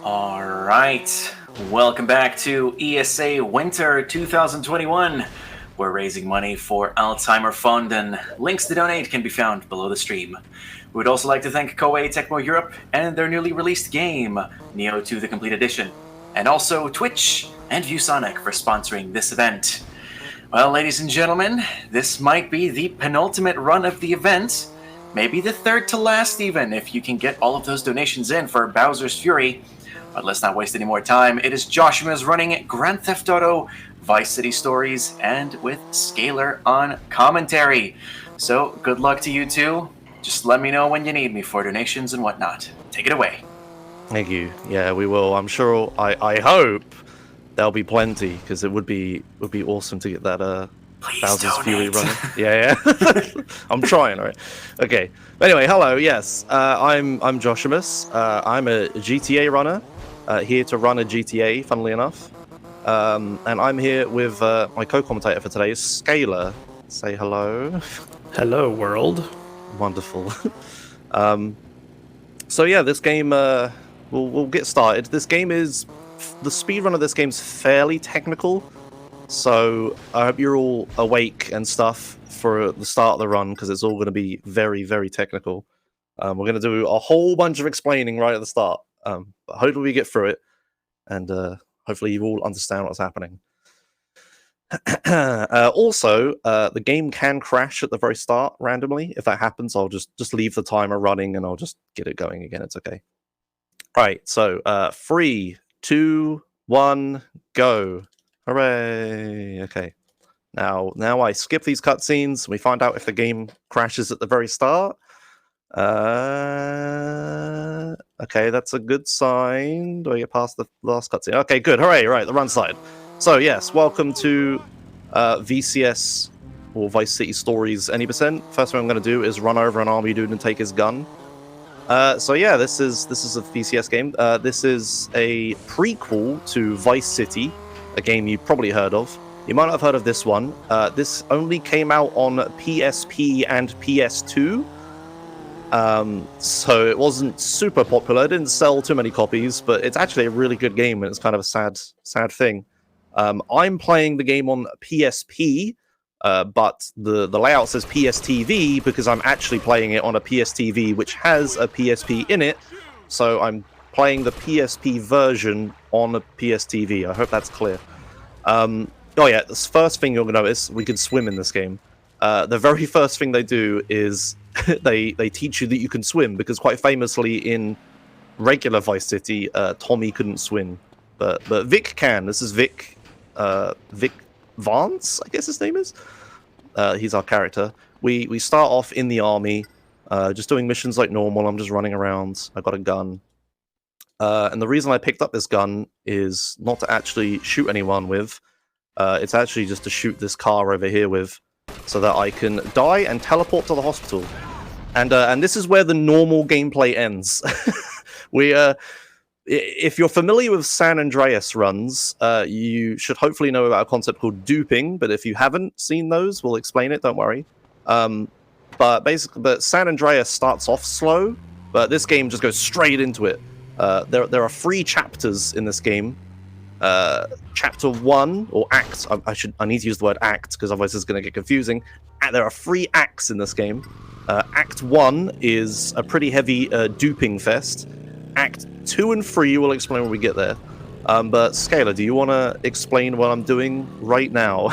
Alright, welcome back to ESA Winter 2021. We're raising money for Alzheimer Fund, and links to donate can be found below the stream. We would also like to thank Koei Tecmo Europe and their newly released game, Neo 2 The Complete Edition, and also Twitch and ViewSonic for sponsoring this event. Well, ladies and gentlemen, this might be the penultimate run of the event, maybe the third to last even, if you can get all of those donations in for Bowser's Fury. But let's not waste any more time. It is Joshimuz running Grand Theft Auto, Vice City Stories, and with Scalar on commentary. So, good luck to you two. Just let me know when you need me for donations and whatnot. Take it away. Thank you. Yeah, we will. I'm sure. I hope there'll be plenty, because it would be awesome to get that Bowser's Fury running. Yeah. I'm trying. All right. Okay. Anyway, hello. Yes, I'm Joshimuz. I'm a GTA runner. Here to run a GTA, funnily enough. And I'm here with my co-commentator for today, Scalar. Say hello. Hello, world. Wonderful. So yeah, this game, we'll get started. This game is... The speedrun of this game's fairly technical, so I hope you're all awake and stuff for the start of the run, because it's all going to be very, very technical. We're going to do a whole bunch of explaining right at the start. But hopefully we get through it, and hopefully you all understand what's happening. Also, the game can crash at the very start randomly. If that happens, I'll just leave the timer running and I'll just get it going again. It's okay. All right, so 3, 2, 1, go. Hooray. Okay. Now I skip these cutscenes. We find out if the game crashes at the very start. Okay, that's a good sign. Do I get past the last cutscene? Okay, good. Hooray. Right, the run side. So, yes, welcome to VCS, or Vice City Stories, any percent. First thing I'm going to do is run over an army dude and take his gun. So yeah, this is a VCS game. This is a prequel to Vice City, a game you've probably heard of. You might not have heard of this one. This only came out on PSP and PS2. So it wasn't super popular. It didn't sell too many copies, but it's actually a really good game, and it's kind of a sad thing. I'm playing the game on PSP, but the layout says PSTV because I'm actually playing it on a PSTV which has a PSP in it, so I'm playing the PSP version on a PSTV. I hope that's clear. Oh yeah, the first thing you're going to notice, we can swim in this game. The very first thing they do is they teach you that you can swim, because quite famously in regular Vice City, Tommy couldn't swim, but Vic can. This is Vic Vance, I guess his name is. He's our character. We start off in the army, just doing missions like normal. I'm just running around. I got a gun. And the reason I picked up this gun is not to actually shoot anyone with. It's actually just to shoot this car over here with, so that I can die and teleport to the hospital. And this is where the normal gameplay ends. If you're familiar with San Andreas runs, you should hopefully know about a concept called duping, but if you haven't seen those, we'll explain it, don't worry. But San Andreas starts off slow, but this game just goes straight into it. There are 3 chapters in this game. Chapter 1, or act, I need to use the word act, because otherwise it's going to get confusing. There are 3 acts in this game. Act 1 is a pretty heavy duping fest. Act 2 and 3 will explain when we get there. But Scalar, do you want to explain what I'm doing right now?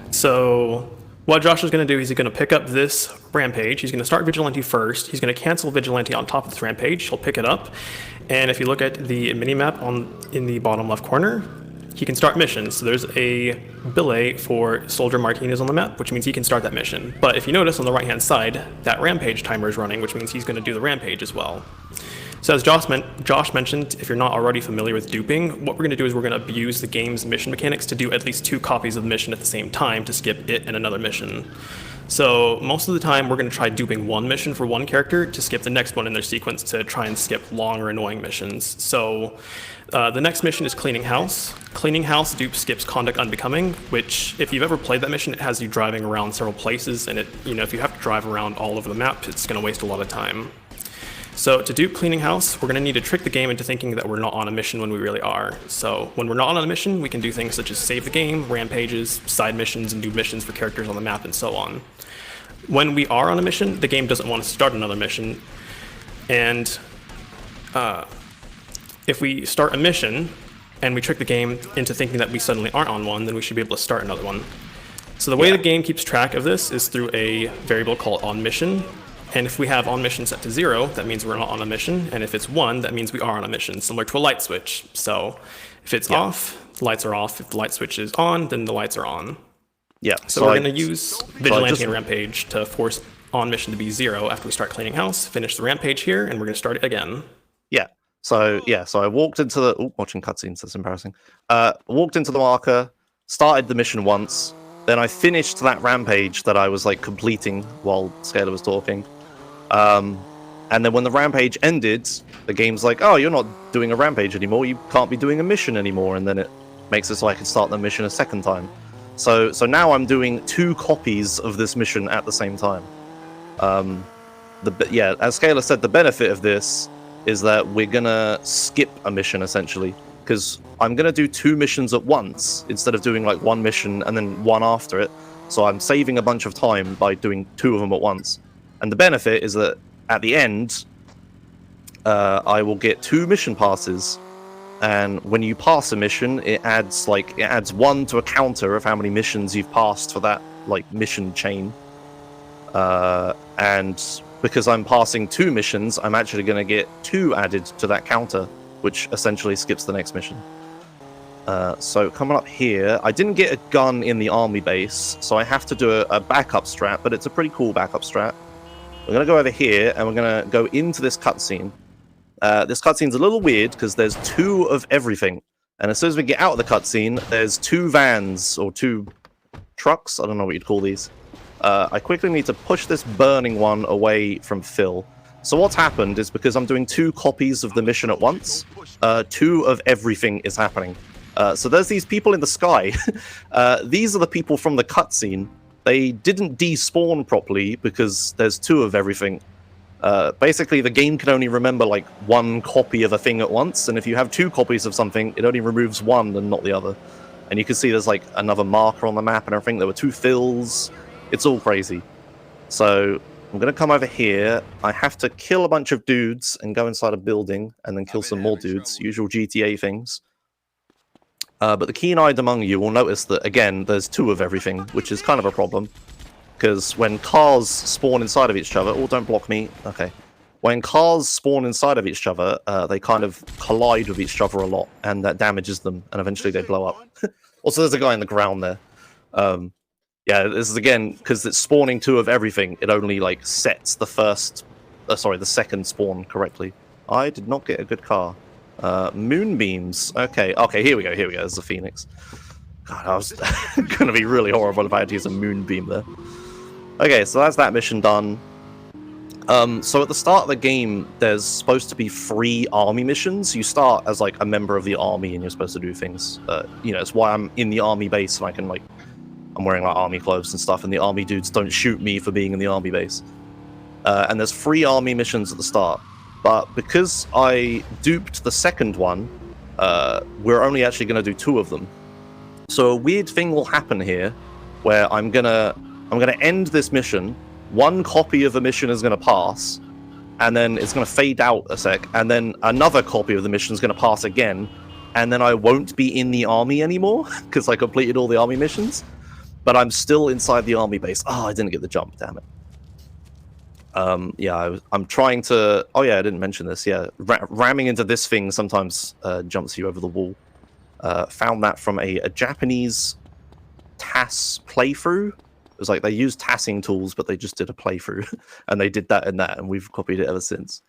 So what Josh is going to do is he's going to pick up this Rampage. He's going to start Vigilante first. He's going to cancel Vigilante on top of this Rampage. He'll pick it up. And if you look at the minimap in the bottom left corner, he can start missions. So there's a billet for Soldier Martinez on the map, which means he can start that mission. But if you notice on the right-hand side, that Rampage timer is running, which means he's going to do the Rampage as well. So as Josh mentioned, if you're not already familiar with duping, what we're going to do is we're going to abuse the game's mission mechanics to do at least 2 copies of the mission at the same time to skip it and another mission. So most of the time we're going to try duping one mission for one character to skip the next one in their sequence to try and skip long or annoying missions. So the next mission is Cleaning House. Cleaning House, Dupe skips Conduct Unbecoming, which if you've ever played that mission, it has you driving around several places, and if you have to drive around all over the map, it's going to waste a lot of time. So to do cleaning house, we're going to need to trick the game into thinking that we're not on a mission when we really are. So when we're not on a mission, we can do things such as save the game, rampages, side missions, and do missions for characters on the map, and so on. When we are on a mission, the game doesn't want to start another mission. And if we start a mission and we trick the game into thinking that we suddenly aren't on one, then we should be able to start another one. So the way the game keeps track of this is through a variable called onMission. And if we have onMission set to 0, that means we're not on a mission. And if it's 1, that means we are on a mission, similar to a light switch. So if it's off, the lights are off. If the light switch is on, then the lights are on. Yeah. So we're going to use Vigilante and Rampage to force onMission to be 0 after we start cleaning house, finish the Rampage here, and we're going to start it again. Yeah. So I walked into the... watching cutscenes, that's embarrassing. Walked into the marker, started the mission once, then I finished that Rampage that I was, like, completing while Scalar was talking. And then when the Rampage ended, the game's like, oh, you're not doing a Rampage anymore, you can't be doing a mission anymore, and then it makes it so I can start the mission a second time. So now I'm doing 2 copies of this mission at the same time. As Scalar said, the benefit of this is that we're gonna skip a mission, essentially, because I'm gonna do 2 missions at once, instead of doing, like, 1 mission and then 1 after it. So I'm saving a bunch of time by doing 2 of them at once. And the benefit is that at the end, I will get 2 mission passes, and when you pass a mission, it adds 1 to a counter of how many missions you've passed for that, like, mission chain. And because I'm passing 2 missions, I'm actually going to get 2 added to that counter, which essentially skips the next mission. So coming up here, I didn't get a gun in the army base, so I have to do a backup strat, but it's a pretty cool backup strat. We're going to go over here, and we're going to go into this cutscene. This cutscene's a little weird, because there's 2 of everything. And as soon as we get out of the cutscene, there's 2 vans, or 2 trucks, I don't know what you'd call these. I quickly need to push this burning one away from Phil. So what's happened is, because I'm doing 2 copies of the mission at once, 2 of everything is happening. So there's these people in the sky. These are the people from the cutscene. They didn't despawn properly because there's 2 of everything. Basically, the game can only remember, like, 1 copy of a thing at once, and if you have 2 copies of something, it only removes 1 and not the other. And you can see there's, like, another marker on the map and everything. There were 2 Phils. It's all crazy. So I'm going to come over here. I have to kill a bunch of dudes and go inside a building and then kill some more dudes. Usual GTA things. But the keen-eyed among you will notice that, again, there's 2 of everything, which is kind of a problem. Because when cars spawn inside of each other... Oh, don't block me. Okay. When cars spawn inside of each other, they kind of collide with each other a lot, and that damages them, and eventually they blow up. Also, there's a guy in the ground there. Yeah, this is, again, because it's spawning 2 of everything, it only, like, sets the the second spawn correctly. I did not get a good car. Moonbeams. Okay, here we go. There's a Phoenix. God, I was going to be really horrible if I had to use a moonbeam there. Okay, so that's that mission done. So at the start of the game, there's supposed to be 3 army missions. You start as, like, a member of the army, and you're supposed to do things. It's why I'm in the army base, and I can, like, I'm wearing, like, army clothes and stuff, and the army dudes don't shoot me for being in the army base. And there's 3 army missions at the start. But because I duped the second one, we're only actually going to do 2 of them. So a weird thing will happen here, where I'm gonna end this mission. 1 copy of the mission is going to pass, and then it's going to fade out a sec, and then another copy of the mission is going to pass again, and then I won't be in the army anymore because I completed all the army missions. But I'm still inside the army base. Oh, I didn't get the jump, damn it. I'm trying to... Oh, yeah, I didn't mention this. Yeah, ramming into this thing sometimes jumps you over the wall. Found that from a Japanese TAS playthrough. It was like they used tassing tools, but they just did a playthrough. And they did that and that, and we've copied it ever since.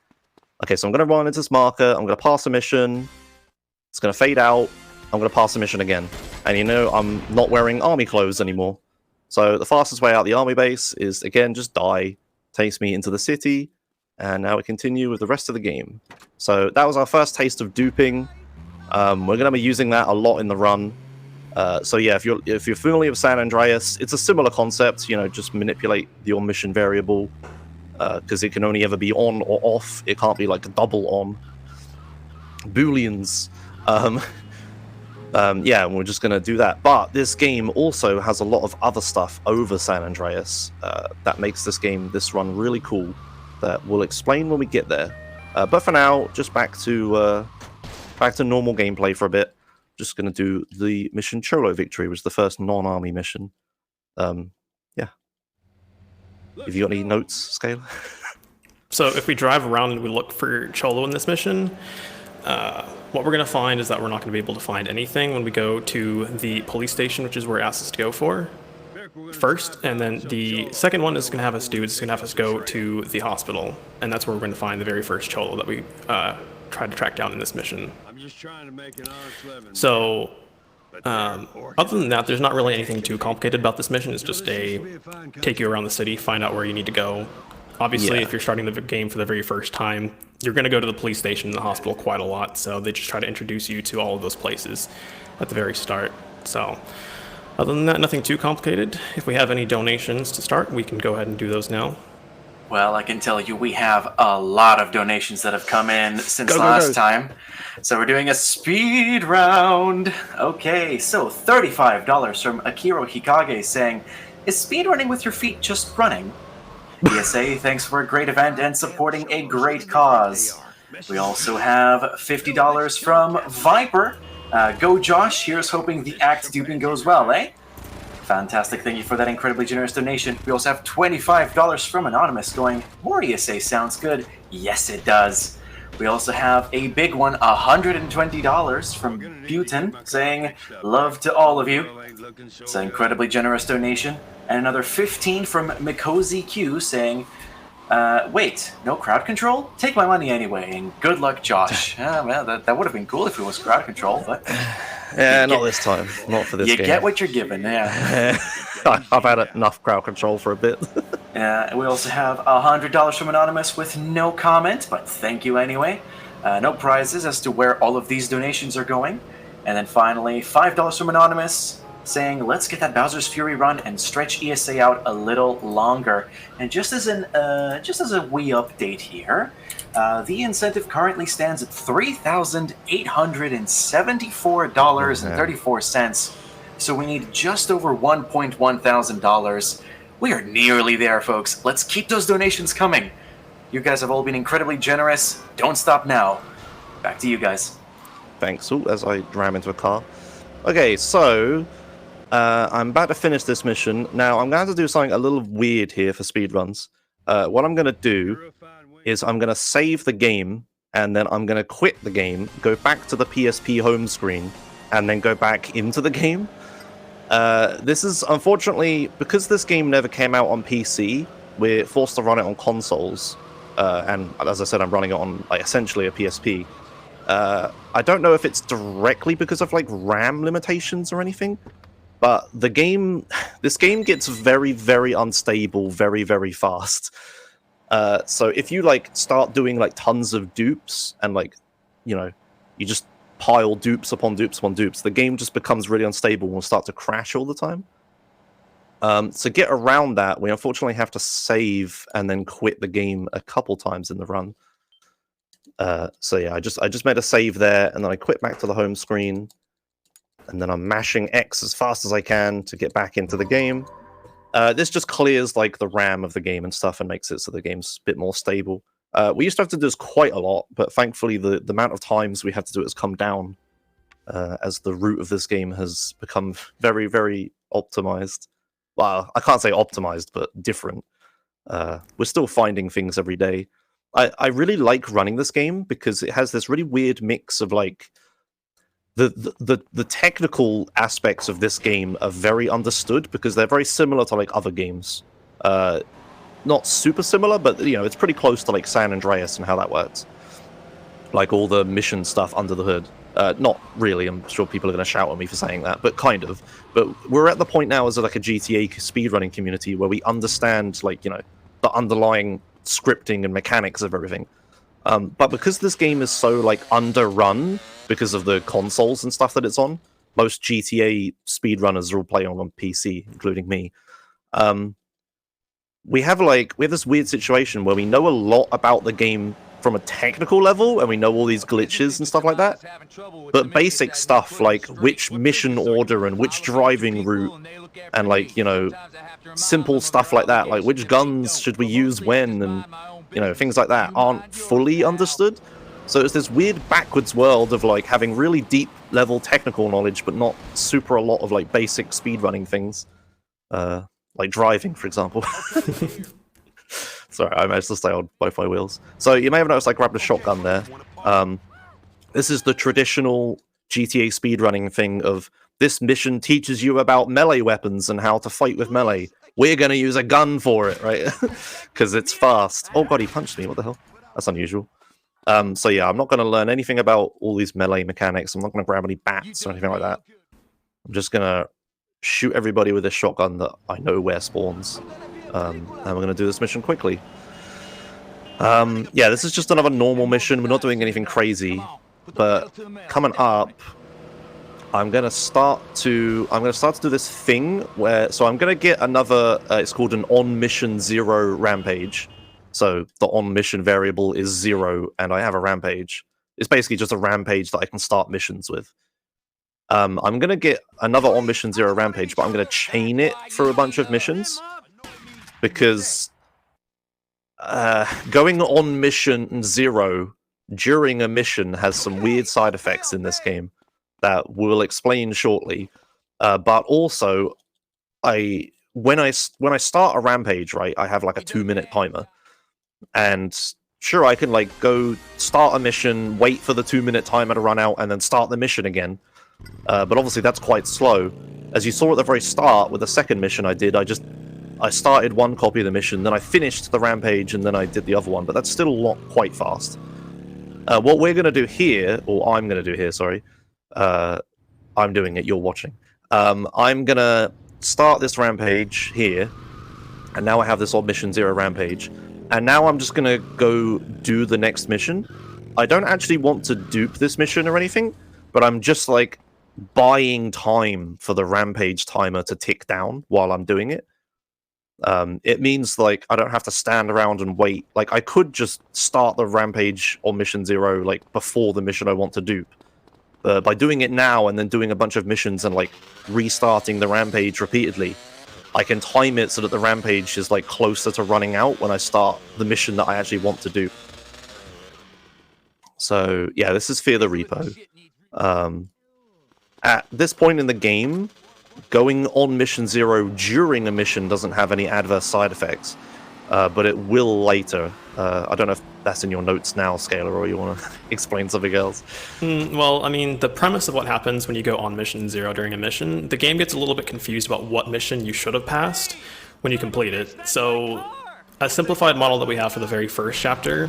Okay, so I'm going to run into this marker. I'm going to pass a mission. It's going to fade out. I'm going to pass the mission again. And I'm not wearing army clothes anymore. So the fastest way out the army base is, again, just die. Takes me into the city. And now we continue with the rest of the game. So that was our first taste of duping. We're going to be using that a lot in the run. So yeah, if you're familiar with San Andreas, it's a similar concept. Just manipulate the on-mission variable. because it can only ever be on or off. It can't be like a double on. Booleans. Yeah, and we're just going to do that. But this game also has a lot of other stuff over San Andreas that makes this run really cool, that we'll explain when we get there. But for now, just back to normal gameplay for a bit. Just going to do the mission Cholo Victory, which is the first non-army mission. Yeah. Have you got any notes, Scale? So if we drive around and we look for Cholo in this mission, what we're going to find is that we're not going to be able to find anything when we go to the police station, which is where it asks us to go for first. And then the second one is going to have us go to the hospital. And that's where we're going to find the very first Cholo that we tried to track down in this mission. So other than that, there's not really anything too complicated about this mission. It's just take you around the city, find out where you need to go. Obviously, if you're starting the game for the very first time, you're going to go to the police station and the hospital quite a lot, so they just try to introduce you to all of those places at the very start. So other than that, nothing too complicated. If we have any donations to start, we can go ahead and do those now. Well, I can tell you we have a lot of donations that have come in since last time. So we're doing a speed round. Okay, so $35 from Akiro Hikage saying, "Is speedrunning with your feet just running?" ESA, thanks for a great event and supporting a great cause. We also have $50 from Viper. Go Josh, here's hoping the act duping goes well, eh? Fantastic, thank you for that incredibly generous donation. We also have $25 from Anonymous going, "More ESA sounds good." Yes, it does. We also have a big one, $120 from Butin, saying, "Love to all of you." It's an incredibly generous donation. And another 15 from Mikozy Q saying, "Wait, no crowd control? Take my money anyway, and good luck, Josh." Well, that would have been cool if it was crowd control, but... Yeah, not this time. Not for this game. You get what you're given, yeah. I've had enough crowd control for a bit. We also have $100 from Anonymous with no comment, but thank you anyway. No prizes as to where all of these donations are going. And then finally, $5 from Anonymous saying, "Let's get that Bowser's Fury run and stretch ESA out a little longer." And just as a wee update here, the incentive currently stands at $3,874.34. So we need just over $1.1 thousand. We are nearly there, folks. Let's keep those donations coming. You guys have all been incredibly generous. Don't stop now. Back to you guys. Thanks. Ooh, as I ram into a car. Okay, so I'm about to finish this mission. Now, I'm going to have to do something a little weird here for speedruns. What I'm going to do is I'm going to save the game, and then I'm going to quit the game, go back to the PSP home screen, and then go back into the game. This is, unfortunately, because this game never came out on PC, we're forced to run it on consoles. And as I said, I'm running it on essentially a PSP. I don't know if it's directly because of like RAM limitations or anything, but this game gets very, very unstable very, very fast. So if you like start doing like tons of dupes and like, you just pile dupes upon dupes upon dupes, the game just becomes really unstable and will start to crash all the time. To get around that, we unfortunately have to save and then quit the game a couple times in the run. So yeah, I just made a save there, and then I quit back to the home screen, and then I'm mashing X as fast as I can to get back into the game. This just clears like the RAM of the game and stuff and makes it so the game's a bit more stable. We used to have to do this quite a lot, but thankfully the amount of times we have to do it has come down as the root of this game has become very, very optimized. Well, I can't say optimized, but different. We're still finding things every day. I really like running this game because it has this really weird mix of like the technical aspects of this game are very understood because they're very similar to like other games. Not super similar, but it's pretty close to like San Andreas and how that works. Like all the mission stuff under the hood. Not really, I'm sure people are going to shout at me for saying that, but kind of. But we're at the point now as like a GTA speedrunning community where we understand like, the underlying scripting and mechanics of everything. But because this game is so like underrun because of the consoles and stuff that it's on, most GTA speedrunners are all playing on PC, including me. we have this weird situation where we know a lot about the game from a technical level, and we know all these glitches and stuff like that. But basic stuff like which mission order and which driving route, and like, you know, simple stuff like that, like which guns should we use when, and you know, things like that aren't fully understood. So it's this weird backwards world of like having really deep level technical knowledge, but not super a lot of like basic speedrunning things, like driving, for example. Sorry, I managed to stay on both my wheels. So you may have noticed I grabbed a shotgun there. This is the traditional GTA speedrunning thing of this mission teaches you about melee weapons and how to fight with melee. We're going to use a gun for it, right? Because it's fast. Oh god, he punched me. What the hell? That's unusual. So yeah, I'm not going to learn anything about all these melee mechanics. I'm not going to grab any bats or anything like that. I'm just going to shoot everybody with a shotgun that I know where spawns. And we're going to do this mission quickly. Yeah, this is just another normal mission. We're not doing anything crazy. But coming up, I'm going to start to do this thing where... So I'm going to get another... it's called an on-mission 0 rampage. So the on-mission variable is 0, and I have a rampage. It's basically just a rampage that I can start missions with. I'm going to get another on-mission 0 rampage, but I'm going to chain it for a bunch of missions. Because going on mission 0 during a mission has some weird side effects in this game that we'll explain shortly. But also, when I start a rampage, right, I have like a 2-minute timer. And sure, I can like go start a mission, wait for the 2-minute timer to run out, and then start the mission again. But obviously that's quite slow. As you saw at the very start with the second mission I did, I started one copy of the mission, then I finished the rampage, and then I did the other one, but that's still not quite fast. What we're going to do here, or I'm going to do here, sorry. I'm doing it, you're watching. I'm going to start this rampage here, and now I have this on mission 0 rampage, and now I'm just going to go do the next mission. I don't actually want to dupe this mission or anything, but I'm just like buying time for the rampage timer to tick down while I'm doing it. It means like I don't have to stand around and wait. Like I could just start the rampage on mission 0 like before the mission I want to dupe. By doing it now and then doing a bunch of missions and like restarting the rampage repeatedly, I can time it so that the rampage is like closer to running out when I start the mission that I actually want to do. So yeah, this is Fear the Repo. At this point in the game, going on mission 0 during a mission doesn't have any adverse side effects, but it will later. I don't know if that's in your notes now, Scalar, or you want to explain something else. Well, I mean, the premise of what happens when you go on mission 0 during a mission, the game gets a little bit confused about what mission you should have passed when you complete it. So a simplified model that we have for the very first chapter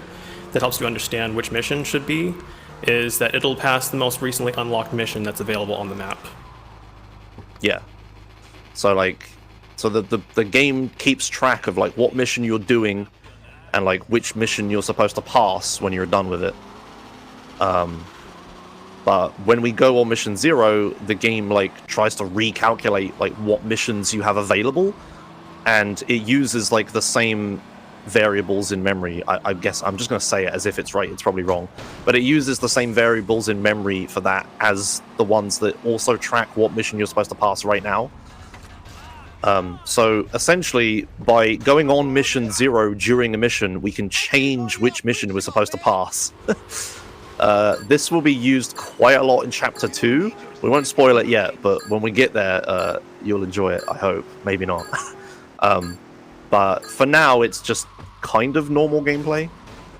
that helps you understand which mission should be is that it'll pass the most recently unlocked mission that's available on the map. Yeah. So like, the game keeps track of like what mission you're doing and like which mission you're supposed to pass when you're done with it. But when we go on mission 0, the game like tries to recalculate like what missions you have available, and it uses like the same variables in memory. I guess I'm just going to say it as if it's right. It's probably wrong, but it uses the same variables in memory for that as the ones that also track what mission you're supposed to pass right now. So essentially, by going on mission 0 during a mission, we can change which mission we're supposed to pass. This will be used quite a lot in chapter 2. We won't spoil it yet, but when we get there, you'll enjoy it, I hope. Maybe not. But for now, it's just kind of normal gameplay.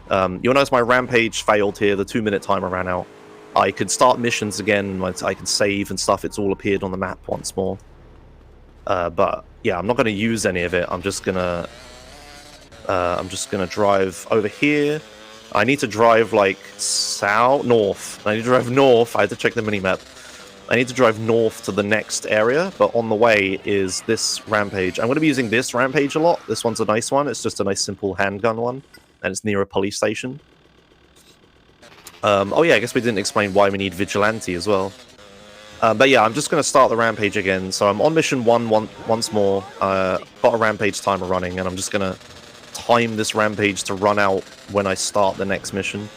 You'll notice my rampage failed here. The 2-minute timer ran out. I could start missions again. I could save and stuff. It's all appeared on the map once more. But yeah, I'm not going to use any of it. I'm just gonna drive over here. I need to drive like north. I need to drive north. I had to check the minimap. I need to drive north to the next area, but on the way is this rampage. I'm going to be using this rampage a lot. This one's a nice one. It's just a nice simple handgun one, and it's near a police station. Oh yeah, I guess we didn't explain why we need Vigilante as well. But yeah, I'm just going to start the rampage again. So I'm on mission 1 once more. Got a rampage timer running, and I'm just going to time this rampage to run out when I start the next mission.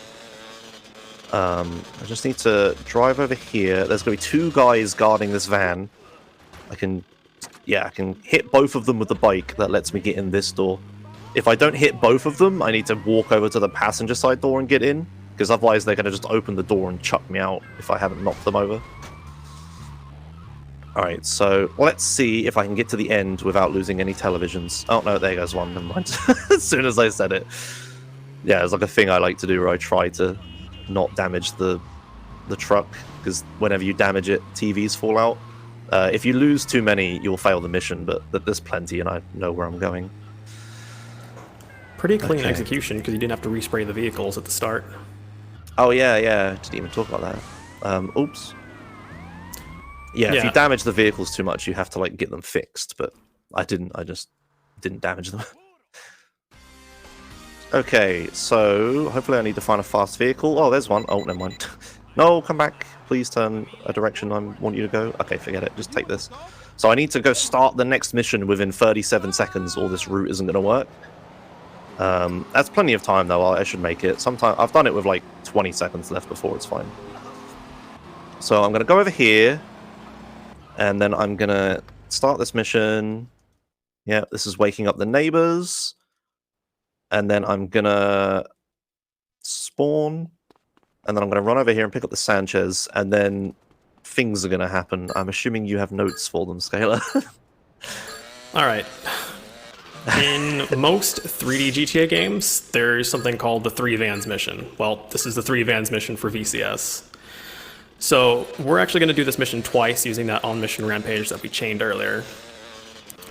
I just need to drive over here. There's going to be 2 guys guarding this van. I can hit both of them with the bike. That lets me get in this door. If I don't hit both of them, I need to walk over to the passenger side door and get in, because otherwise they're going to just open the door and chuck me out if I haven't knocked them over. Alright, so let's see if I can get to the end without losing any televisions. Oh no, there goes one, never mind. As soon as I said it. Yeah, it's like a thing I like to do where I try to not damage the truck, because whenever you damage it, TVs fall out. If you lose too many, you'll fail the mission, but there's plenty and I know where I'm going. Pretty clean execution, because you didn't have to respray the vehicles at the start. Oh yeah, didn't even talk about that. Oops. Yeah, if you damage the vehicles too much, you have to like get them fixed, but I didn't. I just didn't damage them. Okay, so hopefully I need to find a fast vehicle. Oh, there's one. Oh, never mind. No, come back. Please turn a direction I want you to go. Okay, forget it. Just take this. So I need to go start the next mission within 37 seconds, or this route isn't going to work. That's plenty of time, though. I should make it. Sometime I've done it with like 20 seconds left before it's fine. So I'm going to go over here. And then I'm going to start this mission. Yeah, this is waking up the neighbors. And then I'm going to spawn. And then I'm going to run over here and pick up the Sanchez. And then things are going to happen. I'm assuming you have notes for them, Scalar. All right. In most 3D GTA games, there's something called the 3 vans mission. Well, this is the 3 vans mission for VCS. So we're actually going to do this mission twice using that on-mission rampage that we chained earlier.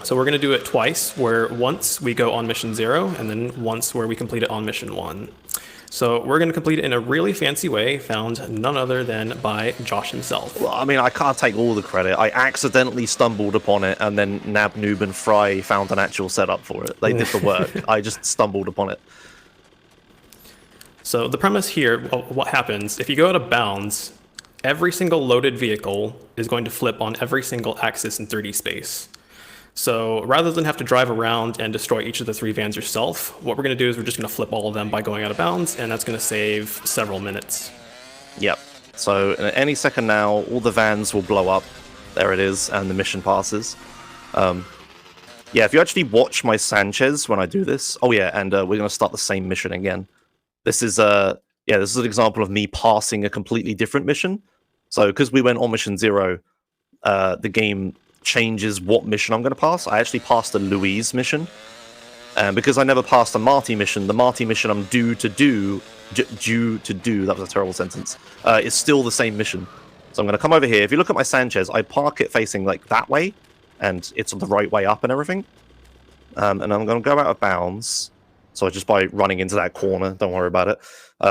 So we're going to do it twice, where once we go on mission 0, and then once where we complete it on mission 1. So we're going to complete it in a really fancy way, found none other than by Josh himself. Well, I mean, I can't take all the credit. I accidentally stumbled upon it, and then Nab, Noob, and Fry found an actual setup for it. They did the work. I just stumbled upon it. So the premise here, what happens, if you go out of bounds, every single loaded vehicle is going to flip on every single axis in 3D space. So rather than have to drive around and destroy each of the 3 vans yourself, what we're going to do is we're just going to flip all of them by going out of bounds, and that's going to save several minutes. Yep. So in any second now, all the vans will blow up. There it is, and the mission passes. Yeah, if you actually watch my Sanchez when I do this... Oh yeah, and we're going to start the same mission again. This is this is an example of me passing a completely different mission. So, because we went on mission 0, the game changes what mission I'm going to pass. I actually passed the Louise mission. And because I never passed the Marty mission, the Marty mission I'm due to do, that was a terrible sentence, is still the same mission. So I'm going to come over here. If you look at my Sanchez, I park it facing like that way, and it's the right way up and everything. And I'm going to go out of bounds. So just by running into that corner, don't worry about it.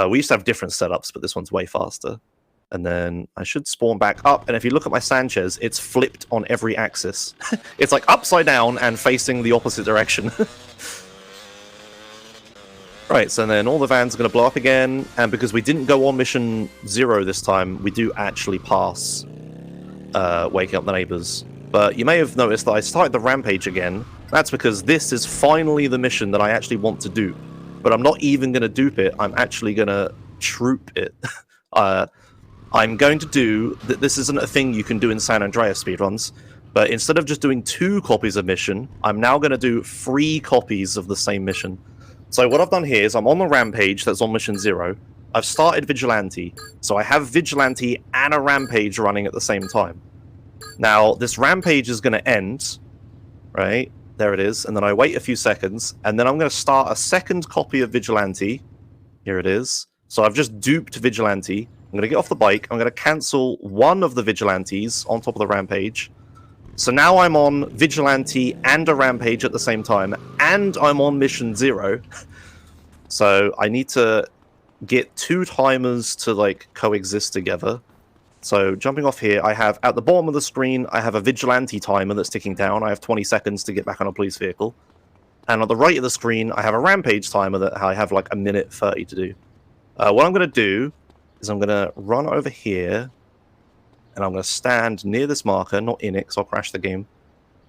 We used to have different setups, but this one's way faster. And then I should spawn back up. And if you look at my Sanchez, it's flipped on every axis. It's like upside down and facing the opposite direction. Right, so then all the vans are going to blow up again. And because we didn't go on mission 0 this time, we do actually pass waking up the neighbors. But you may have noticed that I started the rampage again. That's because this is finally the mission that I actually want to do. But I'm not even going to dupe it. I'm actually going to troop it. I'm going to do... This isn't a thing you can do in San Andreas speedruns. But instead of just doing 2 copies of mission, I'm now going to do 3 copies of the same mission. So what I've done here is I'm on the rampage that's on mission 0. I've started Vigilante. So I have Vigilante and a rampage running at the same time. Now, this rampage is going to end, right? There it is. And then I wait a few seconds. And then I'm going to start a second copy of Vigilante. Here it is. So I've just duped Vigilante. I'm going to get off the bike. I'm going to cancel one of the Vigilantes on top of the rampage. So now I'm on Vigilante and a rampage at the same time. And I'm on mission 0. So I need to get 2 timers to like coexist together. So jumping off here, I have at the bottom of the screen, I have a Vigilante timer that's ticking down. I have 20 seconds to get back on a police vehicle. And on the right of the screen, I have a rampage timer that I have like 1:30 to do. What I'm going to do is I'm going to run over here and I'm going to stand near this marker, not in it, because I'll crash the game.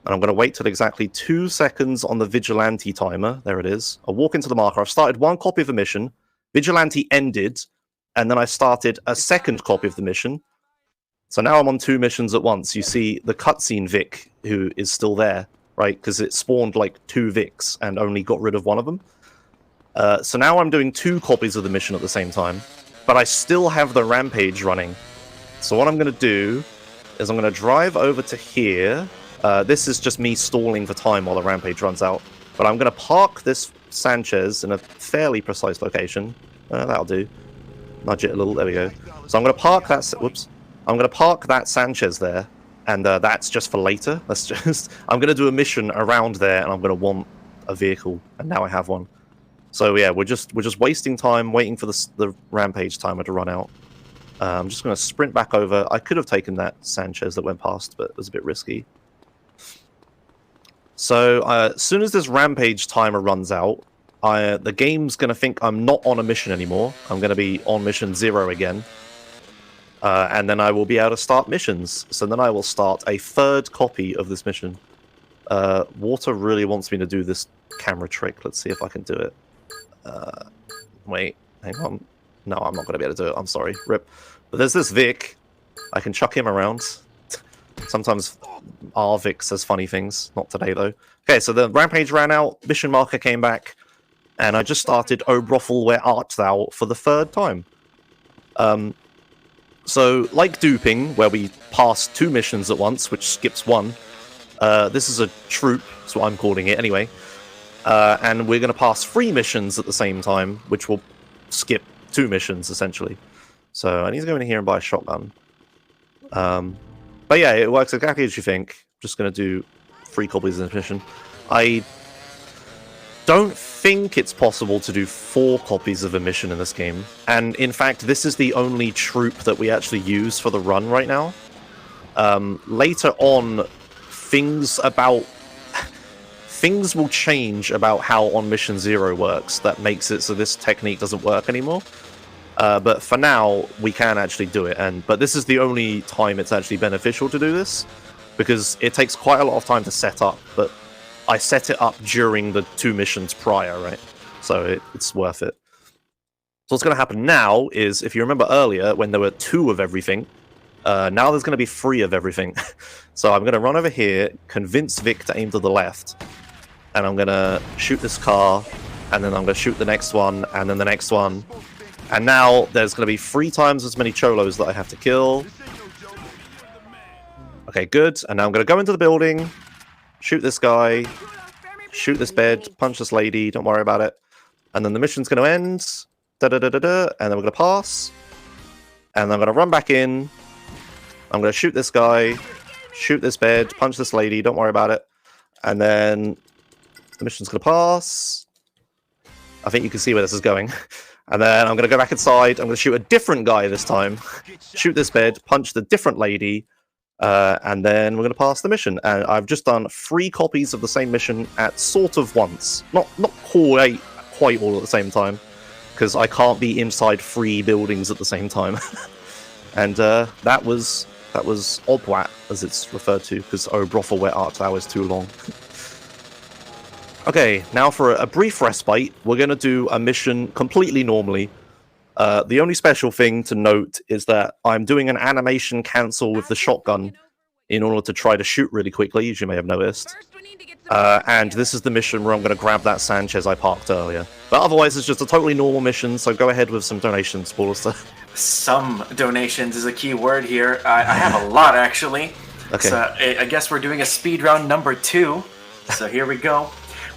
And I'm going to wait till exactly 2 seconds on the Vigilante timer. There it is. I'll walk into the marker. I've started 1 copy of the mission. Vigilante ended, and then I started a 2nd copy of the mission. So now I'm on 2 missions at once. You see the cutscene Vic, who is still there, right? Because it spawned like 2 Vics and only got rid of one of them. So now I'm doing 2 copies of the mission at the same time, but I still have the Rampage running. So what I'm going to do is I'm going to drive over to here. This is just me stalling for time while the Rampage runs out. But I'm going to park this Sanchez in a fairly precise location. That'll do. Nudge it a little. There we go. So I'm going to park that... Whoops. I'm going to park that Sanchez there, and that's just for later. That's just... I'm going to do a mission around there, and I'm going to want a vehicle, and now I have one. So yeah, we're just wasting time waiting for the Rampage timer to run out. I'm just going to sprint back over. I could have taken that Sanchez that went past, but it was a bit risky. So as soon as this Rampage timer runs out, the game's going to think I'm not on a mission anymore. I'm going to be on mission 0 again. And then I will be able to start missions. So then I will start a 3rd copy of this mission. Water really wants me to do this camera trick. Let's see if I can do it. Wait, hang on. No, I'm not going to be able to do it. I'm sorry. Rip. But there's this Vic. I can chuck him around. Sometimes our Vic says funny things. Not today, though. Okay, so the Rampage ran out. Mission marker came back. And I just started O Brothel, Where Art Thou for the 3rd time. So, like duping, where we pass 2 missions at once, which skips 1, this is a troop, that's what I'm calling it anyway. And we're going to pass 3 missions at the same time, which will skip 2 missions, essentially. So, I need to go in here and buy a shotgun. But yeah, it works exactly as you think. Just going to do 3 copies of this mission. I don't think it's possible to do 4 copies of a mission in this game. And in fact, this is the only troop that we actually use for the run right now. Later on, things will change about how on Mission 0 works. That makes it so this technique doesn't work anymore. But for now, we can actually do it. But this is the only time it's actually beneficial to do this, because it takes quite a lot of time to set up. But I set it up during the 2 missions prior, right? So it's worth it. So what's going to happen now is, if you remember earlier, when there were 2 of everything, now there's going to be 3 of everything. So I'm going to run over here, convince Vic to aim to the left, and I'm going to shoot this car, and then I'm going to shoot the next one, and then the next one. And now there's going to be 3 times as many cholos that I have to kill. Okay, good. And now I'm going to go into the building, shoot this guy, shoot this bed, punch this lady, don't worry about it. And then the mission's going to end, da-da-da-da-da, and then we're going to pass. And then I'm going to run back in. I'm going to shoot this guy, shoot this bed, punch this lady, don't worry about it. And then the mission's going to pass. I think you can see where this is going. And then I'm going to go back inside. I'm going to shoot a different guy this time, shoot this bed, punch the different lady, and then we're going to pass the mission. And I've just done 3 copies of the same mission at sort of once. Not quite all at the same time, because I can't be inside 3 buildings at the same time. And that was Obwat, as it's referred to, because O Brothel Where Art Thou is too long. Okay, now for a brief respite, we're going to do a mission completely normally. The only special thing to note is that I'm doing an animation cancel with the shotgun in order to try to shoot really quickly, as you may have noticed. And this is the mission where I'm going to grab that Sanchez I parked earlier. But otherwise, it's just a totally normal mission, so go ahead with some donations, Paulista. Some donations is a key word here. I have a lot, actually. Okay. So I guess we're doing a speed round number 2. So here we go.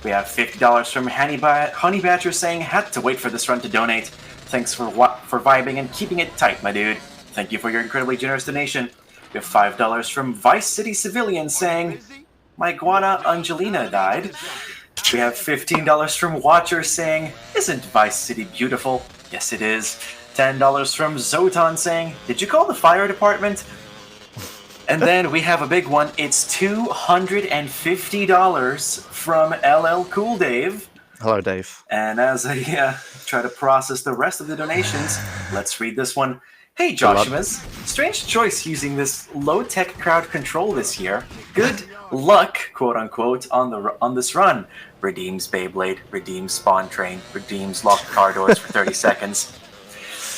We have $50 from Honey Badger saying, had to wait for this run to donate. Thanks for vibing and keeping it tight, my dude. Thank you for your incredibly generous donation. We have $5 from Vice City Civilian saying, my iguana Angelina died. We have $15 from Watcher saying, isn't Vice City beautiful? Yes, it is. $10 from Zotan saying, did you call the fire department? And then we have a big one. It's $250 from LL Cool Dave. Hello, Dave. And as I try to process the rest of the donations, let's read this one. Hey, Joshimuz. Strange choice using this low-tech crowd control this year. Good luck, quote-unquote, on this run. Redeems Beyblade, redeems Spawn Train, redeems locked car doors for 30 seconds.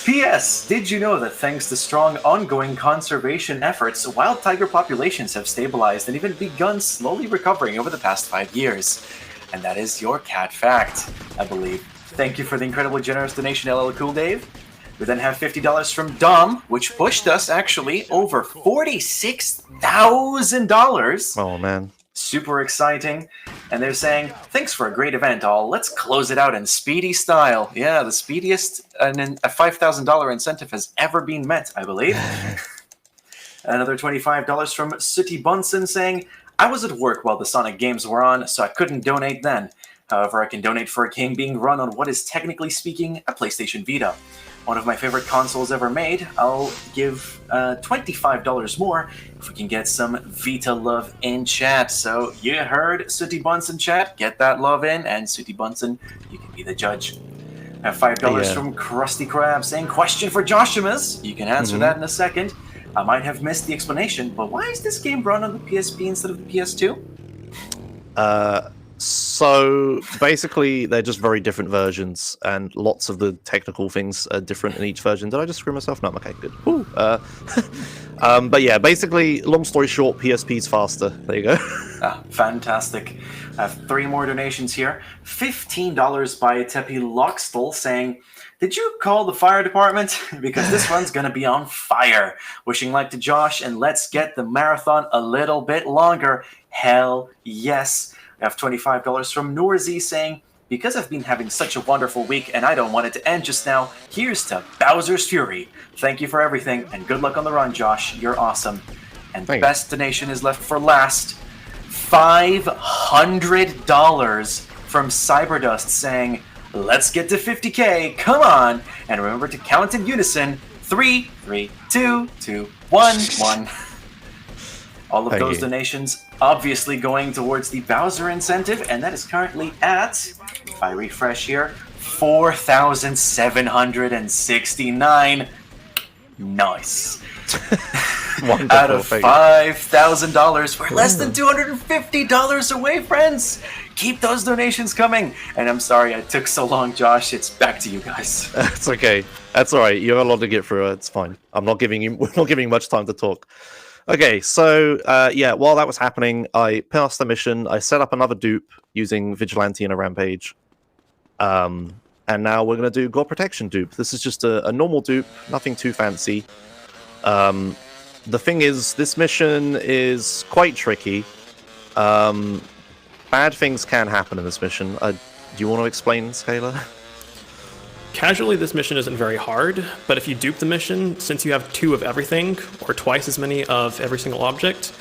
P.S. Did you know that thanks to strong ongoing conservation efforts, wild tiger populations have stabilized and even begun slowly recovering over the past 5 years? And that is your cat fact, I believe. Thank you for the incredibly generous donation, LL Cool Dave. We then have $50 from Dom, which pushed us actually over $46,000. Oh, man. Super exciting. And they're saying, thanks for a great event, all. Let's close it out in speedy style. Yeah, the speediest a $5,000 incentive has ever been met, I believe. Another $25 from Sooty Bunsen saying, I was at work while the Sonic games were on, so I couldn't donate then. However, I can donate for a game being run on what is technically speaking a PlayStation Vita. One of my favorite consoles ever made. I'll give $25 more if we can get some Vita love in chat. So you heard Sooty Bunsen chat. Get that love in, and Sooty Bunsen, you can be the judge. I have $5 from Krusty Krab saying, question for Joshimuz. You can answer that in a second. I might have missed the explanation, but why is this game run on the PSP instead of the PS2? So basically, they're just very different versions, and lots of the technical things are different in each version. Did I just screw myself? No, okay, good. Woo. But yeah, basically, long story short, PSP's faster. There you go. Fantastic. I have 3 more donations here. $15 by Tepi Lockstall saying, did you call the fire department? Because this one's going to be on fire. Wishing luck to Josh, and let's get the marathon a little bit longer. Hell yes. I have $25 from Norzi saying, because I've been having such a wonderful week and I don't want it to end just now, here's to Bowser's Fury. Thank you for everything and good luck on the run, Josh. You're awesome. And the best donation is left for last. $500 from Cyberdust saying, let's get to 50K, come on. And remember to count in unison, 3, 3, 2, 2, 1, 1. All of those donations obviously going towards the Bowser incentive, and that is currently at, if I refresh here, 4,769. Nice. Wonderful. Out of $5,000, we're less than $250 away, friends. Keep those donations coming. And I'm sorry I took so long, Josh. It's back to you guys. It's okay. That's all right. You have a lot to get through. It's fine. We're not giving you much time to talk. Okay, so yeah, while that was happening, I passed the mission. I set up another dupe using Vigilante and a Rampage. And now we're going to do God Protection dupe. This is just a normal dupe, nothing too fancy. The thing is, this mission is quite tricky. Bad things can happen in this mission. Do you want to explain, Scalar? Casually, this mission isn't very hard, but if you dupe the mission, since you have 2 of everything, or twice as many of every single object,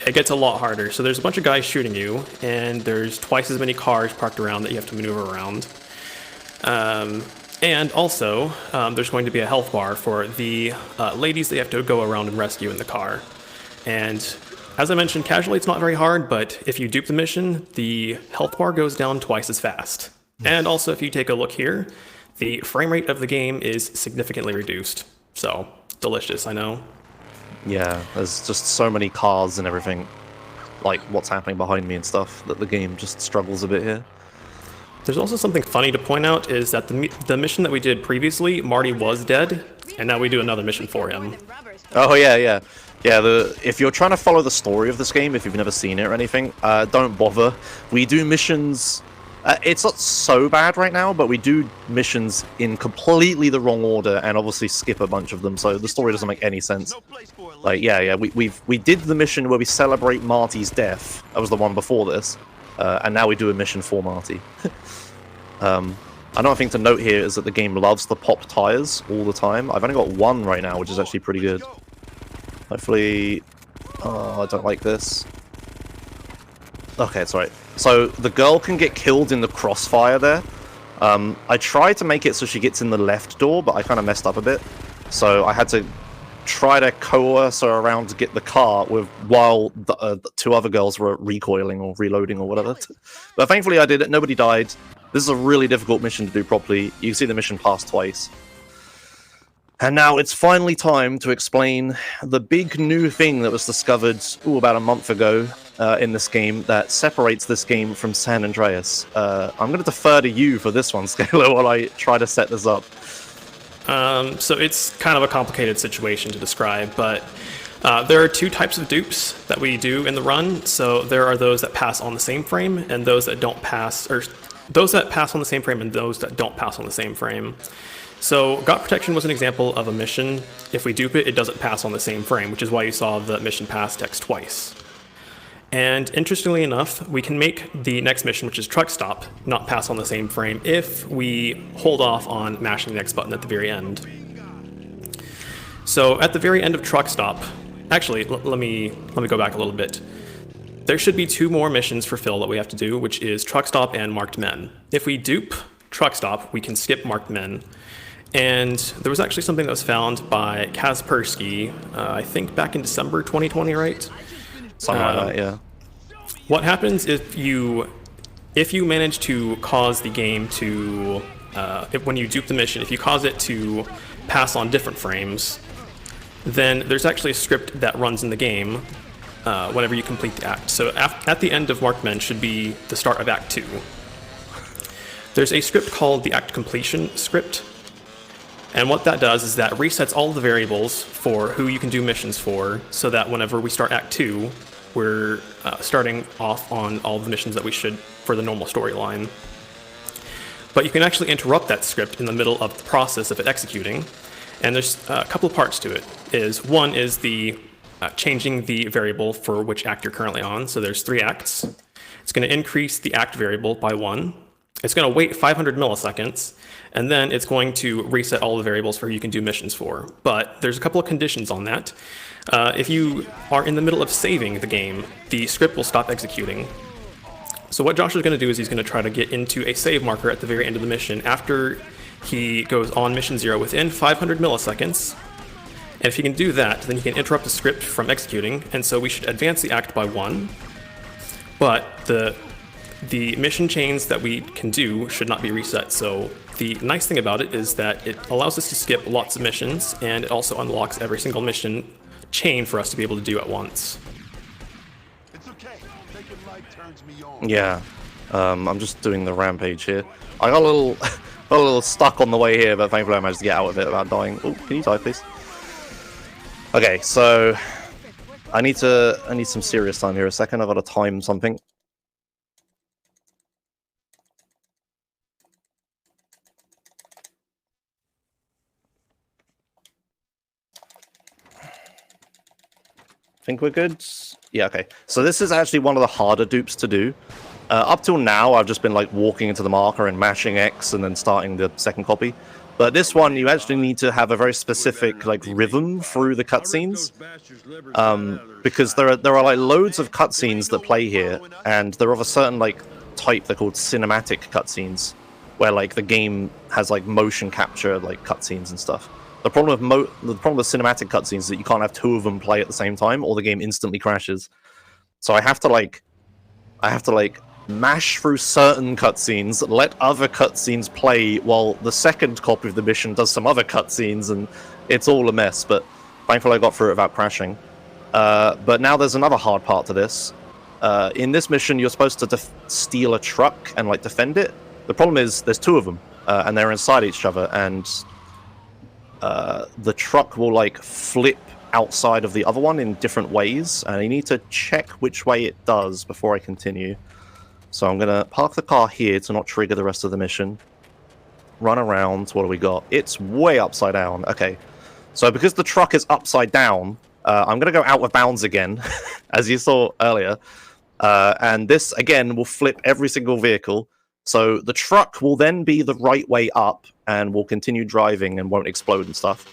it gets a lot harder. So there's a bunch of guys shooting you, and there's twice as many cars parked around that you have to maneuver around. And also, there's going to be a health bar for the ladies that you have to go around and rescue in the car. And as I mentioned, casually it's not very hard, but if you dupe the mission, the health bar goes down twice as fast. And also, if you take a look here, the frame rate of the game is significantly reduced. So, delicious, I know. Yeah, there's just so many cars and everything, like what's happening behind me and stuff, that the game just struggles a bit here. There's also something funny to point out, is that the mission that we did previously, Marty was dead, and now we do another mission for him. Oh, yeah. If you're trying to follow the story of this game, if you've never seen it or anything, don't bother. We do missions... it's not so bad right now, but we do missions in completely the wrong order and obviously skip a bunch of them, so the story doesn't make any sense. Like, we did the mission where we celebrate Marty's death. That was the one before this. And now we do a mission for Marty. Another thing to note here is that the game loves to pop tires all the time. I've only got 1 right now, which is actually pretty good. Hopefully... Oh, I don't like this. Okay, it's alright. So, the girl can get killed in the crossfire there. I tried to make it so she gets in the left door, but I kind of messed up a bit. So, I had to try to coerce her around to get the car while the 2 other girls were recoiling or reloading or whatever. But thankfully I did it. Nobody died. This is a really difficult mission to do properly. You can see the mission pass twice. And now it's finally time to explain the big new thing that was discovered about a month ago in this game that separates this game from San Andreas. I'm going to defer to you for this one, Scalar, while I try to set this up. So it's kind of a complicated situation to describe, but there are two types of dupes that we do in the run. So there are those that pass on the same frame and those that don't pass, or those that pass on the same frame and those that don't pass on the same frame. So God Protection was an example of a mission. If we dupe it, it doesn't pass on the same frame, which is why you saw the mission pass text twice. And interestingly enough, we can make the next mission, which is Truck Stop, not pass on the same frame if we hold off on mashing the X button at the very end. So at the very end of Truck Stop, actually, let me go back a little bit. There should be two more missions for Phil that we have to do, which is Truck Stop and Marked Men. If we dupe Truck Stop, we can skip Marked Men. And there was actually something that was found by Kaspersky, I think back in December 2020, right? Something like that, yeah. What happens if you manage to cause the game to, when you dupe the mission, if you cause it to pass on different frames, then there's actually a script that runs in the game whenever you complete the act. So at the end of Marked Men should be the start of Act 2. There's a script called the Act Completion script. And what that does is that resets all of the variables for who you can do missions for, so that whenever we start Act 2, we're starting off on all the missions that we should for the normal storyline. But you can actually interrupt that script in the middle of the process of it executing. And there's a couple of parts to it. One is the changing the variable for which act you're currently on. So there's 3 acts. It's going to increase the act variable by 1. It's going to wait 500 milliseconds, and then it's going to reset all the variables for who you can do missions for. But there's a couple of conditions on that. If you are in the middle of saving the game, the script will stop executing. So what Josh is going to do is he's going to try to get into a save marker at the very end of the mission after he goes on mission 0 within 500 milliseconds. And if he can do that, then he can interrupt the script from executing, and so we should advance the act by 1. But the mission chains that we can do should not be reset. So the nice thing about it is that it allows us to skip lots of missions, and it also unlocks every single mission chain for us to be able to do at once. It's okay. Taking light turns me on. Yeah, I'm just doing the rampage here. I got a little stuck on the way here, but thankfully I managed to get out of it without dying. Oh, can you die, please? Okay, so I need some serious time here. A second, I've got to time something. Think we're good? Yeah, okay. So this is actually one of the harder dupes to do. Up till now, I've just been like walking into the marker and mashing X and then starting the second copy. But this one, you actually need to have a very specific like rhythm through the cutscenes, because there are like loads of cutscenes that play here, and they're of a certain like type. They're called cinematic cutscenes, where like the game has like motion capture like cutscenes and stuff. The problem with cinematic cutscenes is that you can't have 2 of them play at the same time, or the game instantly crashes. So I have to like mash through certain cutscenes, let other cutscenes play while the second copy of the mission does some other cutscenes, and it's all a mess. But thankfully I got through it without crashing. But now there's another hard part to this. In this mission, you're supposed to steal a truck and like defend it. The problem is there's 2 of them, and they're inside each other, and the truck will like flip outside of the other one in different ways, and I need to check which way it does before I continue. So I'm gonna park the car here to not trigger the rest of the mission. Run around. What do we got? It's way upside down. Okay, so because the truck is upside down, I'm gonna go out of bounds again, as you saw earlier, and this again will flip every single vehicle. So the truck will then be the right way up and will continue driving and won't explode and stuff.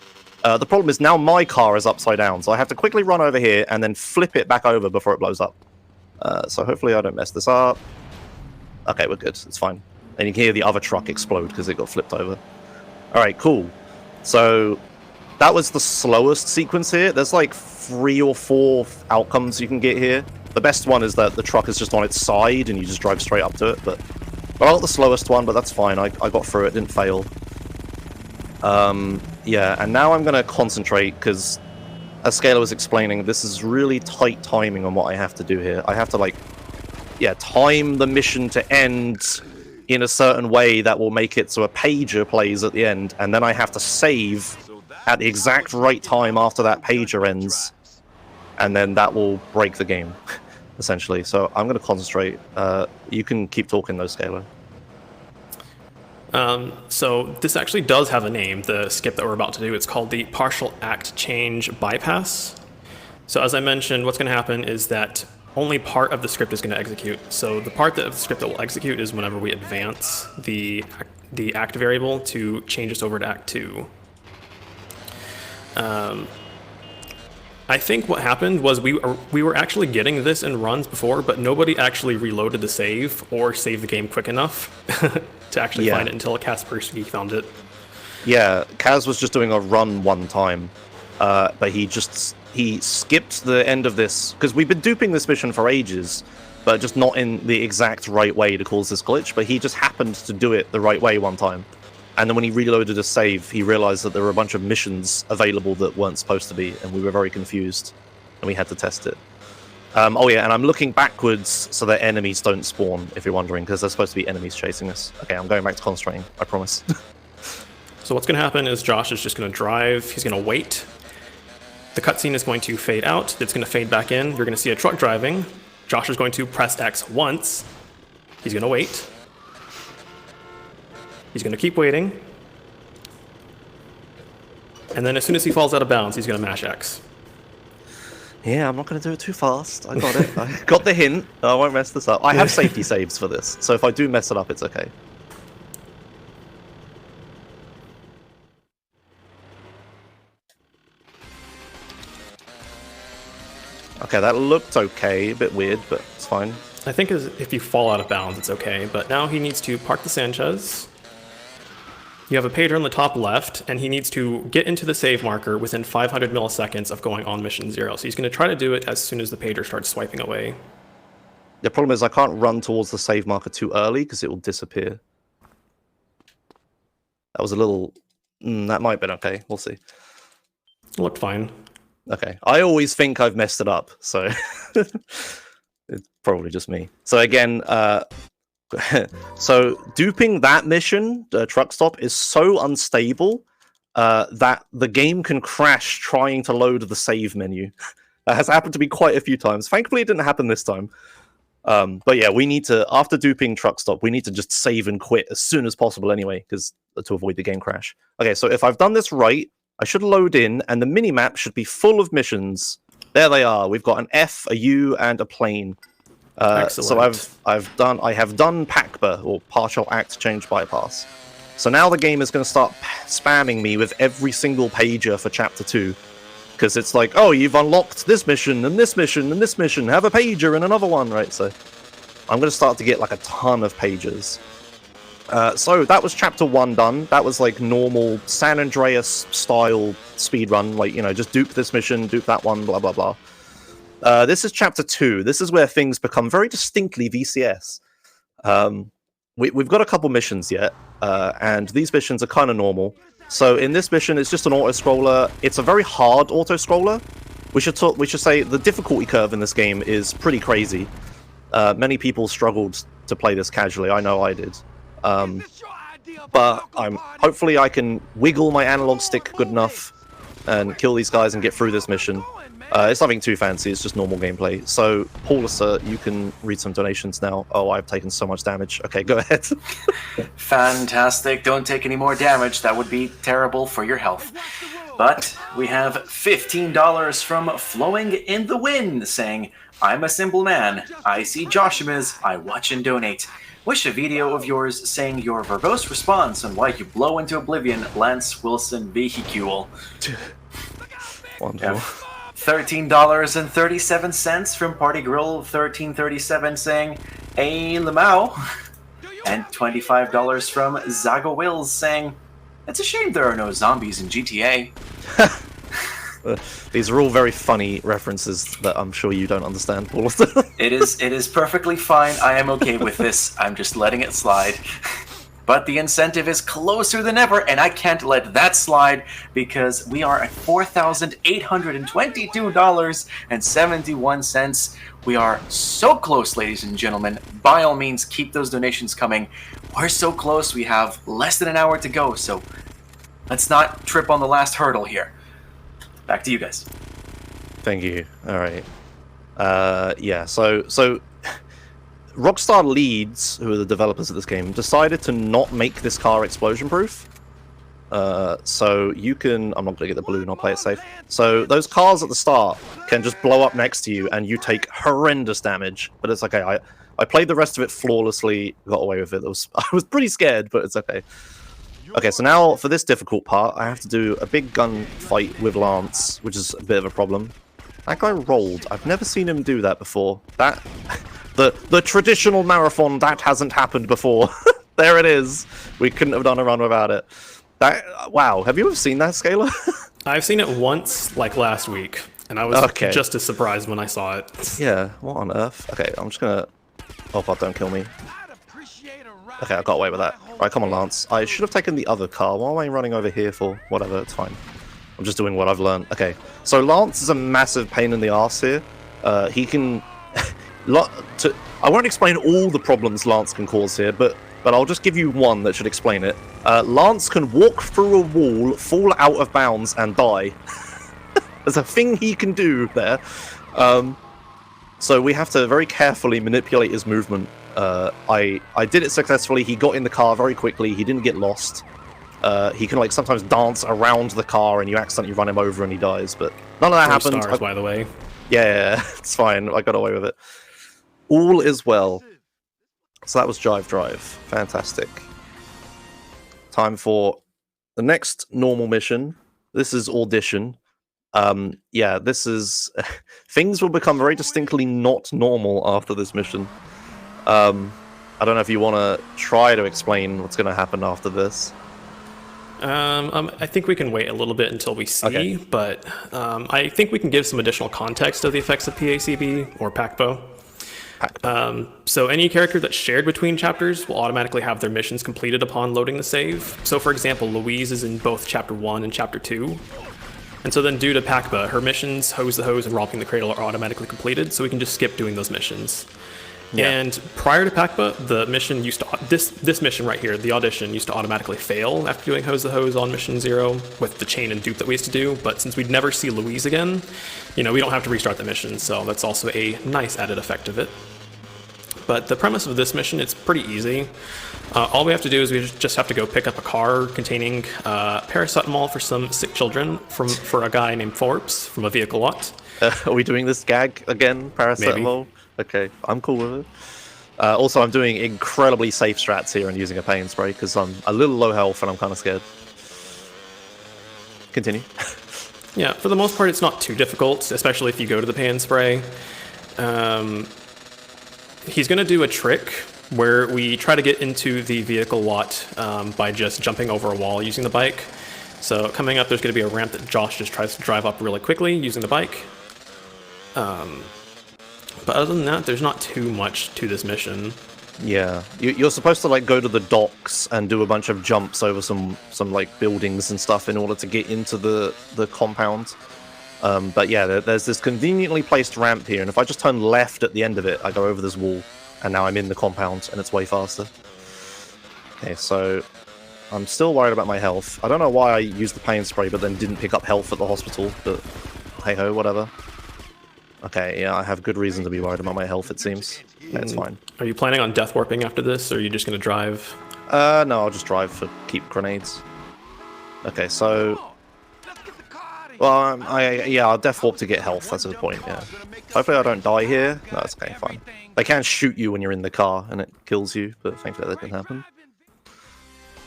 The problem is now my car is upside down, so I have to quickly run over here and then flip it back over before it blows up. So hopefully I don't mess this up. Okay, we're good. It's fine. And you can hear the other truck explode because it got flipped over. Alright, cool. So that was the slowest sequence here. There's like 3 or 4 outcomes you can get here. The best one is that the truck is just on its side and you just drive straight up to it, but I got the slowest one, but that's fine. I got through it, didn't fail. Yeah, and now I'm going to concentrate because, as Scalar was explaining, this is really tight timing on what I have to do here. I have to, like, time the mission to end in a certain way that will make it so a pager plays at the end, and then I have to save at the exact right time after that pager ends, and then that will break the game, essentially. So I'm going to concentrate. You can keep talking, though, Scalar. So this actually does have a name, the skip that we're about to do. It's called the partial act change bypass. So as I mentioned, what's going to happen is that only part of the script is going to execute. So the part of the script that will execute is whenever we advance the act variable to change us over to Act 2. I think what happened was we were actually getting this in runs before, but nobody actually reloaded the save or saved the game quick enough to actually find it until Kaspersky found it. Yeah, Kaz was just doing a run one time, but he skipped the end of this, because we've been duping this mission for ages, but just not in the exact right way to cause this glitch, but he just happened to do it the right way one time. And then when he reloaded a save, he realized that there were a bunch of missions available that weren't supposed to be, and we were very confused, and we had to test it. Oh yeah, and I'm looking backwards so that enemies don't spawn, if you're wondering, because there's supposed to be enemies chasing us. Okay, I'm going back to concentrating, I promise. So what's going to happen is Josh is just going to drive, he's going to wait. The cutscene is going to fade out, it's going to fade back in, you're going to see a truck driving. Josh is going to press X once, he's going to wait. He's going to keep waiting. And then as soon as he falls out of bounds, he's going to mash X. Yeah, I'm not going to do it too fast. I got it. I got the hint. I won't mess this up. I have safety saves for this, so if I do mess it up, it's okay. Okay, that looked okay. A bit weird, but it's fine. I think if you fall out of bounds, it's okay. But now he needs to park the Sanchez. You have a pager on the top left, and he needs to get into the save marker within 500 milliseconds of going on mission 0. So he's going to try to do it as soon as the pager starts swiping away. The problem is I can't run towards the save marker too early because it will disappear. That was a little... that might have been okay. We'll see. It looked fine. Okay. I always think I've messed it up, so... it's probably just me. So again, so duping that mission, truck stop, is so unstable that the game can crash trying to load the save menu. That has happened to me quite a few times. Thankfully, it didn't happen this time. But yeah, we need to, after duping truck stop, we need to just save and quit as soon as possible anyway, because to avoid the game crash. Okay, so if I've done this right, I should load in, and the minimap should be full of missions. There they are. We've got an F, a U, and a plane. So I have done PACBA, or partial act change bypass. So now the game is going to start spamming me with every single pager for chapter 2, because it's like, oh, you've unlocked this mission and this mission and this mission, have a pager and another one, right? So I'm going to start to get like a ton of pagers. So that was chapter 1 done. That was like normal San Andreas style speedrun, like, you know, just dupe this mission, dupe that one, blah blah blah. This is chapter 2. This is where things become very distinctly VCS. We've got a couple missions yet, and these missions are kind of normal. So in this mission, it's just an auto-scroller. It's a very hard auto-scroller. We should say the difficulty curve in this game is pretty crazy. Many people struggled to play this casually. I know I did. But hopefully I can wiggle my analog stick good enough and kill these guys and get through this mission. It's nothing too fancy, it's just normal gameplay. So, Paulus, you can read some donations now. Oh, I've taken so much damage. Okay, go ahead. Fantastic. Don't take any more damage. That would be terrible for your health. But we have $15 from Flowing in the Wind saying, I'm a simple man. I see Joshimuz. I watch and donate. Wish a video of yours saying your verbose response on why you blow into oblivion Lance Wilson vehicle. Wonderful. $13.37 from Party Grill 1337 saying, Hey Lamau. And $25 from Zago Wills saying, It's a shame there are no zombies in GTA. These are all very funny references that I'm sure you don't understand, Paul. It is perfectly fine. I am okay with this. I'm just letting it slide. but the incentive is closer than ever, and I can't let that slide because we are at $4,822.71. We are so close, ladies and gentlemen. By all means, keep those donations coming. We're so close. We have less than an hour to go, so let's not trip on the last hurdle here. Back to you guys. Thank you. All right. Yeah. So Rockstar Leeds, who are the developers of this game, decided to not make this car explosion-proof. So you can... I'm not going to get the balloon, I'll play it safe. So those cars at the start can just blow up next to you and you take horrendous damage. But it's okay. I played the rest of it flawlessly, got away with it. I was pretty scared, but it's okay. Okay, so now for this difficult part, I have to do a big gun fight with Lance, which is a bit of a problem. That guy rolled. I've never seen him do that before. That... The traditional marathon, that hasn't happened before. There it is. We couldn't have done a run without it. Wow, have you ever seen that, Scalar? I've seen it once, like last week, and I was just as surprised when I saw it. Yeah, what on earth? Okay, I'm just gonna... Oh god, don't kill me. Okay, I got away with that. Right, come on, Lance. I should have taken the other car. What am I running over here for? Whatever, it's fine. I'm just doing what I've learned. Okay, so Lance is a massive pain in the arse here. He can... I won't explain all the problems Lance can cause here, but I'll just give you one that should explain it. Lance can walk through a wall, fall out of bounds, and die. There's a thing he can do there. So we have to very carefully manipulate his movement. I did it successfully. He got in the car very quickly. He didn't get lost. He can like sometimes dance around the car, and you accidentally run him over, and he dies. But none of that happened. Stars, by the way. Yeah, it's fine. I got away with it. All is well. So that was Drive. Fantastic. Time for the next normal mission. This is Audition. Yeah, this is... Things will become very distinctly not normal after this mission. I don't know if you want to try to explain what's going to happen after this. I think we can wait a little bit until we see, okay. But I think we can give some additional context of the effects of PACB, or PACBO. So any character that's shared between chapters will automatically have their missions completed upon loading the save. So for example, Louise is in both Chapter 1 and Chapter 2. And so then due to PACBA, her missions, Hose the Hose and Romping the Cradle, are automatically completed, so we can just skip doing those missions. Yeah. And prior to PACBA, the mission used to... This mission right here, the Audition, used to automatically fail after doing Hose the Hose on Mission 0 with the chain and dupe that we used to do. But since we'd never see Louise again, we don't have to restart the mission, so that's also a nice added effect of it. But the premise of this mission, it's pretty easy. All we have to do is we just have to go pick up a car containing paracetamol for some sick children for a guy named Forbes from a vehicle lot. Are we doing this gag again? Paracetamol? Maybe. Okay, I'm cool with it. Also, I'm doing incredibly safe strats here and using a pain spray because I'm a little low health and I'm kind of scared. Continue. Yeah, for the most part, it's not too difficult, especially if you go to the pain spray. He's going to do a trick where we try to get into the vehicle lot by just jumping over a wall using the bike. So coming up, there's going to be a ramp that Josh just tries to drive up really quickly using the bike. But other than that, there's not too much to this mission. Yeah, you're supposed to like go to the docks and do a bunch of jumps over some like buildings and stuff in order to get into the compound. But yeah, there's this conveniently placed ramp here, and if I just turn left at the end of it, I go over this wall, and now I'm in the compound, and it's way faster. Okay, so I'm still worried about my health. I don't know why I used the pain spray, but then didn't pick up health at the hospital, but hey-ho, whatever. Okay, yeah, I have good reason to be worried about my health, it seems. Yeah, it's fine. Are you planning on death warping after this, or are you just going to drive? No, I'll just drive for keep grenades. Okay, so... Well, I'll death warp to get health, that's the point, yeah. Hopefully I don't die here. No, that's okay, fine. They can shoot you when you're in the car, and it kills you, but thankfully that didn't happen.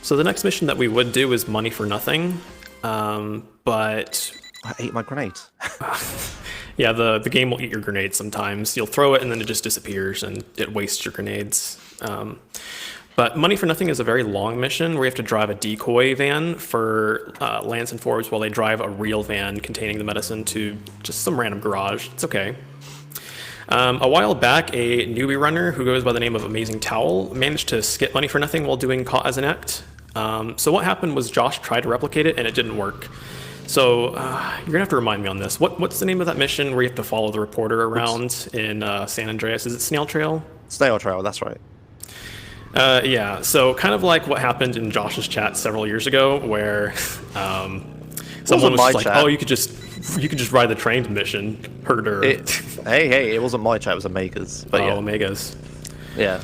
So the next mission that we would do is Money for Nothing, but... I ate my grenade. Yeah, the game will eat your grenades sometimes. You'll throw it and then it just disappears and it wastes your grenades. But Money for Nothing is a very long mission where you have to drive a decoy van for Lance and Forbes while they drive a real van containing the medicine to just some random garage. It's okay. A while back, a newbie runner who goes by the name of Amazing Towel managed to skip money for nothing while doing Caught as an Act. So what happened was Josh tried to replicate it and it didn't work. So you're gonna have to remind me on this. What's the name of that mission where you have to follow the reporter around in San Andreas? Is it Snail Trail? Snail Trail, that's right. Yeah, so kind of like what happened in Josh's chat several years ago, where someone was like, chat. "Oh, you could just ride the train mission, herder." Hey, it wasn't my chat; it was Omega's. But yeah, Omega's. Yeah.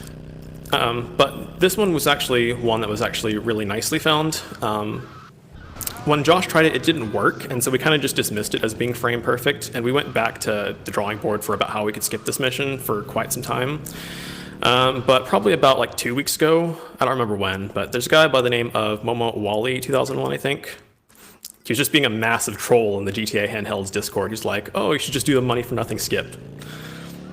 But this one was actually one that was actually really nicely found. When Josh tried it, it didn't work, and so we kind of just dismissed it as being frame perfect, and we went back to the drawing board for about how we could skip this mission for quite some time. But probably about like 2 weeks ago, I don't remember when, but there's a guy by the name of Momo Wally 2001, I think. He was just being a massive troll in the GTA Handhelds Discord. He's like, "Oh, you should just do the money for nothing skip."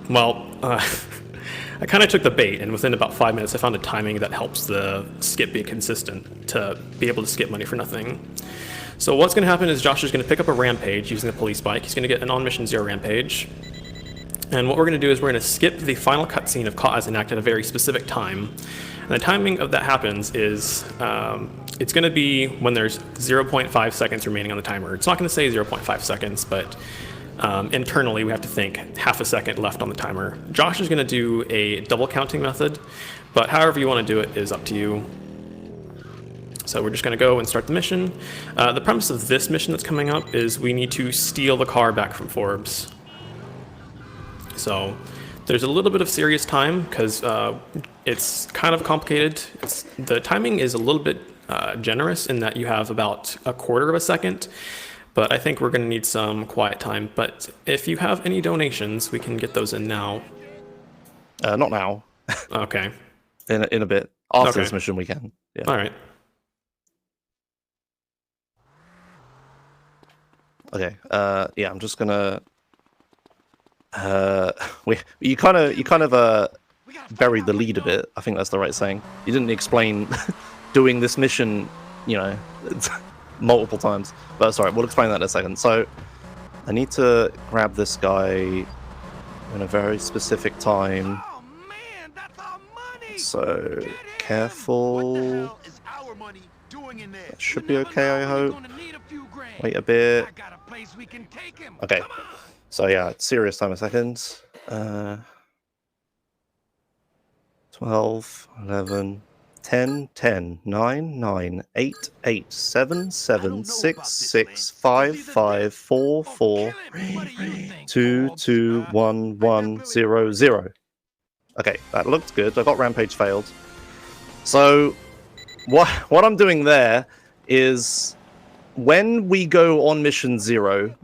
Well, I kind of took the bait, and within about 5 minutes, I found a timing that helps the skip be consistent to be able to skip money for nothing. So what's going to happen is Josh is going to pick up a rampage using the police bike. He's going to get an on-mission 0 rampage. And what we're going to do is we're going to skip the final cutscene of Caught as an Act at a very specific time. And the timing of that happens is it's going to be when there's 0.5 seconds remaining on the timer. It's not going to say 0.5 seconds, but internally we have to think half a second left on the timer. Josh is going to do a double counting method, but however you want to do it is up to you. So we're just going to go and start the mission. The premise of this mission that's coming up is we need to steal the car back from Forbes. So there's a little bit of serious time because it's kind of complicated. The timing is a little bit generous in that you have about a quarter of a second, but I think we're going to need some quiet time. But if you have any donations, we can get those in now. Not now. Okay. In a bit. After this mission, we can. Yeah. All right. Okay. Yeah, I'm just gonna. You kind of buried the lead a bit. I think that's the right saying. You didn't explain doing this mission, multiple times. But sorry, we'll explain that in a second. So I need to grab this guy in a very specific time. Oh man, that's our money. So careful. That should be okay, I hope. Wait a bit. Okay. So yeah, serious time a second. 12, 11, 10, 10, 9, 9, 8, 8, 7, 7, 6, 6, 5, 5, 4, 4, 2, 2, 1, 1, 0, 0. Okay, that looked good. I got Rampage failed. So what I'm doing there is when we go on mission 0,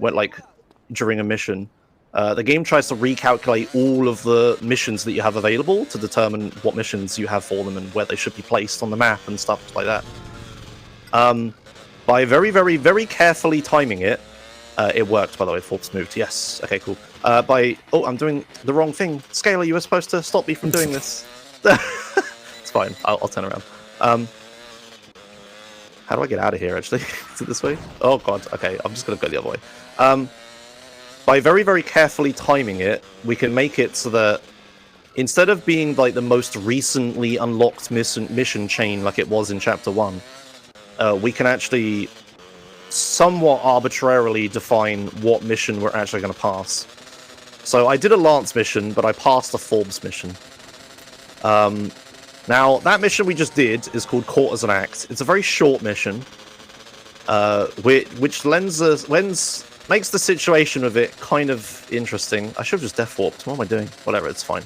during a mission, the game tries to recalculate all of the missions that you have available to determine what missions you have for them and where they should be placed on the map and stuff like that. By very, very, very carefully timing it, it worked, by the way. Forbes moved. Yes. Okay, cool. Oh, I'm doing the wrong thing. Scaler, you were supposed to stop me from doing this. It's fine. I'll turn around. How do I get out of here, actually? Is it this way? Oh, God. Okay, I'm just going to go the other way. By very, very carefully timing it, we can make it so that instead of being like the most recently unlocked mission chain like it was in Chapter 1, we can actually somewhat arbitrarily define what mission we're actually going to pass. So I did a Lance mission, but I passed a Forbes mission. Now, that mission we just did is called Caught as an Act. It's a very short mission, which makes the situation of it kind of interesting. I should have just death warped. What am I doing? Whatever, it's fine.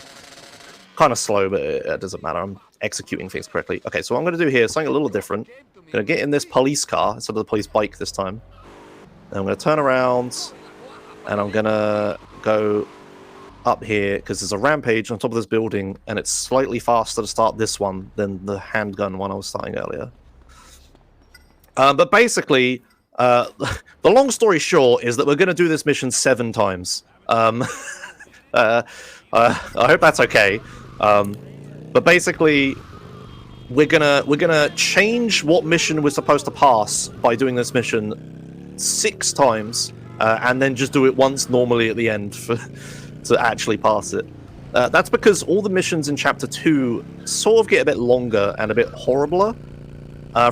Kind of slow, but it doesn't matter. I'm executing things correctly. Okay, so what I'm going to do here is something a little different. I'm going to get in this police car instead of the police bike this time. And I'm going to turn around, and I'm going to go up here, because there's a rampage on top of this building, and it's slightly faster to start this one than the handgun one I was starting earlier. But basically, the long story short is that we're going to do this mission 7 times. I hope that's okay. But basically, we're gonna change what mission we're supposed to pass by doing this mission 6 times, and then just do it once normally at the end to actually pass it. That's because all the missions in Chapter 2 sort of get a bit longer and a bit horribler.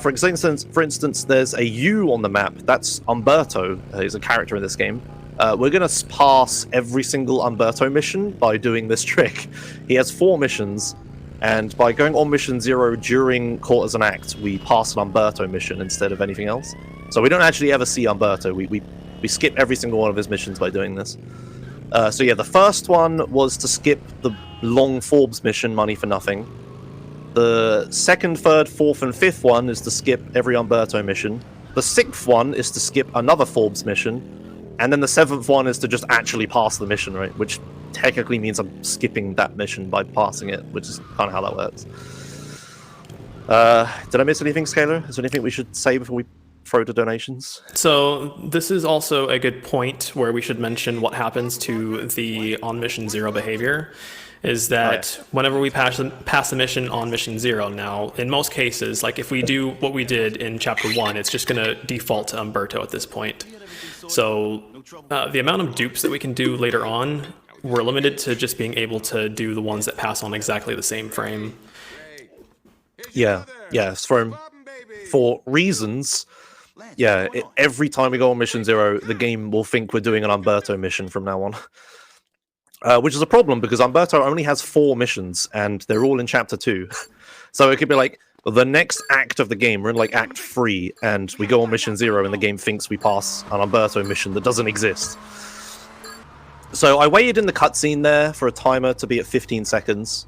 For instance, there's a U on the map. That's Umberto. He's a character in this game. We're going to pass every single Umberto mission by doing this trick. He has 4 missions, and by going on mission 0 during Quarters and Act, we pass an Umberto mission instead of anything else. So we don't actually ever see Umberto. We skip every single one of his missions by doing this. So yeah, the first one was to skip the long Forbes mission, Money for Nothing. The second, third, fourth, and fifth one is to skip every Umberto mission. The sixth one is to skip another Forbes mission. And then the seventh one is to just actually pass the mission, right? Which technically means I'm skipping that mission by passing it, which is kind of how that works. Did I miss anything, Scalar? Is there anything we should say before we throw to donations? So this is also a good point where we should mention what happens to the on mission 0 behavior. Is that whenever we pass the mission on mission 0 now, in most cases, like if we do what we did in Chapter 1, it's just going to default to Umberto at this point. So the amount of dupes that we can do later on, we're limited to just being able to do the ones that pass on exactly the same frame. Yeah, for reasons. Yeah, every time we go on mission 0, the game will think we're doing an Umberto mission from now on. Which is a problem, because Umberto only has 4 missions, and they're all in Chapter 2. So it could be like, the next act of the game, we're in like Act 3, and we go on mission 0, and the game thinks we pass an Umberto mission that doesn't exist. So I waited in the cutscene there for a timer to be at 15 seconds.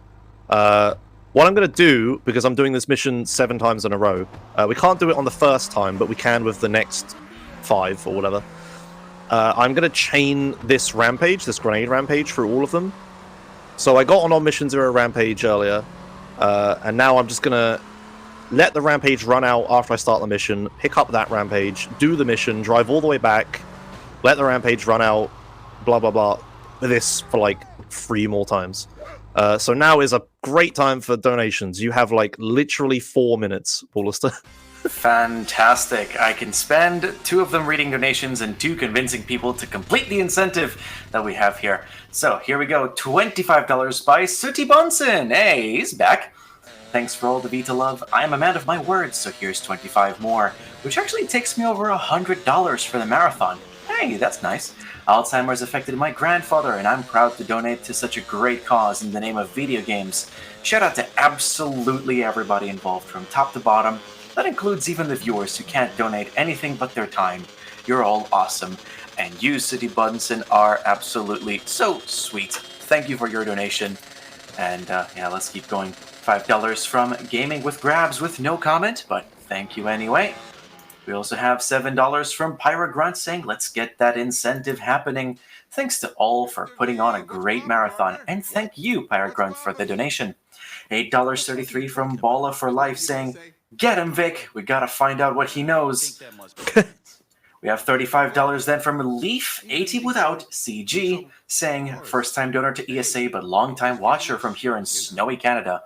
What I'm going to do, because I'm doing this mission 7 times in a row, we can't do it on the first time, but we can with the next 5 or whatever. I'm going to chain this rampage, this grenade rampage, through all of them. So I got on mission 0 rampage earlier, and now I'm just going to let the rampage run out after I start the mission, pick up that rampage, do the mission, drive all the way back, let the rampage run out, blah, blah, blah. This for like 3 more times. So now is a great time for donations. You have like literally 4 minutes, Paulister. Fantastic. I can spend 2 of them reading donations and 2 convincing people to complete the incentive that we have here. So here we go. $25 by Sooty Bunsen. Hey, he's back. Thanks for all the Vita love. I am a man of my words, so here's 25 more, which actually takes me over $100 for the marathon. Hey, that's nice. Alzheimer's affected my grandfather, and I'm proud to donate to such a great cause in the name of video games. Shout out to absolutely everybody involved from top to bottom. That includes even the viewers who can't donate anything but their time. You're all awesome. And you, City Bunsen, are absolutely so sweet. Thank you for your donation. And yeah, let's keep going. $5 from Gaming with Grabs with no comment, but thank you anyway. We also have $7 from Pyra Grunt saying, let's get that incentive happening. Thanks to all for putting on a great marathon. And thank you, Pyra Grunt, for the donation. $8.33 from Balla for Life saying, get him, Vic. We gotta find out what he knows. We have $35 then from Leaf 80 without CG saying, first time donor to ESA but long time watcher from here in snowy Canada.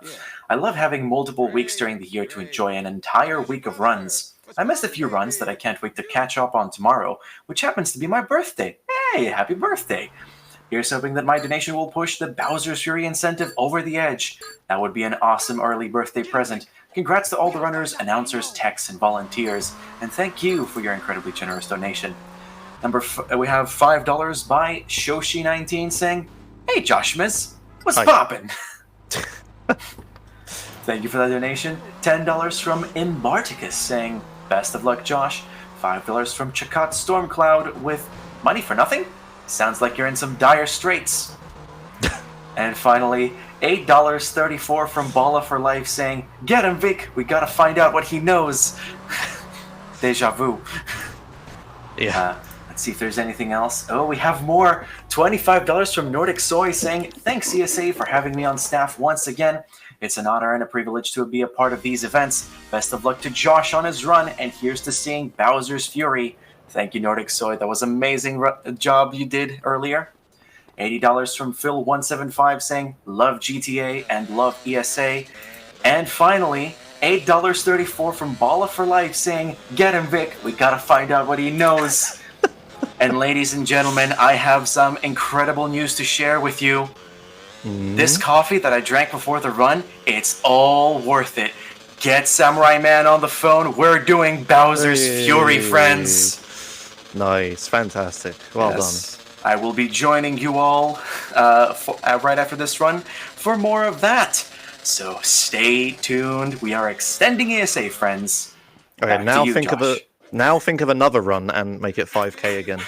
I love having multiple weeks during the year to enjoy an entire week of runs. I missed a few runs that I can't wait to catch up on tomorrow, which happens to be my birthday. Hey, happy birthday. Here's hoping that my donation will push the Bowser's Fury incentive over the edge. That would be an awesome early birthday present. Congrats to all the runners, announcers, techs, and volunteers, and thank you for your incredibly generous donation. We have $5 by Shoshi19 saying, hey Joshimuz, what's poppin'? Thank you for that donation. $10 from Imbarticus saying, best of luck Josh. $5 from Chakot Stormcloud with money for nothing? Sounds like you're in some dire straits. And finally, $8.34 from Balla for Life saying, get him, Vic, we gotta find out what he knows. Deja vu. Yeah. Let's see if there's anything else. Oh, we have more. $25 from Nordic Soy saying, thanks CSA for having me on staff once again. It's an honor and a privilege to be a part of these events. Best of luck to Josh on his run, and here's to seeing Bowser's Fury. Thank you, Nordic Soy. That was an amazing job you did earlier. $80 from Phil175 saying, love GTA and love ESA. And finally, $8.34 from Balla for Life saying, get him, Vic. We gotta find out what he knows. And ladies and gentlemen, I have some incredible news to share with you. This coffee that I drank before the run, it's all worth it. Get Samurai Man on the phone. We're doing Bowser's Fury, friends. Nice, fantastic. Well done. I will be joining you all right after this run for more of that. So stay tuned. We are extending ESA, friends. Okay, Back to you, Josh. think of another run and make it 5k again.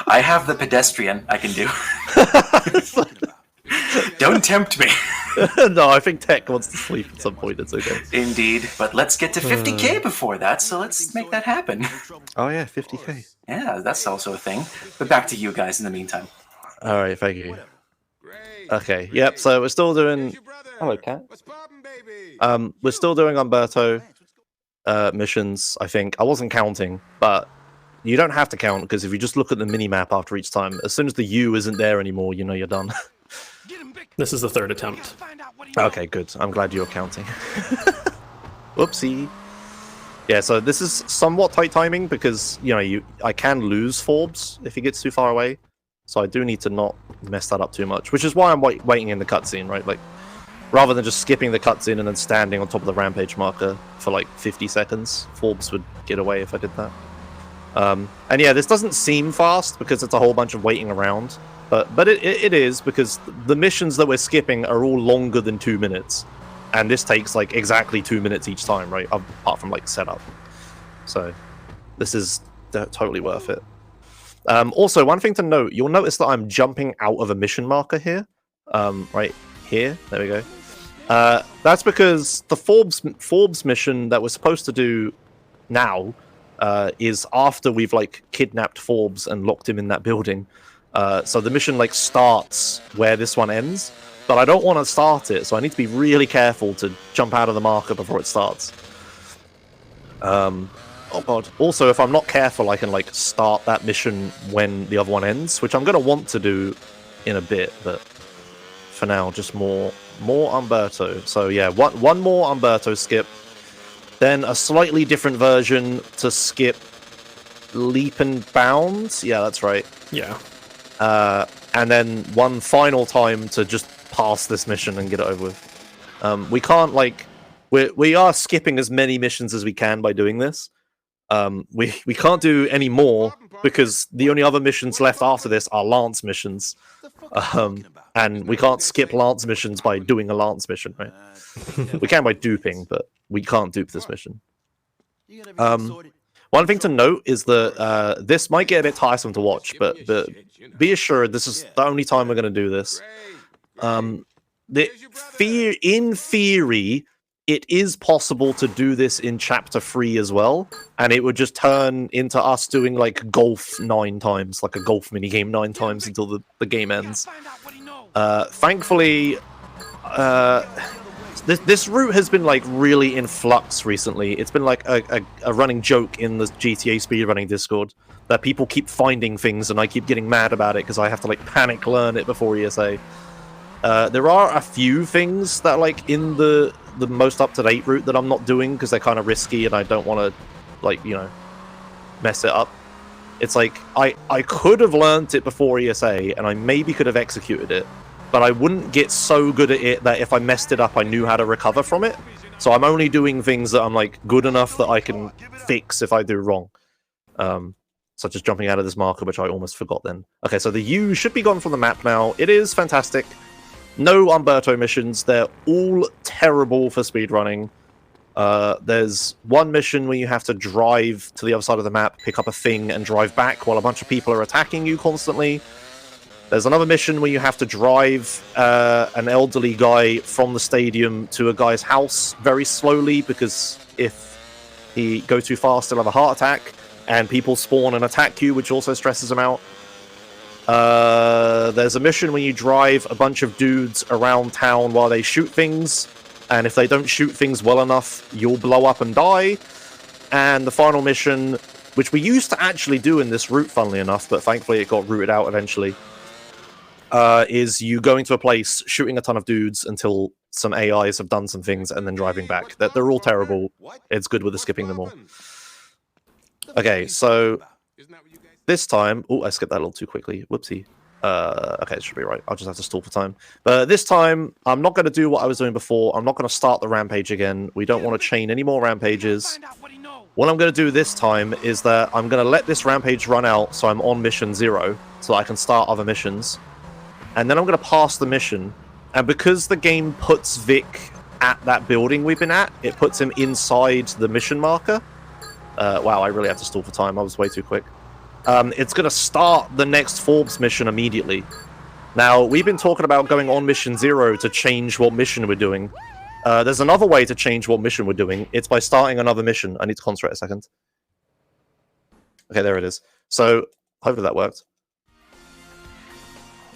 I have the pedestrian I can do. Don't tempt me. No, I think Tech wants to sleep at some point. It's okay. Indeed, but let's get to 50k before that, so let's make that happen. Oh yeah, 50k. Yeah, that's also a thing. But back to you guys in the meantime. All right, thank you. Okay, yep. So we're still doing. Hello, cat. We're still doing Umberto missions. I think I wasn't counting, but you don't have to count because if you just look at the mini map after each time, as soon as the U isn't there anymore, you know you're done. This is the third attempt. Okay, good. I'm glad you're counting. Whoopsie. Yeah, so this is somewhat tight timing because I can lose Forbes if he gets too far away. So I do need to not mess that up too much, which is why I'm waiting in the cutscene, right? Like, rather than just skipping the cutscene and then standing on top of the Rampage marker for like 50 seconds, Forbes would get away if I did that. And yeah, this doesn't seem fast because it's a whole bunch of waiting around, but it is because the missions that we're skipping are all longer than 2 minutes, and this takes like exactly 2 minutes each time, right? Apart from like setup. So this is totally worth it. Also, one thing to note, you'll notice that I'm jumping out of a mission marker here. Right here. There we go. That's because the Forbes mission that we're supposed to do now is after we've like kidnapped Forbes and locked him in that building. So the mission like starts where this one ends, but I don't want to start it, so I need to be really careful to jump out of the marker before it starts. Oh god. Also, if I'm not careful, I can like start that mission when the other one ends, which I'm going to want to do in a bit, but for now, just more Umberto. So yeah, one more Umberto skip, then a slightly different version to skip Leap and Bound. Yeah, that's right. Yeah. And then one final time to just pass this mission and get it over with. We can't like we are skipping as many missions as we can by doing this. We can't do any more because the only other missions left after this are Lance missions. And we can't skip Lance missions by doing a Lance mission, right? We can by duping, but we can't dupe this mission. One thing to note is that this might get a bit tiresome to watch, but be assured this is the only time we're going to do this. In theory, it is possible to do this in Chapter 3 as well, and it would just turn into us doing like golf 9 times, like a golf minigame 9 times until the game ends. Thankfully, this route has been like really in flux recently. It's been like a running joke in the GTA speedrunning Discord that people keep finding things and I keep getting mad about it because I have to like panic learn it before ESA. There are a few things that like in the most up-to-date route that I'm not doing because they're kind of risky and I don't want to like mess it up. It's like I could have learned it before ESA and I maybe could have executed it, but I wouldn't get so good at it that if I messed it up I knew how to recover from it. So I'm only doing things that I'm like good enough that I can fix if I do wrong, such as jumping out of this marker, which I almost forgot then. Okay, so the U should be gone from the map now. It is fantastic. No Umberto missions. They're all terrible for speedrunning. There's one mission where you have to drive to the other side of the map, pick up a thing, and drive back while a bunch of people are attacking you constantly. There's another mission where you have to drive an elderly guy from the stadium to a guy's house very slowly, because if he goes too fast, he'll have a heart attack, and people spawn and attack you, which also stresses him out. There's a mission where you drive a bunch of dudes around town while they shoot things, and if they don't shoot things well enough, you'll blow up and die. And the final mission, which we used to actually do in this route, funnily enough, but thankfully it got rooted out eventually, is you going to a place, shooting a ton of dudes until some AIs have done some things, and then driving back. They're all terrible. It's good with the skipping them all. Okay, so Isn't that what you guys? This time, oh, I skipped that a little too quickly. Whoopsie. Okay, it should be right. I'll just have to stall for time. But this time, I'm not going to do what I was doing before. I'm not going to start the rampage again. We don't want to chain any more rampages. Find out what he knows. What I'm going to do this time is that I'm going to let this rampage run out so I'm on mission 0, so I can start other missions. And then I'm going to pass the mission. And because the game puts Vic at that building we've been at, it puts him inside the mission marker. Wow, I really have to stall for time. I was way too quick. It's going to start the next Forbes mission immediately. Now, we've been talking about going on mission 0 to change what mission we're doing. There's another way to change what mission we're doing. It's by starting another mission. I need to concentrate a second. Okay, there it is. So, hopefully that worked.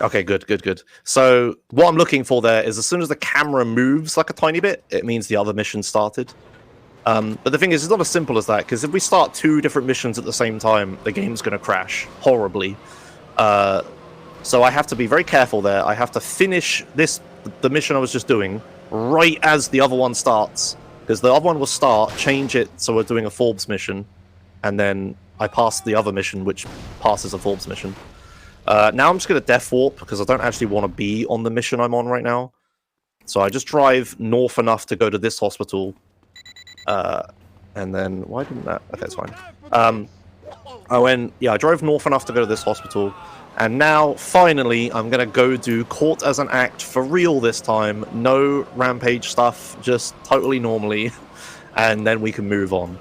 Okay, good, good, good. So, what I'm looking for there is as soon as the camera moves like a tiny bit, it means the other mission started. But the thing is, it's not as simple as that, because if we start 2 different missions at the same time, the game's going to crash horribly. So I have to be very careful there. I have to finish the mission I was just doing, right as the other one starts. Because the other one will start, change it so we're doing a Forbes mission, and then I pass the other mission, which passes a Forbes mission. Now I'm just going to death warp, because I don't actually want to be on the mission I'm on right now. So I just drive north enough to go to this hospital. And then why didn't that? Okay, it's fine. I drove north enough to go to this hospital, and now finally I'm gonna go do court as an act for real this time. No rampage stuff, just totally normally, and then we can move on.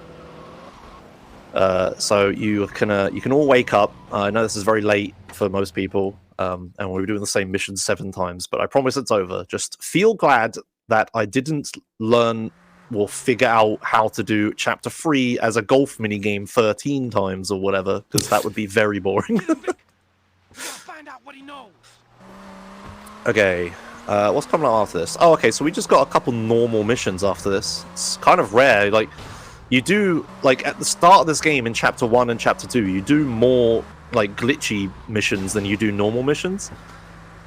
So you can all wake up. I know this is very late for most people, and we're doing the same mission 7 times, but I promise it's over. Just feel glad that I didn't learn or figure out how to do chapter 3 as a golf minigame 13 times or whatever, because that would be very boring. Find out what he knows. Okay, what's coming up after this? Oh, okay, so we just got a couple normal missions after this. It's kind of rare. Like, you do, like, at the start of this game in chapter 1 and chapter 2, you do more, like, glitchy missions than you do normal missions.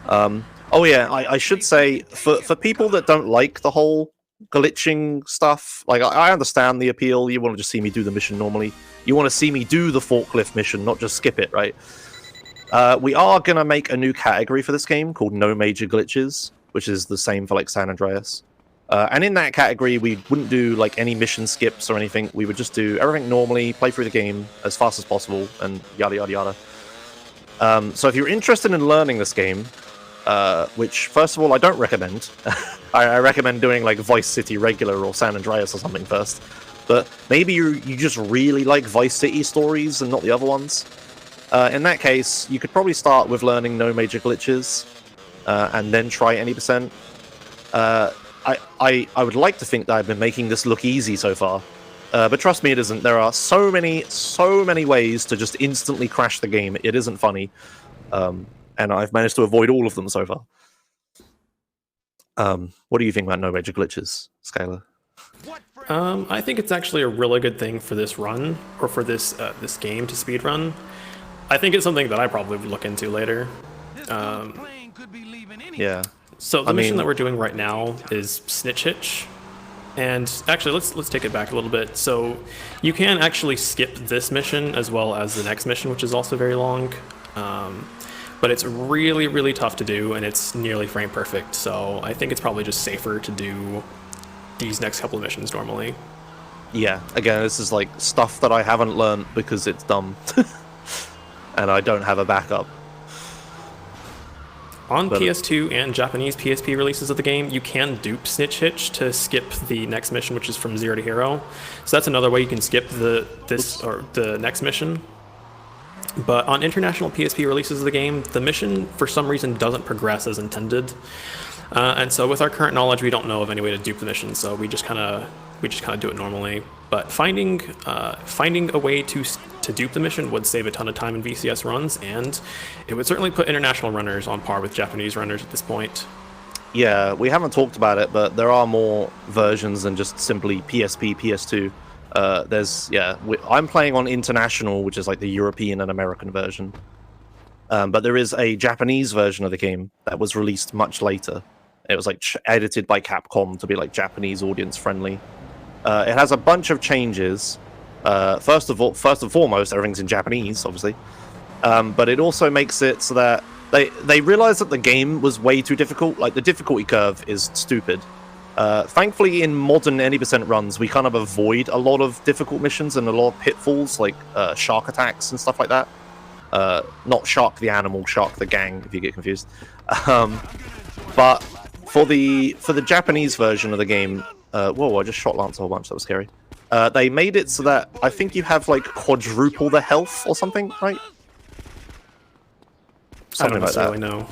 Oh yeah, I should say, for people that don't like the whole glitching stuff, like, I understand the appeal. You want to just see me do the mission normally. You want to see me do the forklift mission, not just skip it, right? We are going to make a new category for this game called No Major Glitches, which is the same for, like, San Andreas. And in that category, we wouldn't do, like, any mission skips or anything. We would just do everything normally, play through the game as fast as possible, and yada, yada, yada. So if you're interested in learning this game, which, first of all, I don't recommend. I recommend doing, like, Vice City Regular or San Andreas or something first. But maybe you just really like Vice City stories and not the other ones. In that case, you could probably start with learning No Major Glitches, and then try any percent. I would like to think that I've been making this look easy so far. But trust me, it isn't. There are so many ways to just instantly crash the game. It isn't funny. And I've managed to avoid all of them so far. What do you think about No Major Glitches, Scalar? I think it's actually a really good thing for this run, or for this this game to speedrun. I think it's something that I probably would look into later. Yeah. So the mission that we're doing right now is Snitch Hitch. And actually, let's take it back a little bit. So you can actually skip this mission as well as the next mission, which is also very long. But it's really, really tough to do, and it's nearly frame perfect. So I think it's probably just safer to do these next couple of missions normally. Yeah, again, this is like stuff that I haven't learned because it's dumb. And I don't have a backup. On PS2 and Japanese PSP releases of the game, you can dupe Snitch Hitch to skip the next mission, which is from 0 to hero. So that's another way you can skip the next mission. But on international PSP releases of the game, the mission for some reason doesn't progress as intended. And so with our current knowledge, we don't know of any way to dupe the mission, so we just kind of do it normally. But finding a way to dupe the mission would save a ton of time in VCS runs, and it would certainly put international runners on par with Japanese runners at this point. Yeah, we haven't talked about it, but there are more versions than just simply PSP, PS2. I'm playing on international, which is like the European and American version. But there is a Japanese version of the game that was released much later. It was like edited by Capcom to be like Japanese audience friendly. It has a bunch of changes. First and foremost, everything's in Japanese, obviously. But it also makes it so that they realized that the game was way too difficult. Like, the difficulty curve is stupid. Thankfully, in modern any % runs, we kind of avoid a lot of difficult missions and a lot of pitfalls, like shark attacks and stuff like that. Not Shark the animal, Shark the gang, if you get confused. But for the Japanese version of the game, whoa! I just shot Lance a whole bunch. That was scary. They made it so that I think you have like quadruple the health or something, right? Something like that. Know.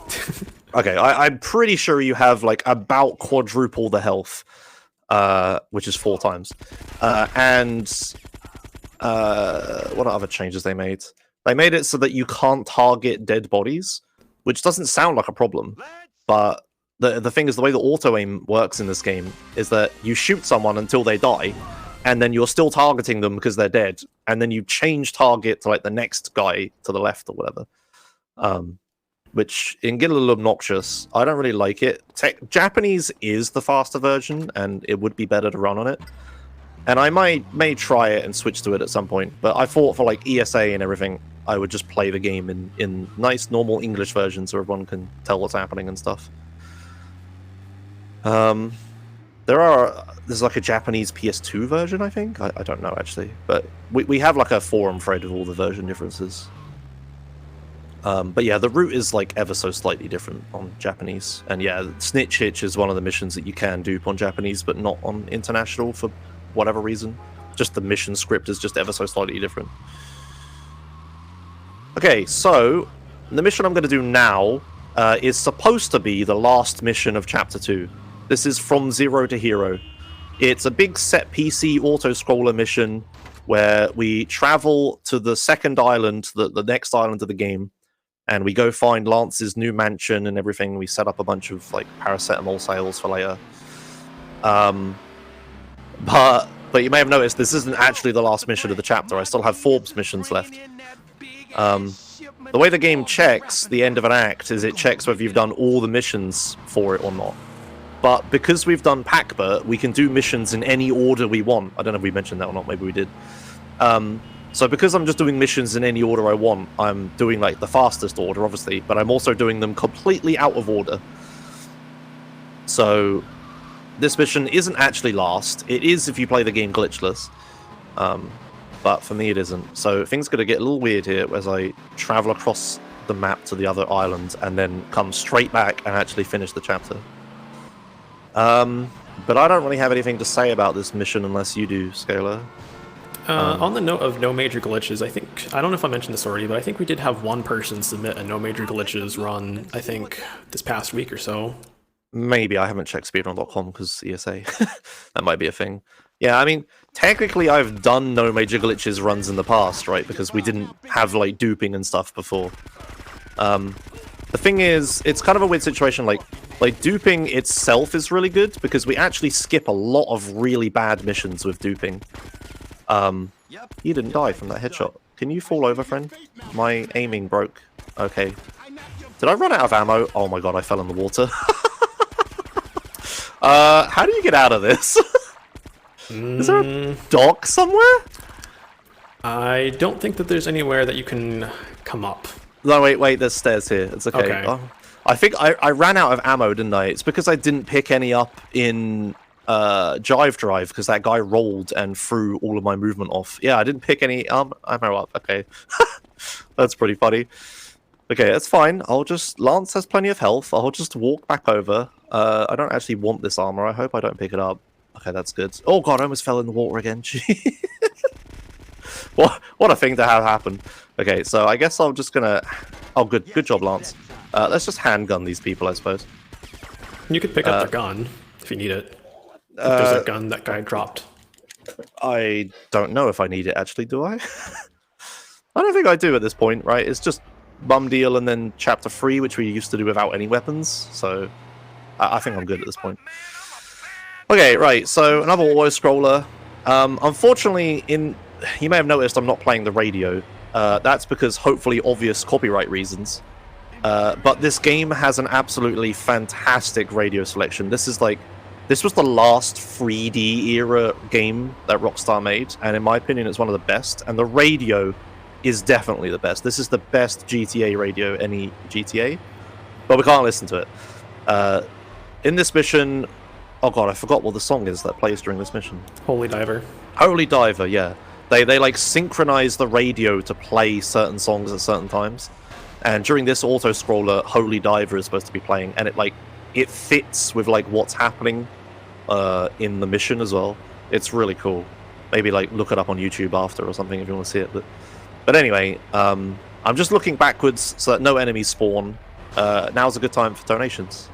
Okay, I'm pretty sure you have like about quadruple the health, which is 4 times. And what other changes they made? They made it so that you can't target dead bodies, which doesn't sound like a problem. But the thing is, the way the auto-aim works in this game is that you shoot someone until they die, and then you're still targeting them because they're dead, and then you change target to like the next guy to the left or whatever. Which can get a little obnoxious. I don't really like it. Japanese is the faster version, and it would be better to run on it. And I may try it and switch to it at some point. But I thought for like ESA and everything, I would just play the game in nice, normal English version so everyone can tell what's happening and stuff. There's like a Japanese PS2 version, I think. I don't know, actually. But we have like a forum thread of all the version differences. But yeah, the route is like ever so slightly different on Japanese. And yeah, Snitch Hitch is one of the missions that you can dupe on Japanese, but not on international for whatever reason. Just the mission script is just ever so slightly different. Okay, so the mission I'm going to do now is supposed to be the last mission of Chapter 2. This is From Zero to Hero. It's a big set PC auto-scroller mission where we travel to the second island, the next island of the game, and we go find Lance's new mansion and everything. We set up a bunch of like paracetamol sales for later. But you may have noticed this isn't actually the last mission of the chapter. I still have Forbes missions left. The way the game checks the end of an act is it checks whether you've done all the missions for it or not. But because we've done Packbert, we can do missions in any order we want. I don't know if we mentioned that or not, maybe we did. So because I'm just doing missions in any order I want, I'm doing like the fastest order, obviously, but I'm also doing them completely out of order. So this mission isn't actually last. It is if you play the game glitchless. But for me it isn't. So things are going to get a little weird here as I travel across the map to the other island and then come straight back and actually finish the chapter. But I don't really have anything to say about this mission unless you do, Scalar. On the note of no major glitches, I don't know if I mentioned this already, but I think we did have one person submit a no major glitches run, I think, this past week or so. Maybe. I haven't checked speedrun.com because ESA. That might be a thing. Yeah, I mean, technically I've done no major glitches runs in the past, right? Because we didn't have, like, duping and stuff before. The thing is, it's kind of a weird situation, like duping itself is really good because we actually skip a lot of really bad missions with duping. You didn't die from that headshot. Can you fall over, friend? My aiming broke. Okay. Did I run out of ammo? Oh my god, I fell in the water. How do you get out of this? Is there a dock somewhere? I don't think that there's anywhere that you can come up. No, wait, there's stairs here. It's okay. Okay. Oh, I think I ran out of ammo, didn't I? It's because I didn't pick any up in Jive Drive, because that guy rolled and threw all of my movement off. Yeah, I didn't pick any ammo up. Okay. That's pretty funny. Okay, that's fine. Lance has plenty of health. I'll just walk back over. I don't actually want this armor. I hope I don't pick it up. Okay, that's good. Oh god, I almost fell in the water again. What a thing to have happen. Okay, so I guess I'm just gonna... Oh, good job, Lance. Let's just handgun these people, I suppose. You could pick up their gun if you need it. If there's a gun that guy dropped. I don't know if I need it, actually, do I? I don't think I do at this point, right? It's just Bum Deal and then Chapter 3, which we used to do without any weapons, so I think I'm good at this point. Okay, right, so another auto-scroller. Unfortunately, you may have noticed I'm not playing the radio. That's because hopefully obvious copyright reasons. But this game has an absolutely fantastic radio selection. This This was the last 3D era game that Rockstar made, and in my opinion, it's one of the best. And the radio is definitely the best. This is the best GTA radio, any GTA, but we can't listen to it. In this mission, oh god, I forgot what the song is that plays during this mission. Holy Diver. Holy Diver, yeah. They like synchronize the radio to play certain songs at certain times. And during this auto-scroller, Holy Diver is supposed to be playing, and it fits with like what's happening in the mission as well. It's really cool. Maybe like look it up on YouTube after or something if you want to see it. But anyway, I'm just looking backwards so that no enemies spawn. Now's a good time for donations.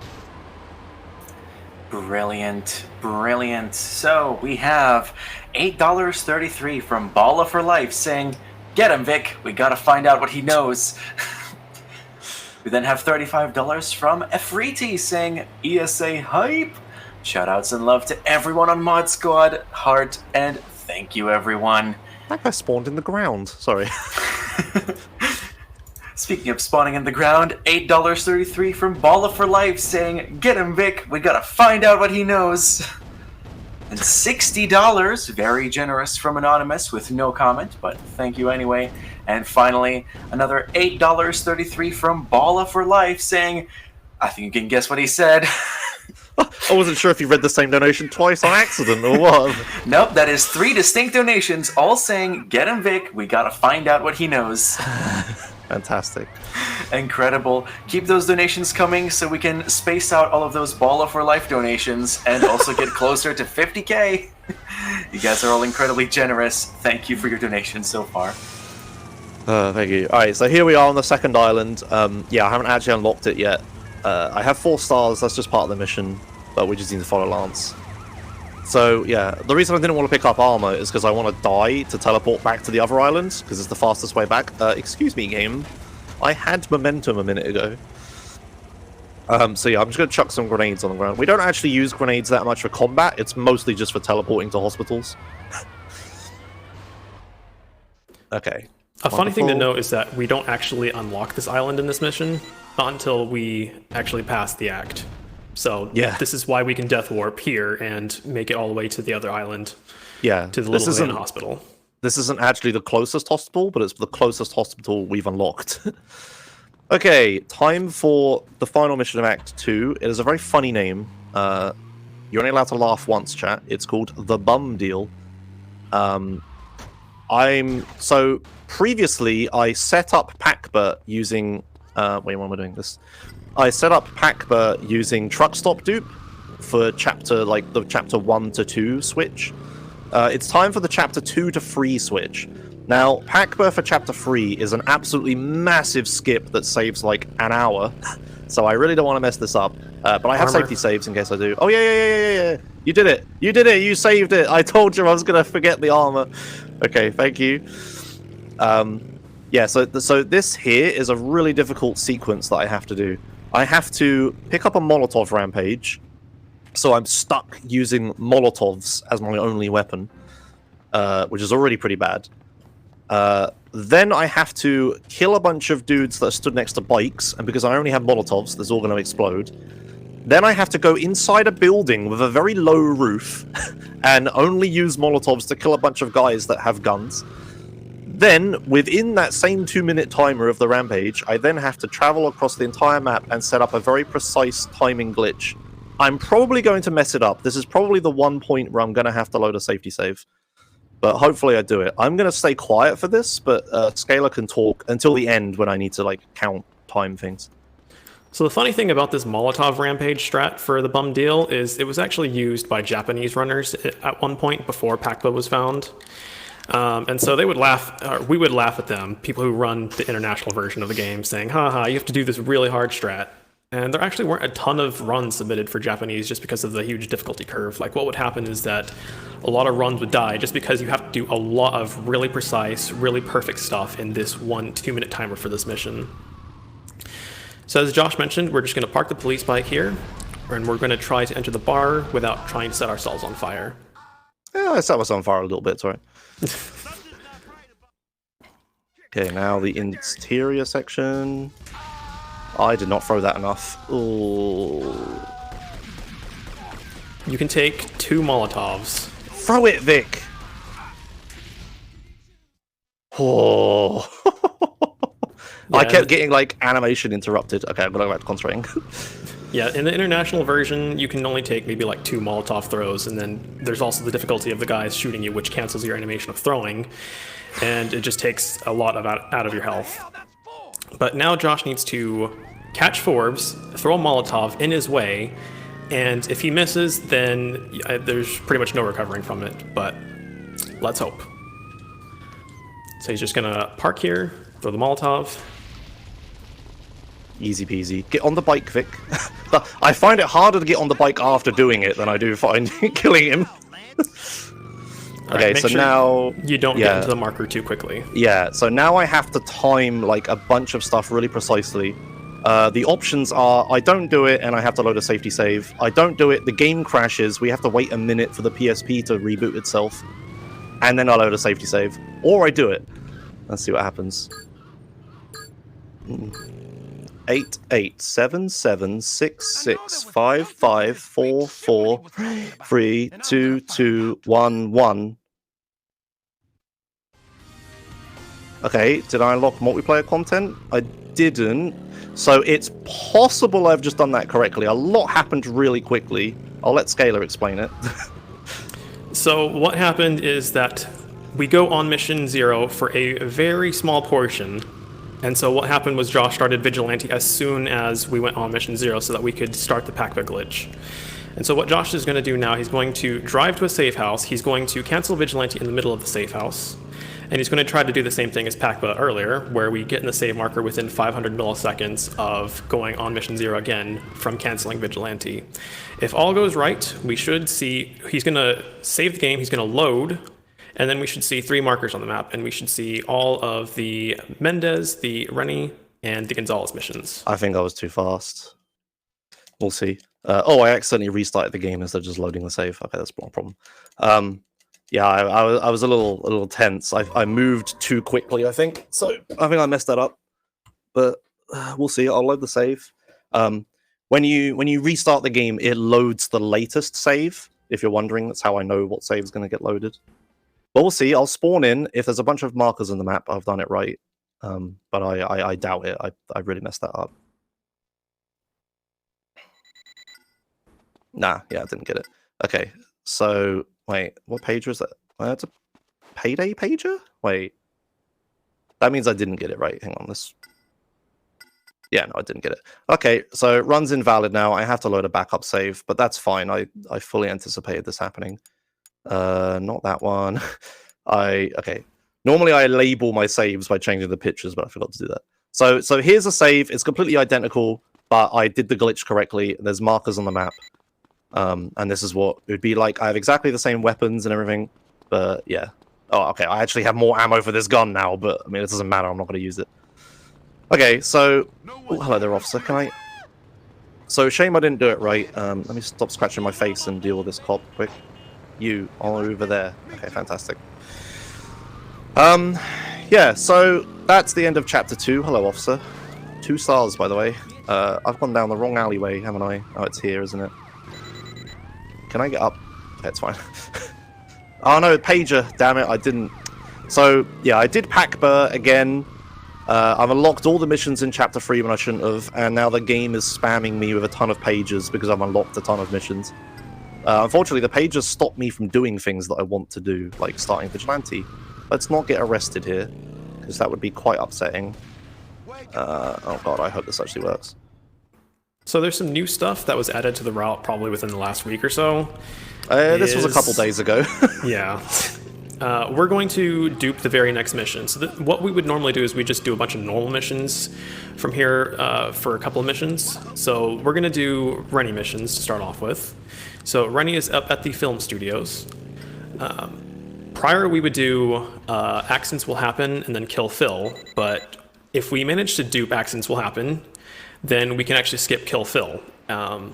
Brilliant, brilliant. So we have $8.33 from Balla for Life saying, "Get him, Vic. We gotta find out what he knows." We then have $35 from Efriti saying, "ESA hype." Shoutouts and love to everyone on Mod Squad, heart, and thank you, everyone. That guy spawned in the ground. Sorry. Speaking of spawning in the ground, $8.33 from Balla for Life saying, "Get him, Vic. We gotta find out what he knows." And $60, very generous from Anonymous with no comment, but thank you anyway. And finally, another $8.33 from Balla for Life saying, "I think you can guess what he said." I wasn't sure if you read the same donation twice on accident or what. Nope, that is 3 distinct donations, all saying, "Get him, Vic. We gotta find out what he knows." Fantastic. Incredible. Keep those donations coming so we can space out all of those Balla for Life donations and also get closer to 50K. You guys are all incredibly generous. Thank you for your donations so far. Thank you. Alright, so here we are on the second island. Yeah, I haven't actually unlocked it yet. I have 4 stars, that's just part of the mission, but we just need to follow Lance. So, yeah, the reason I didn't want to pick up armor is because I want to die to teleport back to the other islands, because it's the fastest way back. Excuse me, game. I had momentum a minute ago. So yeah, I'm just going to chuck some grenades on the ground. We don't actually use grenades that much for combat, it's mostly just for teleporting to hospitals. Okay. A funny thing to note is that we don't actually unlock this island in this mission, not until we actually pass the act. So yeah, this is why we can death warp here and make it all the way to the other island. Yeah, to the Little Lane Hospital. This isn't actually the closest hospital, but it's the closest hospital we've unlocked. Okay, time for the final mission of Act 2. It is a very funny name. You're only allowed to laugh once, chat. It's called The Bum Deal. So previously I set up Packbert using wait, when am I doing this? I set up Packbert using Truck Stop Dupe for chapter the chapter 1 to 2 switch. It's time for the chapter 2 to 3 switch. Now, Packbert for chapter 3 is an absolutely massive skip that saves like an hour. So I really don't want to mess this up. But I have safety saves in case I do. Oh yeah. You did it. You did it. You saved it. I told you I was going to forget the armor. Okay, thank you. Yeah, so this here is a really difficult sequence that I have to do. I have to pick up a Molotov Rampage, so I'm stuck using Molotovs as my only weapon, which is already pretty bad. Then I have to kill a bunch of dudes that are stood next to bikes, and because I only have Molotovs, there's all going to explode. Then I have to go inside a building with a very low roof, and only use Molotovs to kill a bunch of guys that have guns. Then, within that same 2-minute timer of the rampage, I then have to travel across the entire map and set up a very precise timing glitch. I'm probably going to mess it up. This is probably the one point where I'm going to have to load a safety save. But hopefully I do it. I'm going to stay quiet for this, but Scalar can talk until the end when I need to count time things. So the funny thing about this Molotov Rampage strat for the bum deal is it was actually used by Japanese runners at one point before Packbert was found. And so they would laugh, or we would laugh at them, people who run the international version of the game, saying, haha, you have to do this really hard strat. And there actually weren't a ton of runs submitted for Japanese just because of the huge difficulty curve. Like, what would happen is that a lot of runs would die just because you have to do a lot of really precise, really perfect stuff in this 1-2-minute timer for this mission. So as Josh mentioned, we're just going to park the police bike here, and we're going to try to enter the bar without trying to set ourselves on fire. Yeah, I set myself on fire a little bit, sorry. Okay, now the interior section. I did not throw that enough. Ooh. You can take 2 Molotovs. Throw it, Vic! Oh. I Yeah, kept getting, like, animation interrupted. Okay, I'm gonna go back to concentrating. Yeah, in the international version, you can only take maybe like 2 Molotov throws, and then there's also the difficulty of the guys shooting you, which cancels your animation of throwing, and it just takes a lot of out of your health. But now Josh needs to catch Forbes, throw a Molotov in his way, and if he misses, then there's pretty much no recovering from it, but let's hope. So he's just gonna park here, throw the Molotov. Easy peasy. Get on the bike, Vic. I find it harder to get on the bike after doing it than I do find killing him. Okay, Right, so sure now... you don't get into the marker too quickly. Yeah, so now I have to time, like, a bunch of stuff really precisely. The options are, I don't do it, and I have to load a safety save. I don't do it, the game crashes, we have to wait a minute for the PSP to reboot itself. And then I load a safety save. Or I do it. Let's see what happens. 8 8 7 7 6 6 5 5 4 4 3 2 2 1 1. Okay, did I unlock multiplayer content? I didn't. So it's possible I've just done that correctly. A lot happened really quickly. I'll let Scalar explain it. So what happened is that we go on mission 0 for a very small portion. And so what happened was Josh started Vigilante as soon as we went on mission 0 so that we could start the Pac-Man glitch. And so what Josh is going to do now, he's going to drive to a safe house, he's going to cancel Vigilante in the middle of the safe house, and he's going to try to do the same thing as Pac-Man earlier, where we get in the save marker within 500 milliseconds of going on mission 0 again from canceling Vigilante. If all goes right, we should see, he's going to save the game, he's going to load, and then we should see 3 markers on the map, and we should see all of the Mendez, the Rennie, and the Gonzalez missions. I think I was too fast. We'll see. Oh, I accidentally restarted the game instead of just loading the save. Okay, that's not a problem. Yeah, I was a little tense. I moved too quickly, I think. So I think I messed that up. But we'll see. I'll load the save. When you restart the game, it loads the latest save. If you're wondering, that's how I know what save is going to get loaded. But we'll see. I'll spawn in. If there's a bunch of markers on the map, I've done it right. But I doubt it. I really messed that up. Nah, yeah, I didn't get it. Okay, so, wait, what page was that? That's a payday pager? Wait. That means I didn't get it right. Hang on, this... Yeah, no, I didn't get it. Okay, so run's invalid now. I have to load a backup save, but that's fine. I fully anticipated this happening. Not that one. Okay. Normally I label my saves by changing the pictures, but I forgot to do that. So here's a save. It's completely identical, but I did the glitch correctly. There's markers on the map. And this is what it would be like. I have exactly the same weapons and everything, but yeah. Oh, okay. I actually have more ammo for this gun now, but I mean, it doesn't matter. I'm not going to use it. Okay, so... Oh, hello there, officer. Can I... So, shame I didn't do it right. Let me stop scratching my face and deal with this cop quick. You, all over there. Okay, fantastic. Yeah, so that's the end of Chapter 2. Hello, officer. 2 stars, by the way. I've gone down the wrong alleyway, haven't I? Oh, it's here, isn't it? Can I get up? Okay, it's fine. Oh no, pager. Damn it, I didn't. So, yeah, I did Pac-Bur again. I've unlocked all the missions in Chapter 3 when I shouldn't have, and now the game is spamming me with a ton of pages because I've unlocked a ton of missions. Unfortunately, the pages stop me from doing things that I want to do, like starting Vigilante. Let's not get arrested here, because that would be quite upsetting. Oh god, I hope this actually works. So there's some new stuff that was added to the route probably within the last week or so. This was a couple days ago. Yeah. We're going to dupe the very next mission. So what we would normally do is we just do a bunch of normal missions from here for a couple of missions. So we're going to do Rennie missions to start off with. So Rennie is up at the film studios. Prior we would do Accidents Will Happen and then Kill Phil, but if we manage to dupe Accidents Will Happen, then we can actually skip Kill Phil.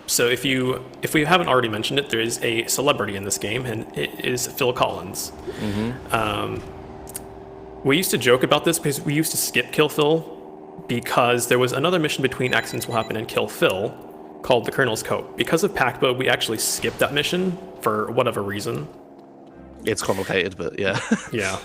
So if we haven't already mentioned it, there is a celebrity in this game, and it is Phil Collins. Mm-hmm. We used to joke about this because we used to skip Kill Phil because there was another mission between Accidents Will Happen and Kill Phil called the Colonel's Coat. Because of PACBA, we actually skipped that mission for whatever reason. It's complicated, but yeah. Yeah.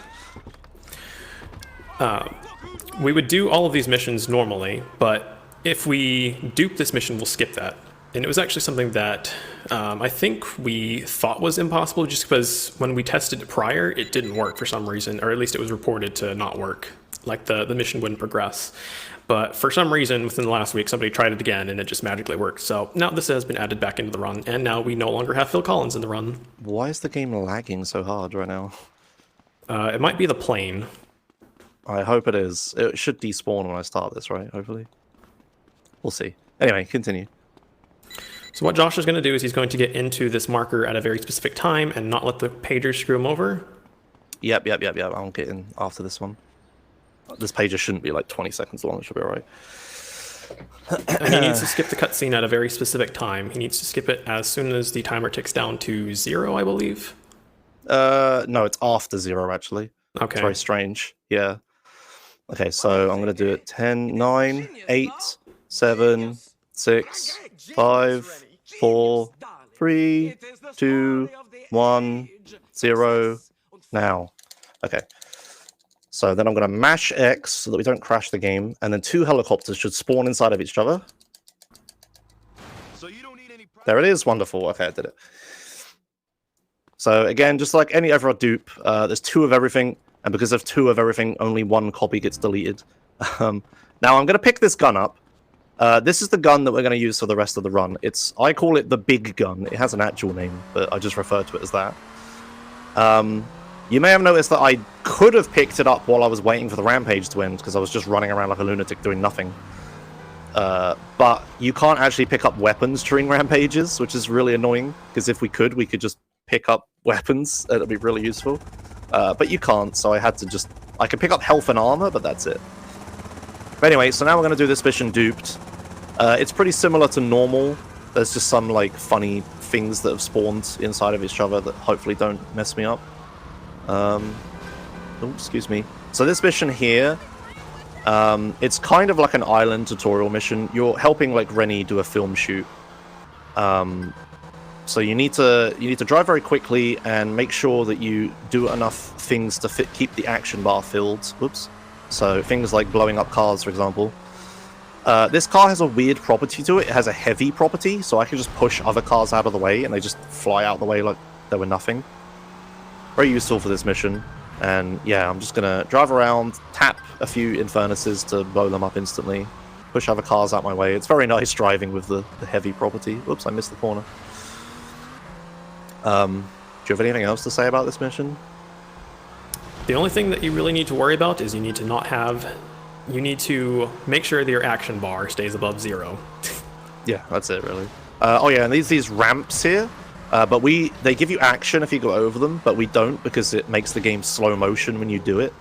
We would do all of these missions normally, but if we dupe this mission, we'll skip that. And it was actually something that I think we thought was impossible just because when we tested it prior, it didn't work for some reason, or at least it was reported to not work. Like the mission wouldn't progress. But for some reason, within the last week, somebody tried it again and it just magically worked. So now this has been added back into the run, and now we no longer have Phil Collins in the run. Why is the game lagging so hard right now? It might be the plane. I hope it is. It should despawn when I start this, right? Hopefully. We'll see. Anyway, continue. So what Josh is going to do is he's going to get into this marker at a very specific time and not let the pager screw him over. Yep. I'll get in after this one. This pager shouldn't be like 20 seconds long. It should be alright. And he needs to skip the cutscene at a very specific time. He needs to skip it as soon as the timer ticks down to 0, I believe. No, it's after 0, actually. Okay. It's very strange. Yeah. Okay, so I'm going to do it 10, 9, 8, 7, 6, 5, 4, 3, 2, 1, 0, now. Okay. So then I'm going to mash X so that we don't crash the game, and then 2 helicopters should spawn inside of each other. So you don't need any There it is. Wonderful. Okay, I did it. So again, just like any other dupe, there's 2 of everything, and because of 2 of everything, only 1 copy gets deleted. Now I'm going to pick this gun up. This is the gun that we're going to use for the rest of the run. I call it the big gun. It has an actual name, but I just refer to it as that. You may have noticed that I could have picked it up while I was waiting for the rampage to end, because I was just running around like a lunatic doing nothing. But you can't actually pick up weapons during rampages, which is really annoying, because if we could just pick up weapons. It'd be really useful. But you can't, so I had to just... I can pick up health and armor, but that's it. But anyway, so now we're going to do this mission Duped. It's pretty similar to normal. There's just some, like, funny things that have spawned inside of each other that hopefully don't mess me up. Oh, excuse me. So this mission here, it's kind of like an island tutorial mission. You're helping, like, Rennie do a film shoot. So you need to drive very quickly and make sure that you do enough things to keep the action bar filled. Whoops. So things like blowing up cars, for example. This car has a weird property to it. It has a heavy property, so I can just push other cars out of the way and they just fly out of the way like they were nothing. Very useful for this mission. And yeah, I'm just gonna drive around, tap a few Infernuses to blow them up instantly, push other cars out my way. It's very nice driving with the heavy property. Whoops, I missed the corner. Do you have anything else to say about this mission? The only thing that you really need to worry about is you need to make sure that your action bar stays above 0. Yeah, that's it really. Oh yeah, and these ramps here, but they give you action if you go over them, but we don't because it makes the game slow motion when you do it.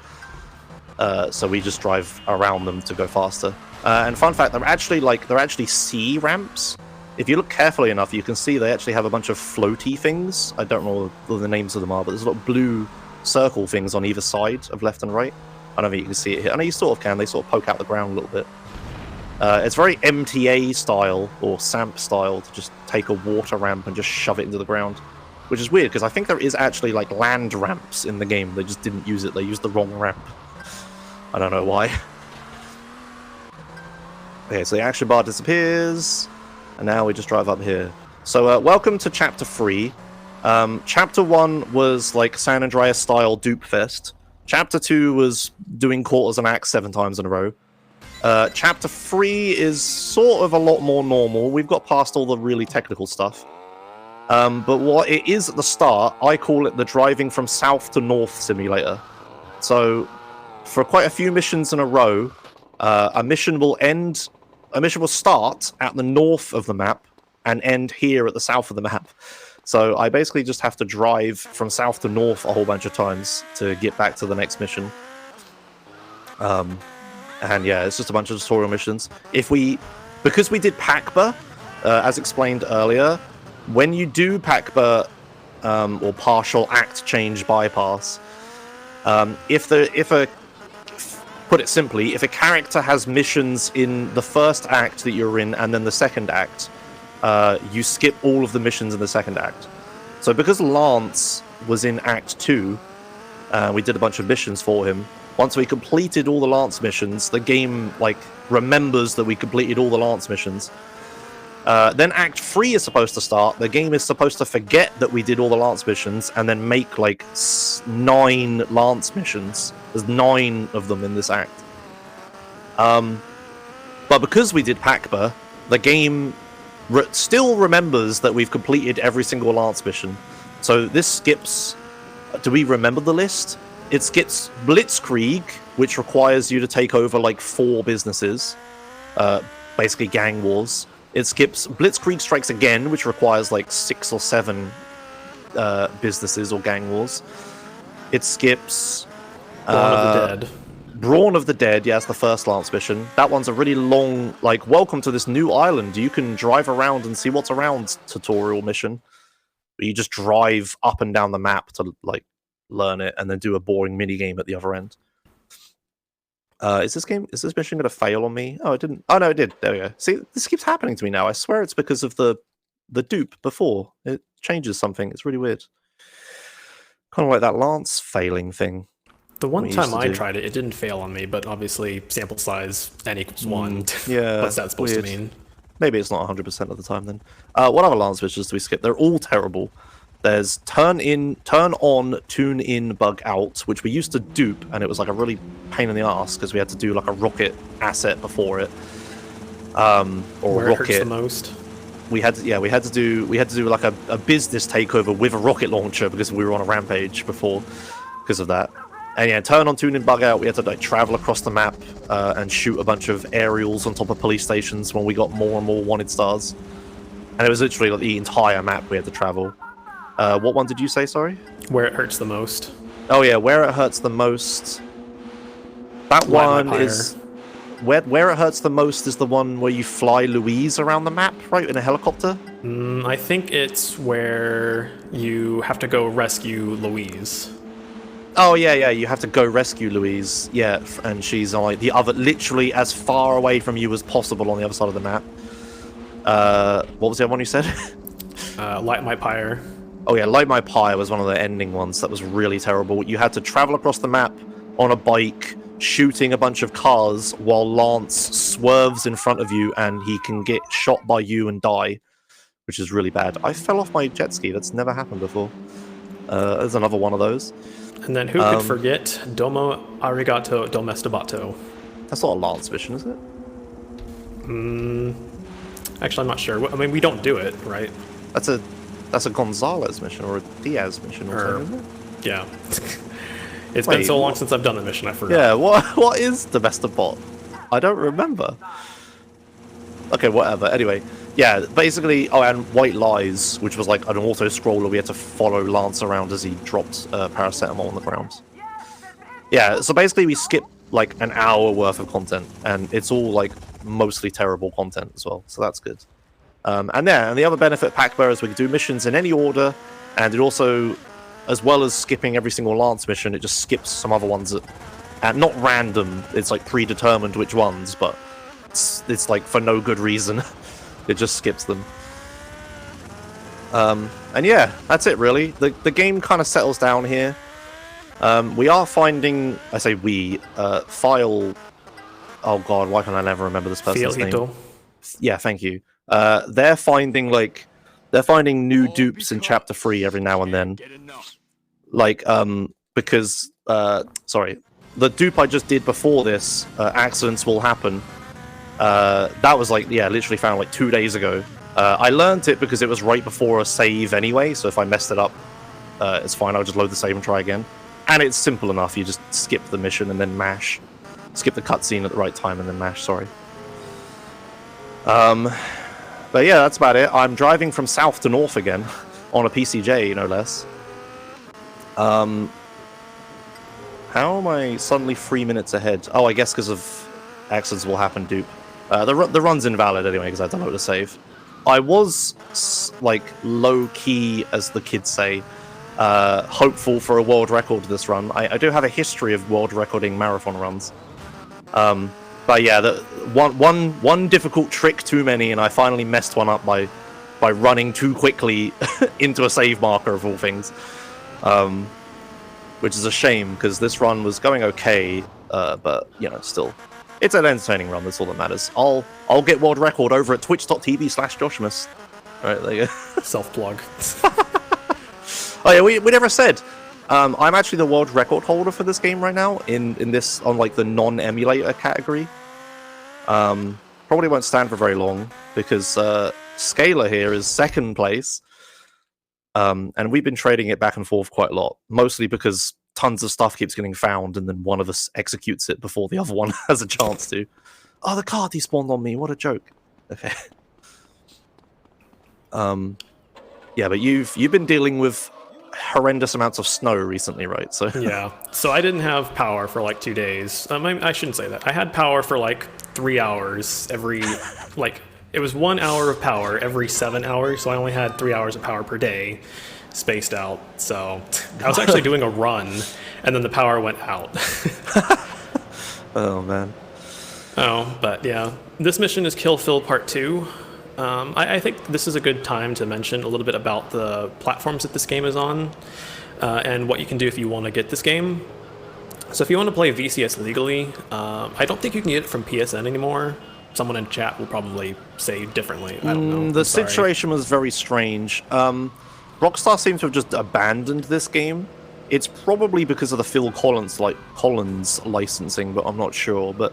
So we just drive around them to go faster. And fun fact, they're actually C ramps. If you look carefully enough, you can see they actually have a bunch of floaty things. I don't know what the names of them are, but there's a lot of blue circle things on either side of left and right. I don't think you can see it here. I know you sort of can. They sort of poke out the ground a little bit. It's very MTA style, or SAMP style, to just take a water ramp and just shove it into the ground. Which is weird, because I think there is actually, like, land ramps in the game. They just didn't use it. They used the wrong ramp. I don't know why. Okay, so the action bar disappears. And now we just drive up here. So, welcome to Chapter 3. Chapter 1 was like San Andreas style Dupe Fest. Chapter 2 was doing quarters and acts 7 times in a row. Chapter 3 is sort of a lot more normal. We've got past all the really technical stuff. But what it is at the start, I call it the driving from south to north simulator. So, for quite a few missions in a row, a mission will start at the north of the map and end here at the south of the map. So I basically just have to drive from south to north a whole bunch of times to get back to the next mission. And yeah, it's just a bunch of tutorial missions. Because we did PACBA, as explained earlier, when you do PACBA or partial act change bypass, put it simply, if a character has missions in the first act that you're in and then the second act, you skip all of the missions in the second act. So because Lance was in Act 2, we did a bunch of missions for him. Once we completed all the Lance missions, the game like remembers that we completed all the Lance missions. Then Act 3 is supposed to start. The game is supposed to forget that we did all the Lance missions and then make like 9 Lance missions. There's 9 of them in this act. But because we did Pakba, the game still remembers that we've completed every single Lance mission. So this skips... Do we remember the list? It skips Blitzkrieg, which requires you to take over like 4 businesses. Basically gang wars. It skips Blitzkrieg Strikes Again, which requires like 6 or 7 businesses or gang wars. It skips... Brawn of the Dead. Brawn of the Dead, yeah, that's the first Lance mission. That one's a really long, like, welcome to this new island. You can drive around and see what's around tutorial mission. You just drive up and down the map to, like, learn it and then do a boring mini game at the other end. Is this mission going to fail on me? Oh, it didn't. Oh, no, it did. There we go. See, this keeps happening to me now. I swear it's because of the dupe before. It changes something. It's really weird. Kind of like that Lance failing thing. The one time I tried it, it didn't fail on me, but obviously sample size n equals 1. Yeah. What's that supposed to mean? Maybe it's not 100% of the time then. What other Lance missions do we skip? They're all terrible. There's turn on, tune in, bug out, which we used to dupe, and it was like a really pain in the ass because we had to do like a rocket asset before it. Or where rocket. It hurts the most. We had to do like a business takeover with a rocket launcher because we were on a rampage before because of that. And yeah, turn on, tune in, bug out. We had to like travel across the map and shoot a bunch of aerials on top of police stations when we got more and more wanted stars. And it was literally like the entire map we had to travel. What one did you say, sorry? Where it hurts the most. Oh yeah, where it hurts the most. That one is... Where it hurts the most is the one where you fly Louise around the map, right? In a helicopter? I think it's where you have to go rescue Louise. Oh yeah, you have to go rescue Louise. Yeah, and she's on like the other, literally as far away from you as possible on the other side of the map. What was the other one you said? Light My Pyre. Oh yeah, Light My Pyre was one of the ending ones. That was really terrible. You had to travel across the map on a bike, shooting a bunch of cars while Lance swerves in front of you and he can get shot by you and die, which is really bad. I fell off my jet ski. That's never happened before. There's another one of those. And then who could forget Domo Arigato Domestabato? That's not a Lance mission, is it? Actually, I'm not sure. I mean, we don't do it, right? That's a Gonzalez mission or a Diaz mission or something, isn't it? Yeah. It's been so long since I've done the mission, I forgot. Yeah, what is Domestabot? I don't remember. Okay, whatever. Anyway, yeah, basically, and White Lies, which was like an auto-scroller, we had to follow Lance around as he dropped paracetamol on the ground. Yeah, so basically we skip like an hour worth of content, and it's all like mostly terrible content as well, so that's good. And the other benefit of Pakba is we can do missions in any order, and it also, as well as skipping every single Lance mission, it just skips some other ones at not random, it's like predetermined which ones, but it's like for no good reason. It just skips them. And yeah, that's it really. The game kind of settles down here. We are finding, I say we, File... Oh god, why can I never remember this person's name? Yeah, thank you. They're finding new dupes in Chapter 3 every now and then. Like, because, sorry, the dupe I just did before this, Accidents Will Happen, that was like, yeah, literally found like 2 days ago. I learned it because it was right before a save anyway, so if I messed it up, it's fine, I'll just load the save and try again. And it's simple enough, you just skip the mission and then mash. Skip the cutscene at the right time and then mash, sorry. But yeah, that's about it. I'm driving from south to north again, on a PCJ, no less. How am I suddenly 3 minutes ahead? Oh, I guess because of Accidents Will Happen dupe. The run's invalid anyway, because I had to load a save. I was, like, low-key, as the kids say, hopeful for a world record this run. I do have a history of world recording marathon runs. But yeah, one difficult trick too many, and I finally messed one up by by running too quickly into a save marker of all things, which is a shame because this run was going okay, but you know, still, it's an entertaining run. That's all that matters. I'll get world record over at twitch.tv/Joshimuz. All right, there you go. Self-plug. Oh yeah, we never said. I'm actually the world record holder for this game right now in this on like the non-emulator category. Probably won't stand for very long because Scalar here is second place, and we've been trading it back and forth quite a lot. Mostly because tons of stuff keeps getting found, and then one of us executes it before the other one has a chance to. Oh, the car despawned on me. What a joke. Okay. Yeah, but you've been dealing with horrendous amounts of snow recently, right? So Yeah. So I didn't have power for like 2 days. I shouldn't say that. I had power for like 3 hours every, like, it was 1 hour of power every 7 hours. So I only had 3 hours of power per day spaced out. So I was actually doing a run and then the power went out. Oh, man. Oh, but yeah. This mission is Kill Fill Part 2. I think this is a good time to mention a little bit about the platforms that this game is on, and what you can do if you want to get this game. So if you want to play VCS legally, I don't think you can get it from PSN anymore. Someone in chat will probably say differently. I don't know. The situation was very strange. Rockstar seems to have just abandoned this game. It's probably because of the Phil Collins licensing, but I'm not sure. But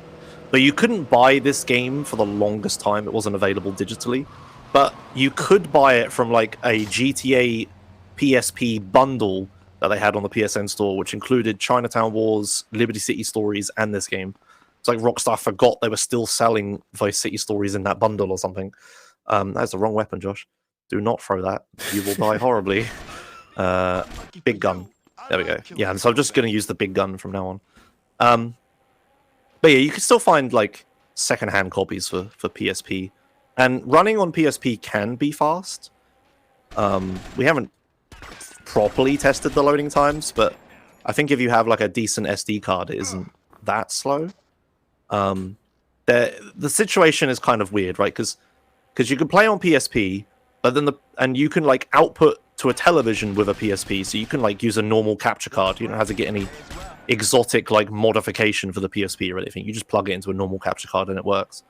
you couldn't buy this game for the longest time. It wasn't available digitally. But you could buy it from like a GTA PSP bundle that they had on the PSN store, which included Chinatown Wars, Liberty City Stories, and this game. It's like Rockstar forgot they were still selling Vice City Stories in that bundle or something. That's the wrong weapon, Josh. Do not throw that. You will die horribly. Big gun. There we go. Yeah, and so I'm just going to use the big gun from now on. But yeah, you can still find like second-hand copies for PSP, and running on PSP can be fast. We haven't properly tested the loading times, but I think if you have like a decent SD card, it isn't that slow. The situation is kind of weird, right? Because you can play on PSP, but then and you can like output to a television with a PSP, so you can like use a normal capture card. You don't have to get any exotic like modification for the PSP or anything. You just plug it into a normal capture card and it works.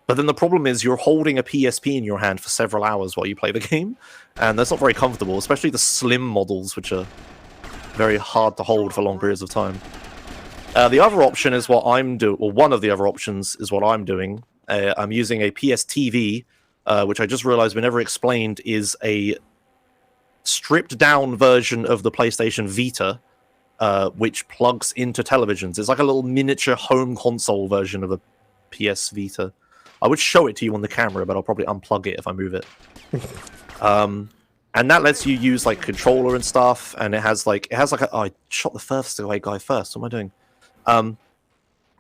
But then the problem is you're holding a PSP in your hand for several hours while you play the game, and that's not very comfortable, especially the slim models, which are very hard to hold for long periods of time. The other option is what I'm doing, or one of the other options is what I'm doing. I'm using a PSTV, which I just realized we never explained is a stripped down version of the PlayStation Vita, which plugs into televisions. It's like a little miniature home console version of a PS Vita. I would show it to you on the camera, but I'll probably unplug it if I move it. And that lets you use like controller and stuff, and it has like oh, I shot the first guy first. What am I doing?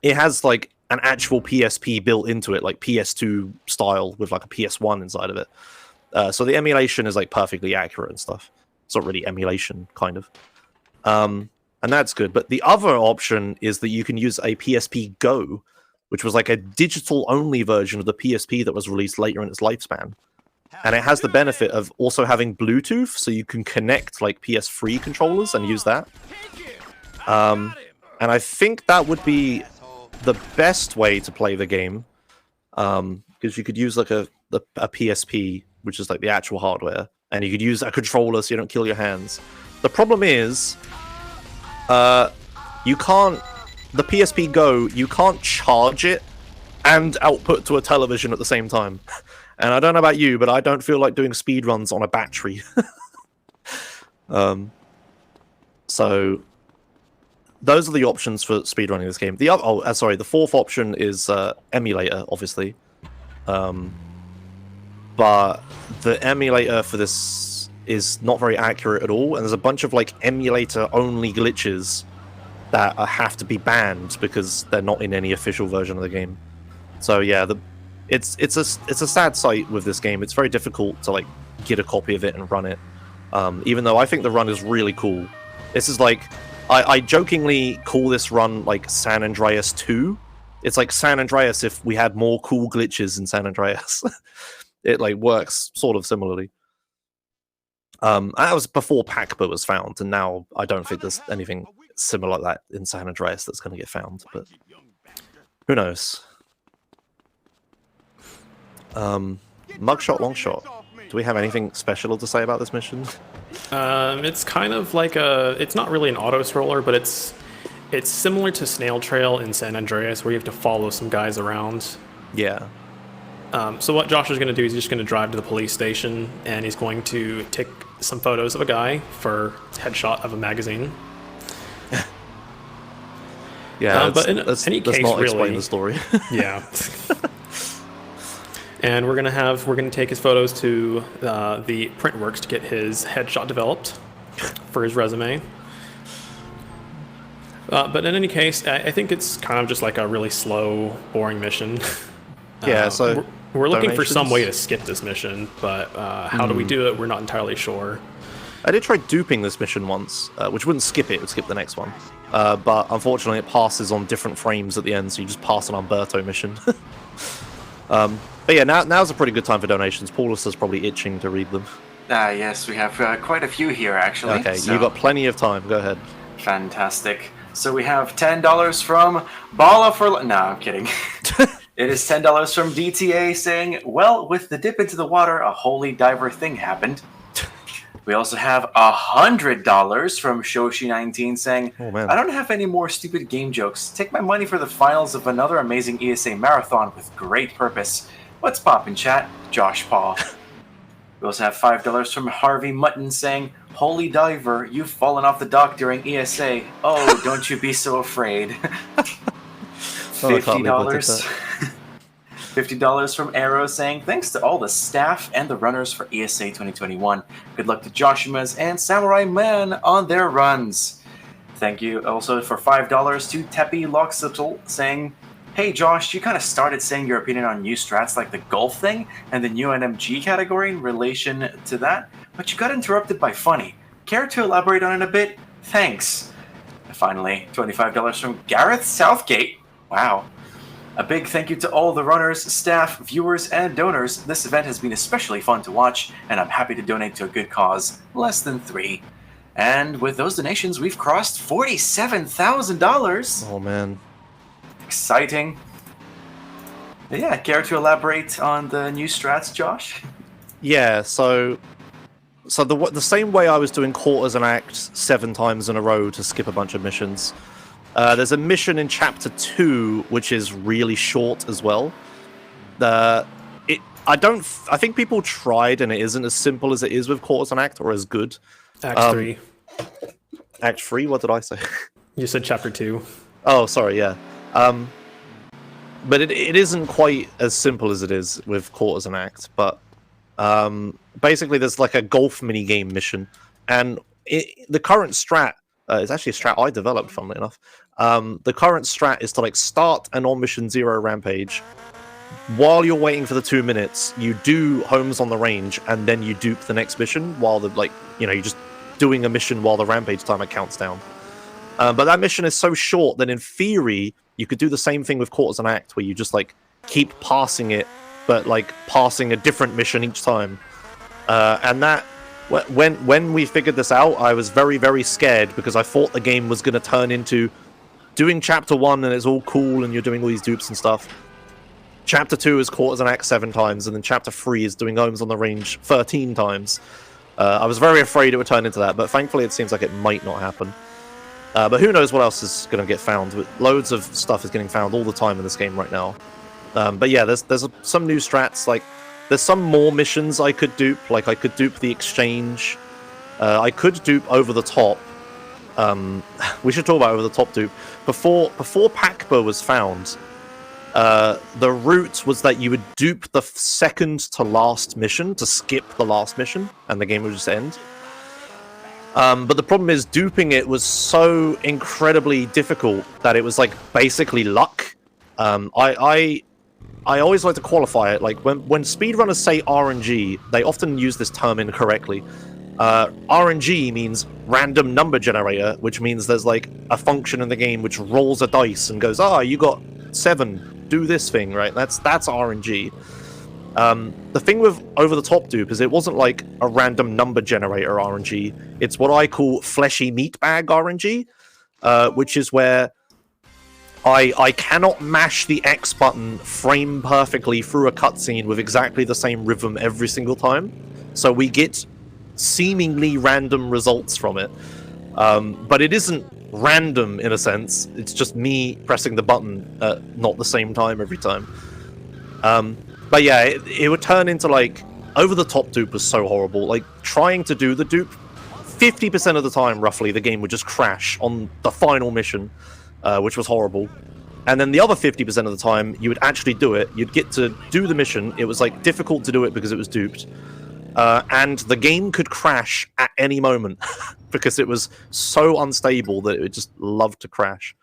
It has like an actual PSP built into it, like PS2 style with like a PS1 inside of it. So the emulation is like perfectly accurate and stuff. It's not really emulation, kind of. And that's good. But the other option is that you can use a PSP Go, which was like a digital-only version of the PSP that was released later in its lifespan. And it has the benefit of also having Bluetooth, so you can connect like PS3 controllers and use that. And I think that would be the best way to play the game, because you could use like a PSP, which is like the actual hardware, and you could use a controller so you don't kill your hands. The problem is, you can't. The PSP Go, you can't charge it and output to a television at the same time. And I don't know about you, but I don't feel like doing speedruns on a battery. So those are the options for speedrunning this game. The other, the fourth option is emulator, obviously. But the emulator for this is not very accurate at all, and there's a bunch of like emulator-only glitches that have to be banned because they're not in any official version of the game. So yeah, it's a sad sight with this game. It's very difficult to like get a copy of it and run it. Even though I think the run is really cool. This is like I jokingly call this run like San Andreas 2. It's like San Andreas if we had more cool glitches in San Andreas. it like works sort of similarly. That was before Pac-Man was found, and now I don't think there's anything similar like that in San Andreas that's going to get found, but who knows? Mugshot, Longshot. Do we have anything special to say about this mission? It's kind of like it's not really an auto scroller, but it's similar to Snail Trail in San Andreas, where you have to follow some guys around. Yeah. So what Josh is going to do is he's just going to drive to the police station, and he's going to take some photos of a guy for headshot of a magazine. Yeah, but in any case, not really, explain the story. Yeah. And we're gonna take his photos to the Printworks to get his headshot developed for his resume. But in any case, I think it's kind of just like a really slow, boring mission. Yeah, so we're looking for donations? some way to skip this mission, but how do we do it? We're not entirely sure. I did try duping this mission once, which wouldn't skip it, it would skip the next one. But unfortunately, it passes on different frames at the end, so you just pass an Umberto mission. But yeah, now's a pretty good time for donations. Paulus is probably itching to read them. Yes, we have quite a few here, actually. Okay, so- you've got plenty of time. Go ahead. Fantastic. So we have $10 from Bala for... No, I'm kidding. It is $10 from DTA saying, well, with the dip into the water, a holy diver thing happened. We also have $100 from Shoshi19 saying, Oh, man. I don't have any more stupid game jokes. Take my money for the finals of another amazing ESA marathon with great purpose. What's poppin', chat? Josh Paul. We also have $5 from Harvey Mutton saying, holy diver, you've fallen off the dock during ESA. Oh, don't you be so afraid. Oh, I can't believe I did $50. that. $50 from Arrow saying, thanks to all the staff and the runners for ESA 2021. Good luck to Joshimuz and Samurai Man on their runs. Thank you also for $5 to Tepi Loxitl saying, hey Josh, you kind of started saying your opinion on new strats like the golf thing and the new NMG category in relation to that, but you got interrupted by funny. Care to elaborate on it a bit? Thanks. And finally, $25 from Gareth Southgate. Wow. A big thank you to all the runners, staff, viewers, and donors. This event has been especially fun to watch, and I'm happy to donate to a good cause. Less than 3. And with those donations, we've crossed $47,000. Oh, man. Exciting. Yeah, care to elaborate on the new strats, Josh? Yeah, so the same way I was doing quarters and acts 7 times in a row to skip a bunch of missions. There's a mission in Chapter 2 which is really short as well. I think people tried and it isn't as simple as it is with quarters and act or as good. Act 3. Act 3? What did I say? You said Chapter 2. Oh, sorry, yeah. But it isn't quite as simple as it is with quarters and act. But basically, there's like a golf mini game mission, and the current strat is actually a strat I developed, funnily enough. The current strat is to like start an on mission 0 rampage. While you're waiting for the 2 minutes, you do homes on the range, and then you dupe the next mission while you're just doing a mission while the rampage timer counts down. But that mission is so short that in theory, you could do the same thing with quarters and act, where you just like keep passing it, but like passing a different mission each time. And that, when we figured this out, I was very, very scared because I thought the game was going to turn into doing Chapter 1 and it's all cool and you're doing all these dupes and stuff. Chapter 2 is quarters and act 7 times, and then Chapter 3 is doing homes on the range 13 times. I was very afraid it would turn into that, but thankfully it seems like it might not happen. But who knows what else is going to get found. Loads of stuff is getting found all the time in this game right now. But yeah, there's some new strats. Like, there's some more missions I could dupe. Like, I could dupe the exchange. I could dupe over the top. We should talk about over the top dupe. Before Pakba was found, the route was that you would dupe the second to last mission to skip the last mission, and the game would just end. But the problem is, duping it was so incredibly difficult that it was like basically luck. I always like to qualify it. Like when speedrunners say RNG, they often use this term incorrectly. RNG means random number generator, which means there's like a function in the game which rolls a dice and goes, you got 7, do this thing, right? That's RNG. The thing with Over the Top Dupe is it wasn't like a random number generator RNG. It's what I call fleshy meat bag RNG, which is where I cannot mash the X button frame perfectly through a cutscene with exactly the same rhythm every single time. So we get seemingly random results from it. But it isn't random in a sense. It's just me pressing the button at not the same time every time. But yeah, it would turn into like... Over the Top Dupe was so horrible. Like, trying to do the dupe, 50% of the time, roughly, the game would just crash on the final mission. Which was horrible. And then the other 50% of the time, you would actually do it. You'd get to do the mission. It was like difficult to do it because it was duped. And the game could crash at any moment because it was so unstable that it would just love to crash.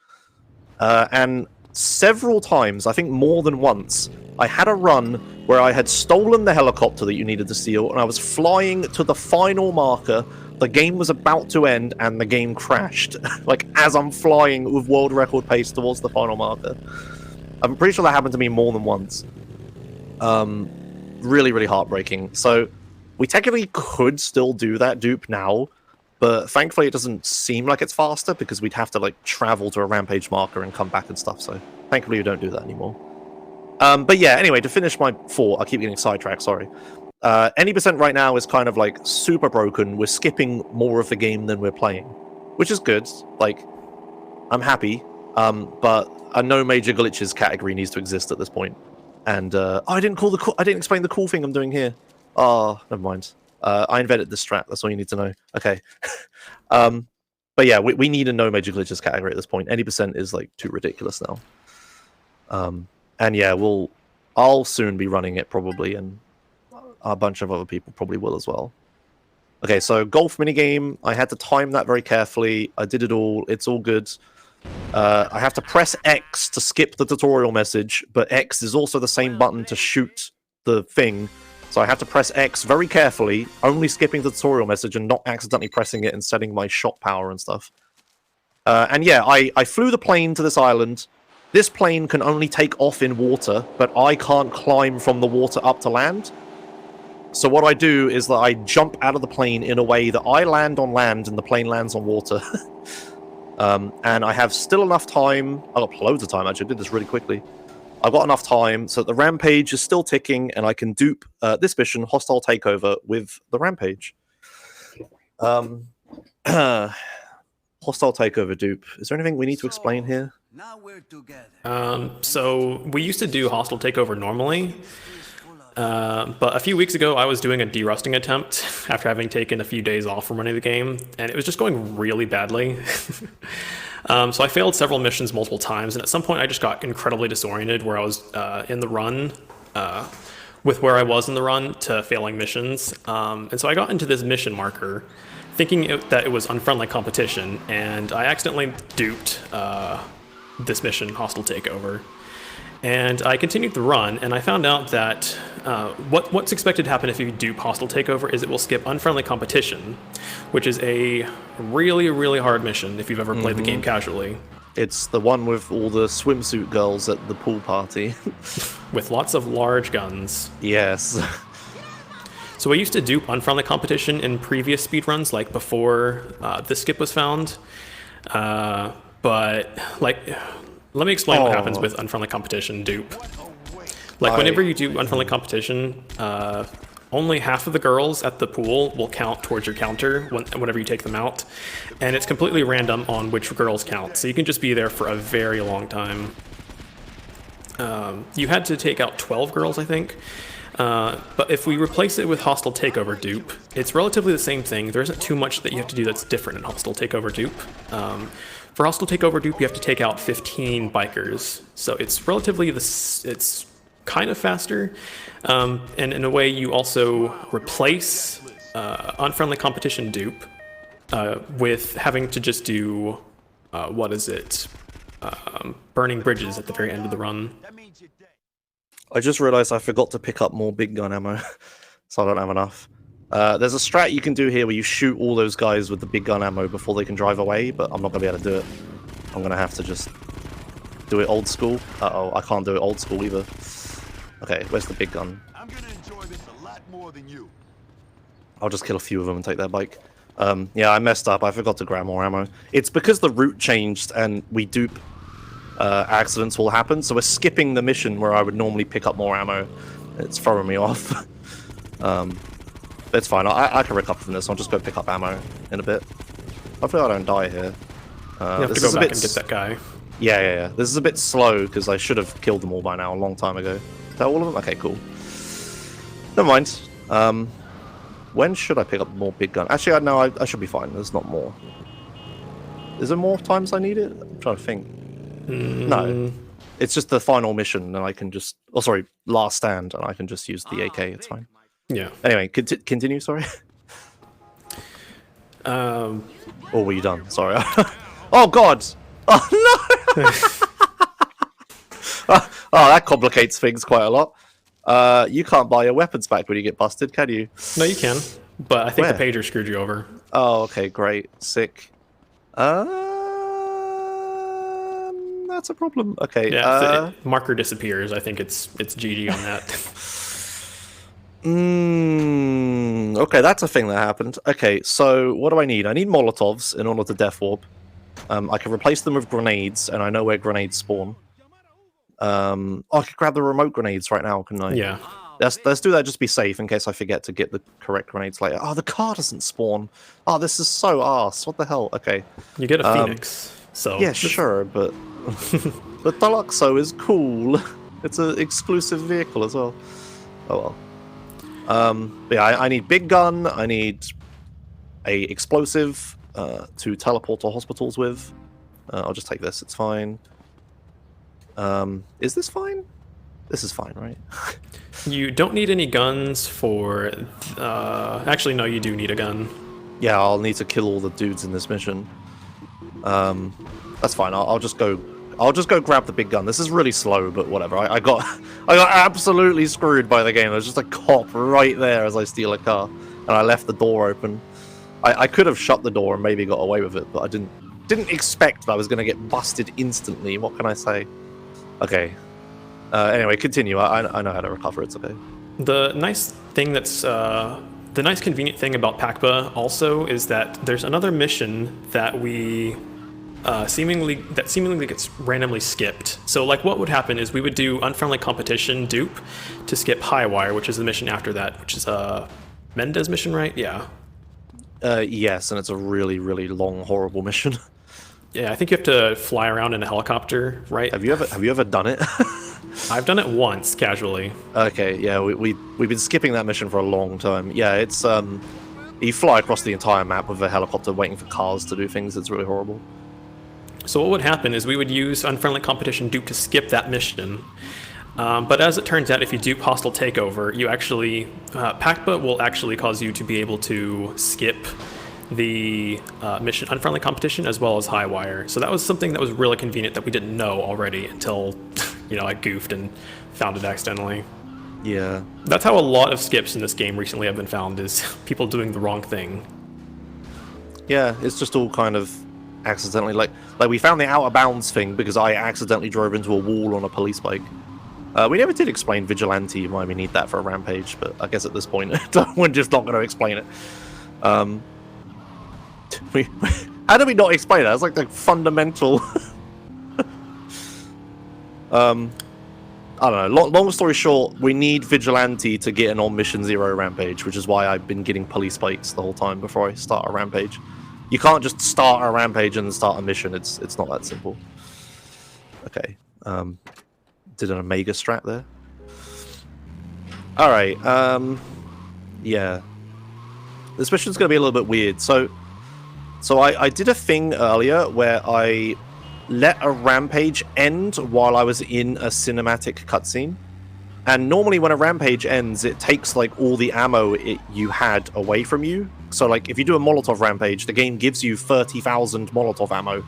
And several times, I think more than once, I had a run where I had stolen the helicopter that you needed to steal, and I was flying to the final marker. The game was about to end, and the game crashed. Like, as I'm flying with world record pace towards the final marker. I'm pretty sure that happened to me more than once. Really, really heartbreaking. So, we technically could still do that dupe now, but thankfully it doesn't seem like it's faster, because we'd have to, like, travel to a rampage marker and come back and stuff, so thankfully we don't do that anymore. But yeah, anyway, to finish my thought, I keep getting sidetracked, sorry. Any percent right now is kind of like super broken. We're skipping more of the game than we're playing, which is good. Like, I'm happy, but a no major glitches category needs to exist at this point. And I didn't explain the cool thing I'm doing here. Oh, never mind. I invented this strat. That's all you need to know. Okay. But yeah, we need a no major glitches category at this point. Any percent is like too ridiculous now. And yeah, I'll soon be running it probably, and a bunch of other people probably will as well. Okay, so golf minigame. I had to time that very carefully. I did it all. It's all good. I have to press X to skip the tutorial message, but X is also the same button to shoot the thing. So I have to press X very carefully, only skipping the tutorial message and not accidentally pressing it and setting my shot power and stuff. And yeah, I flew the plane to this island. This plane can only take off in water, but I can't climb from the water up to land. So what I do is that I jump out of the plane in a way that I land on land and the plane lands on water. And I have still enough time. I got loads of time, actually. I did this really quickly. I've got enough time so that the Rampage is still ticking, and I can dupe this mission, Hostile Takeover, with the Rampage. Hostile Takeover dupe. Is there anything we need to explain here? Now we're together. So we used to do Hostile Takeover normally. But a few weeks ago, I was doing a derusting attempt after having taken a few days off from running the game, and it was just going really badly. So I failed several missions multiple times, and at some point I just got incredibly disoriented where I was in the run, with where I was in the run to failing missions. And so I got into this mission marker, thinking that it was unfriendly competition, and I accidentally duped this mission, Hostile Takeover. And I continued the run, and I found out that what's expected to happen if you dupe Hostile Takeover is it will skip Unfriendly Competition, which is a really, really hard mission if you've ever played the game casually. It's the one with all the swimsuit girls at the pool party. With lots of large guns. Yes. So I used to dupe Unfriendly Competition in previous speedruns, like before this skip was found. But, like... Let me explain what happens with Unfriendly Competition dupe. Like, whenever you do Unfriendly Competition, only half of the girls at the pool will count towards your counter whenever you take them out. And it's completely random on which girls count, so you can just be there for a very long time. You had to take out 12 girls, I think. But if we replace it with Hostile Takeover dupe, it's relatively the same thing. There isn't too much that you have to do that's different in Hostile Takeover dupe. For Hostile Takeover dupe, you have to take out 15 bikers, so it's relatively it's kind of faster. And in a way, you also replace Unfriendly Competition dupe with having to just do burning bridges at the very end of the run. I just realized I forgot to pick up more big gun ammo, so I don't have enough. There's a strat you can do here where you shoot all those guys with the big gun ammo before they can drive away, but I'm not going to be able to do it. I'm going to have to just do it old school. Uh-oh, I can't do it old school either. Okay, where's the big gun? more than you. I'll just kill a few of them and take their bike. Yeah, I messed up. I forgot to grab more ammo. It's because the route changed and we dupe accidents will happen, so we're skipping the mission where I would normally pick up more ammo. It's throwing me off. It's fine. I can recover from this. I'll just go pick up ammo in a bit. Hopefully I don't die here. You have to go back and get that guy. Yeah. This is a bit slow because I should have killed them all by now a long time ago. Is that all of them? Okay, cool. Never mind. When should I pick up more big gun? Actually, no, I should be fine. There's not more. Is there more times I need it? I'm trying to think. No. It's just the final mission, and I can just... Oh, sorry, last stand, and I can just use the AK. It's fine. Yeah. Anyway, continue, sorry. Or were you done? Sorry. Oh, God! Oh, no! Oh, that complicates things quite a lot. You can't buy your weapons back when you get busted, can you? No, you can. But I think Where? the pager screwed you over. Oh, okay, great. Sick. That's a problem. Okay. Yeah, if the marker disappears, I think it's GG on that. Okay, that's a thing that happened. Okay, so what do I need? I need Molotovs in order to death warp. I can replace them with grenades, and I know where grenades spawn. Oh, I could grab the remote grenades right now, couldn't I? Yeah. Let's do that just to be safe in case I forget to get the correct grenades later. Oh, the car doesn't spawn. Oh, this is so arse. What the hell? Okay. You get a Phoenix. So yeah, sure, but the Deluxo is cool. It's an exclusive vehicle as well. Oh well. But yeah, I need big gun. I need a explosive to teleport to hospitals with. I'll just take this. It's fine. Is this fine? This is fine, right? You don't need any guns for... actually, no, you do need a gun. Yeah, I'll need to kill all the dudes in this mission. That's fine. I'll just go grab the big gun. This is really slow, but whatever. I got absolutely screwed by the game. There's just a cop right there as I steal a car, and I left the door open. I could have shut the door and maybe got away with it, but I didn't expect that I was going to get busted instantly. What can I say? Okay. Anyway, continue. I know how to recover. It's okay. The nice thing that's the nice convenient thing about PACBA also is that there's another mission that we seemingly gets randomly skipped. So like what would happen is we would do unfriendly competition dupe to skip high wire, which is the mission after that, which is Mendez mission, right? Yeah. Yes, and it's a really, really long, horrible mission. Yeah, I think you have to fly around in a helicopter, right? Have you ever done it? I've done it once, casually. Okay, yeah, we've been skipping that mission for a long time. Yeah, it's you fly across the entire map with a helicopter waiting for cars to do things. It's really horrible. So what would happen is we would use unfriendly competition dupe to skip that mission. But as it turns out, if you dupe hostile takeover, you actually PACBA will actually cause you to be able to skip the mission unfriendly competition as well as high wire. So that was something that was really convenient that we didn't know already until I goofed and found it accidentally. Yeah. That's how a lot of skips in this game recently have been found, is people doing the wrong thing. Yeah, it's just all kind of accidentally, like we found the out of bounds thing because I accidentally drove into a wall on a police bike. We never did explain vigilante, why we need that for a rampage, but I guess at this point we're just not going to explain it. How do we not explain that? It's like the fundamental. I don't know. Long story short, we need vigilante to get an on mission 0 rampage, which is why I've been getting police bikes the whole time before I start a rampage. You can't just start a rampage and start a mission. It's not that simple. Okay. Did an Omega strat there. All right. Yeah. This mission's going to be a little bit weird. So I did a thing earlier where I let a rampage end while I was in a cinematic cutscene. And normally when a rampage ends, it takes like all the ammo you had away from you. So like if you do a Molotov Rampage, the game gives you 30,000 Molotov ammo.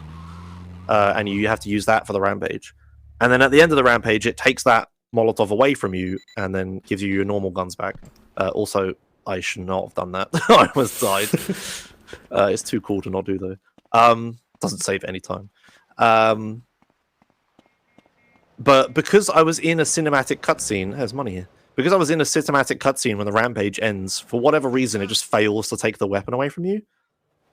And you have to use that for the rampage. And then at the end of the rampage, it takes that Molotov away from you and then gives you your normal guns back. Also, I should not have done that. I almost died. It's too cool to not do though. Doesn't save any time. But because I was in a cinematic cutscene, there's money here. because I was in a cinematic cutscene when the rampage ends, for whatever reason, it just fails to take the weapon away from you.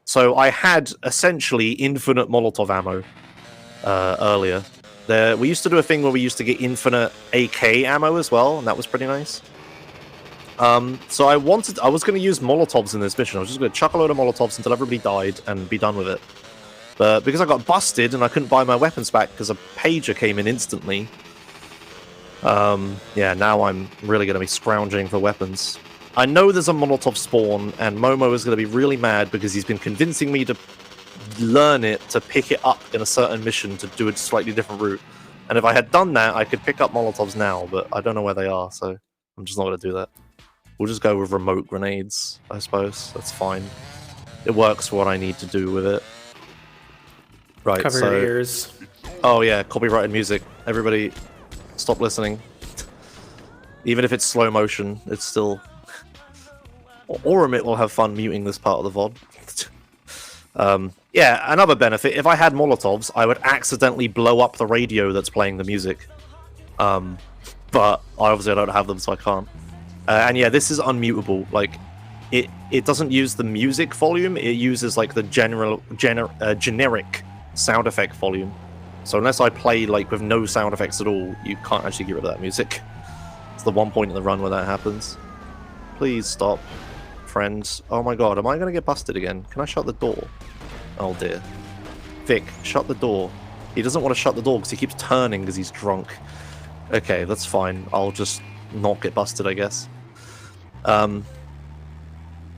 So I had essentially infinite Molotov ammo earlier. We used to do a thing where we used to get infinite AK ammo as well, and that was pretty nice. So I was going to use Molotovs in this mission. I was just going to chuck a load of Molotovs until everybody died and be done with it. But because I got busted and I couldn't buy my weapons back because a pager came in instantly, yeah, now I'm really going to be scrounging for weapons. I know there's a Molotov spawn, and Momo is going to be really mad because he's been convincing me to learn it to pick it up in a certain mission to do a slightly different route. And if I had done that, I could pick up Molotovs now, but I don't know where they are, so I'm just not going to do that. We'll just go with remote grenades, I suppose. That's fine. It works for what I need to do with it. Right, Cover your ears. Oh yeah, copyrighted music. Everybody, stop listening. Even if it's slow motion, it's still... Oromit will have fun muting this part of the VOD. Yeah, another benefit, if I had Molotovs, I would accidentally blow up the radio that's playing the music. But obviously I don't have them, so I can't. And yeah, this is unmutable. Like, it doesn't use the music volume, it uses like the generic sound effect volume. So unless I play like with no sound effects at all, you can't actually get rid of that music. It's the one point in the run where that happens. Please stop, friends. Oh my god, am I going to get busted again? Can I shut the door? Oh dear. Vic, shut the door. He doesn't want to shut the door because he keeps turning because he's drunk. Okay, that's fine. I'll just not get busted, I guess.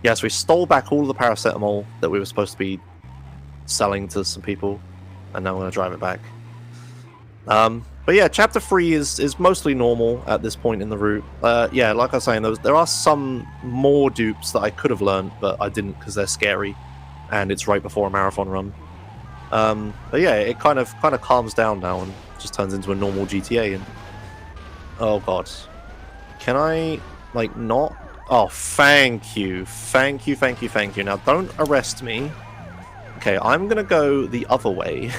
Yes, we stole back all of the paracetamol that we were supposed to be selling to some people, and now we're going to drive it back. But yeah, Chapter 3 is mostly normal at this point in the route. Yeah, like I was saying, there are some more dupes that I could have learned, but I didn't because they're scary, and it's right before a marathon run. But yeah, it kind of calms down now and just turns into a normal GTA. And oh god, can I like not? Oh, thank you. Now don't arrest me. Okay, I'm gonna go the other way.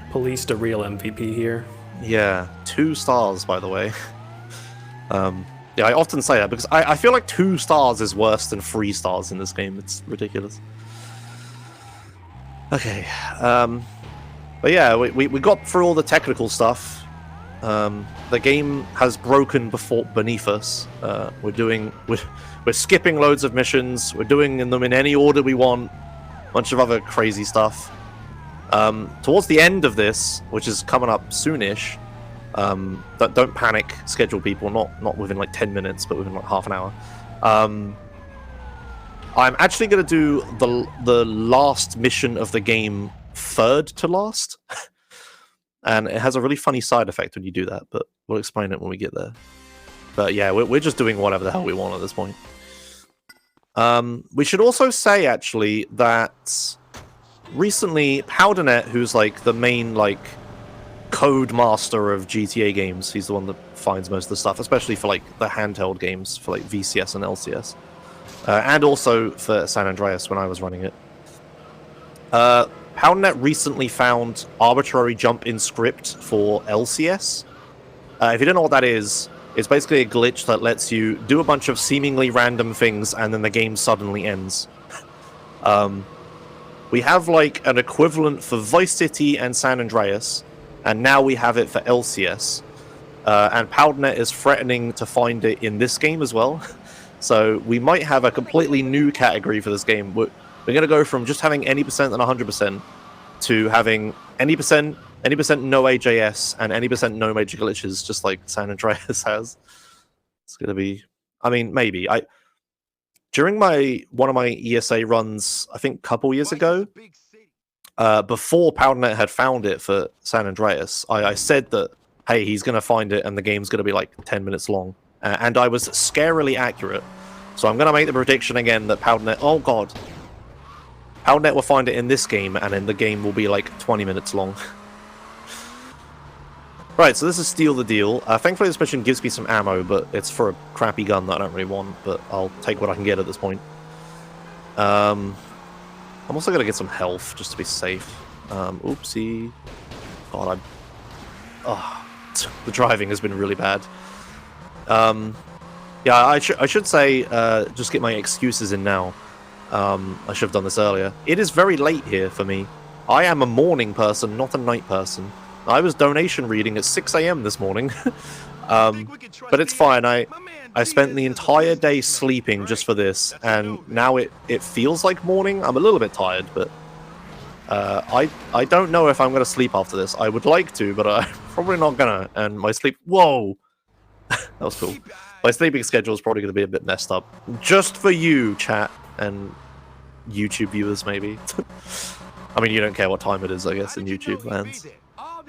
Policed a real MVP here. Yeah, 2 stars, by the way. Yeah, I often say that because I feel like 2 stars is worse than 3 stars in this game. It's ridiculous. Okay, but yeah, we got through all the technical stuff. The game has broken beneath us. We're skipping loads of missions. We're doing them in any order we want. Bunch of other crazy stuff. Towards the end of this, which is coming up soonish, don't panic, schedule people, not within like 10 minutes, but within like half an hour. I'm actually going to do the last mission of the game third to last. And it has a really funny side effect when you do that, but we'll explain it when we get there. But yeah, we're just doing whatever the hell we want at this point. We should also say, actually, that recently, Powdernet, who's like the main like code master of GTA games, he's the one that finds most of the stuff, especially for like the handheld games for like VCS and LCS, and also for San Andreas when I was running it. Powdernet recently found arbitrary jump-in script for LCS. If you don't know what that is, it's basically a glitch that lets you do a bunch of seemingly random things and then the game suddenly ends. We have like an equivalent for Vice City and San Andreas, and now we have it for LCS. And Powdernet is threatening to find it in this game as well. So we might have a completely new category for this game. We're going to go from just having any percent and 100% to having any percent no AJS and any percent no major glitches, just like San Andreas has. It's going to be... I mean, maybe. During one of my ESA runs, I think a couple years ago, before Powdernet had found it for San Andreas, I said that, hey, he's going to find it and the game's going to be like 10 minutes long. And I was scarily accurate. So I'm going to make the prediction again that Powdernet... Oh, God. Powdernet will find it in this game, and then the game will be like 20 minutes long. Right, so this is Steal the Deal. Thankfully this mission gives me some ammo, but it's for a crappy gun that I don't really want, but I'll take what I can get at this point. I'm also going to get some health, just to be safe. Oopsie. God, the driving has been really bad. Yeah, I should say, just get my excuses in now. I should have done this earlier. It is very late here for me. I am a morning person, not a night person. I was donation reading at 6 a.m. this morning. But it's fine. I spent the entire day sleeping just for this, and now it feels like morning. I'm a little bit tired, but I don't know if I'm going to sleep after this. I would like to, but I'm probably not gonna. And my sleep... Whoa! That was cool. My sleeping schedule is probably going to be a bit messed up. Just for you, chat, and YouTube viewers, maybe. I mean, you don't care what time it is, I guess, in YouTube lands. I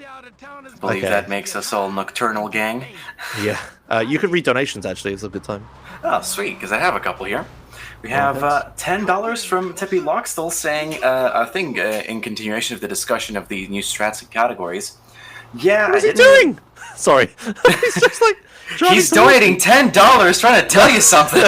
believe that makes us all nocturnal gang. Yeah. You can read donations, actually. It's a good time. Oh, sweet, because I have a couple here. We have $10 from Tippy Lockstill saying a thing in continuation of the discussion of the new strats and categories. Yeah, what is he doing? Sorry. He's just like... He's donating $10, trying to tell you something.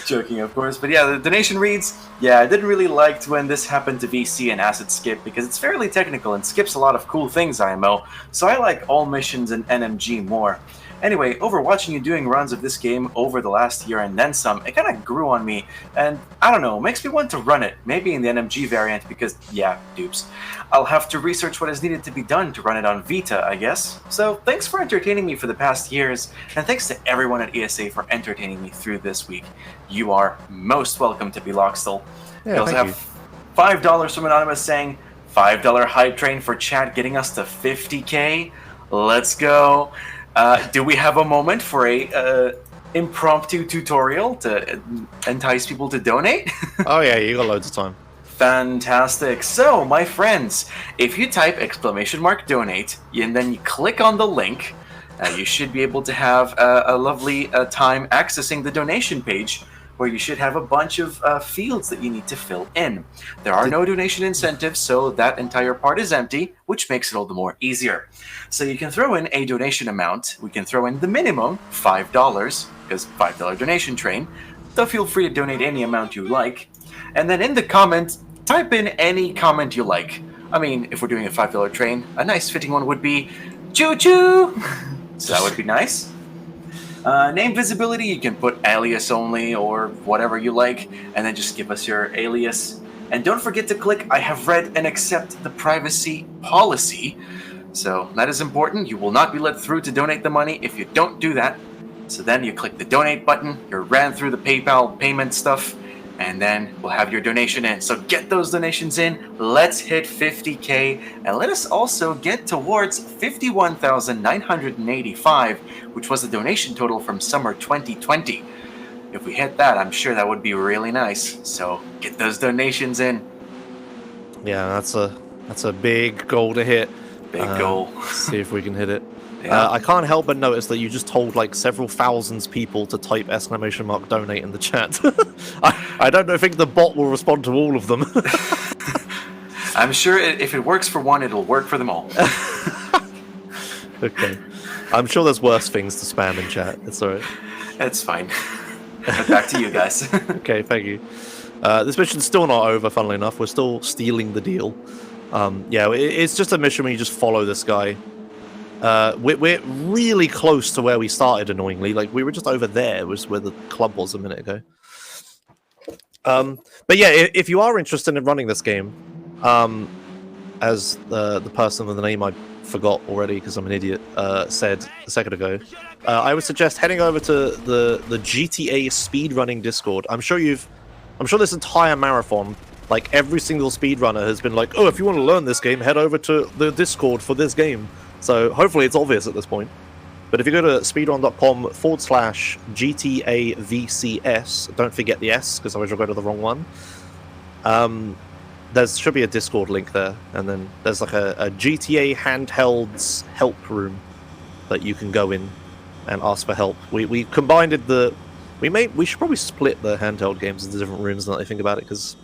Joking, of course, but yeah, the donation reads, yeah, I didn't really like when this happened to VC and Acid Skip because it's fairly technical and skips a lot of cool things, IMO, so I like all missions and NMG more. Anyway, over watching you doing runs of this game over the last year and then some, it kind of grew on me, and I don't know, makes me want to run it, maybe in the NMG variant because, yeah, dupes. I'll have to research what is needed to be done to run it on Vita, I guess. So thanks for entertaining me for the past years, and thanks to everyone at ESA for entertaining me through this week. You are most welcome to be Lockstill. Yeah, we also have $5 from Anonymous saying, $5 hype train for chat getting us to 50k. Let's go. Do we have a moment for a impromptu tutorial to entice people to donate? Oh yeah, you got loads of time. Fantastic. So, my friends, if you type !donate and then you click on the link, you should be able to have a lovely time accessing the donation page, where you should have a bunch of fields that you need to fill in. There are no donation incentives, so that entire part is empty, which makes it all the more easier. So you can throw in a donation amount. We can throw in the minimum, $5, because $5 donation train. So feel free to donate any amount you like. And then in the comment, type in any comment you like. I mean, if we're doing a $5 train, a nice fitting one would be, choo-choo! So that would be nice. Name visibility, you can put alias only or whatever you like, and then just give us your alias. And don't forget to click I have read and accept the privacy policy. So that is important. You will not be let through to donate the money if you don't do that. So then you click the donate button, you're ran through the PayPal payment stuff, and then we'll have your donation in. So get those donations in, let's hit 50k, and let us also get towards 51,985, which was the donation total from summer 2020. If we hit that, I'm sure that would be really nice. So get those donations in. Yeah, that's a big goal to hit. Big goal. See if we can hit it. Yeah. I can't help but notice that you just told like several thousands people to type !donate in the chat. I don't think the bot will respond to all of them. I'm sure if it works for one, it'll work for them all. Okay. I'm sure there's worse things to spam in chat. It's alright. It's fine. Back to you guys. Okay, thank you. This mission's still not over, funnily enough. We're still stealing the deal. Yeah, it's just a mission where you just follow this guy. We're really close to where we started, annoyingly. Like, we were just over there, was where the club was a minute ago. But yeah, if you are interested in running this game, as the person with the name I forgot already because I'm an idiot said a second ago, I would suggest heading over to the GTA speedrunning Discord. I'm sure this entire marathon, like every single speedrunner has been like, oh, if you want to learn this game, head over to the Discord for this game. So hopefully it's obvious at this point. But if you go to speedrun.com/GTAVCS, don't forget the S, because otherwise you'll go to the wrong one. There should be a Discord link there, and then there's like a GTA handhelds help room that you can go in and ask for help. We combined we should probably split the handheld games into different rooms now that I think about it, because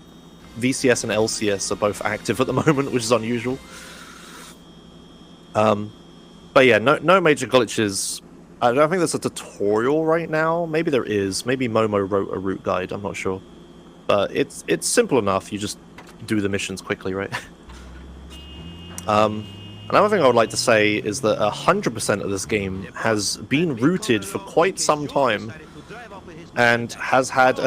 VCS and LCS are both active at the moment, which is unusual. But yeah, no major glitches. I don't think there's a tutorial right now. Maybe there is. Maybe Momo wrote a route guide. I'm not sure. But it's simple enough. You just do the missions quickly, right? Another thing I would like to say is that 100% of this game has been rooted for quite some time and has had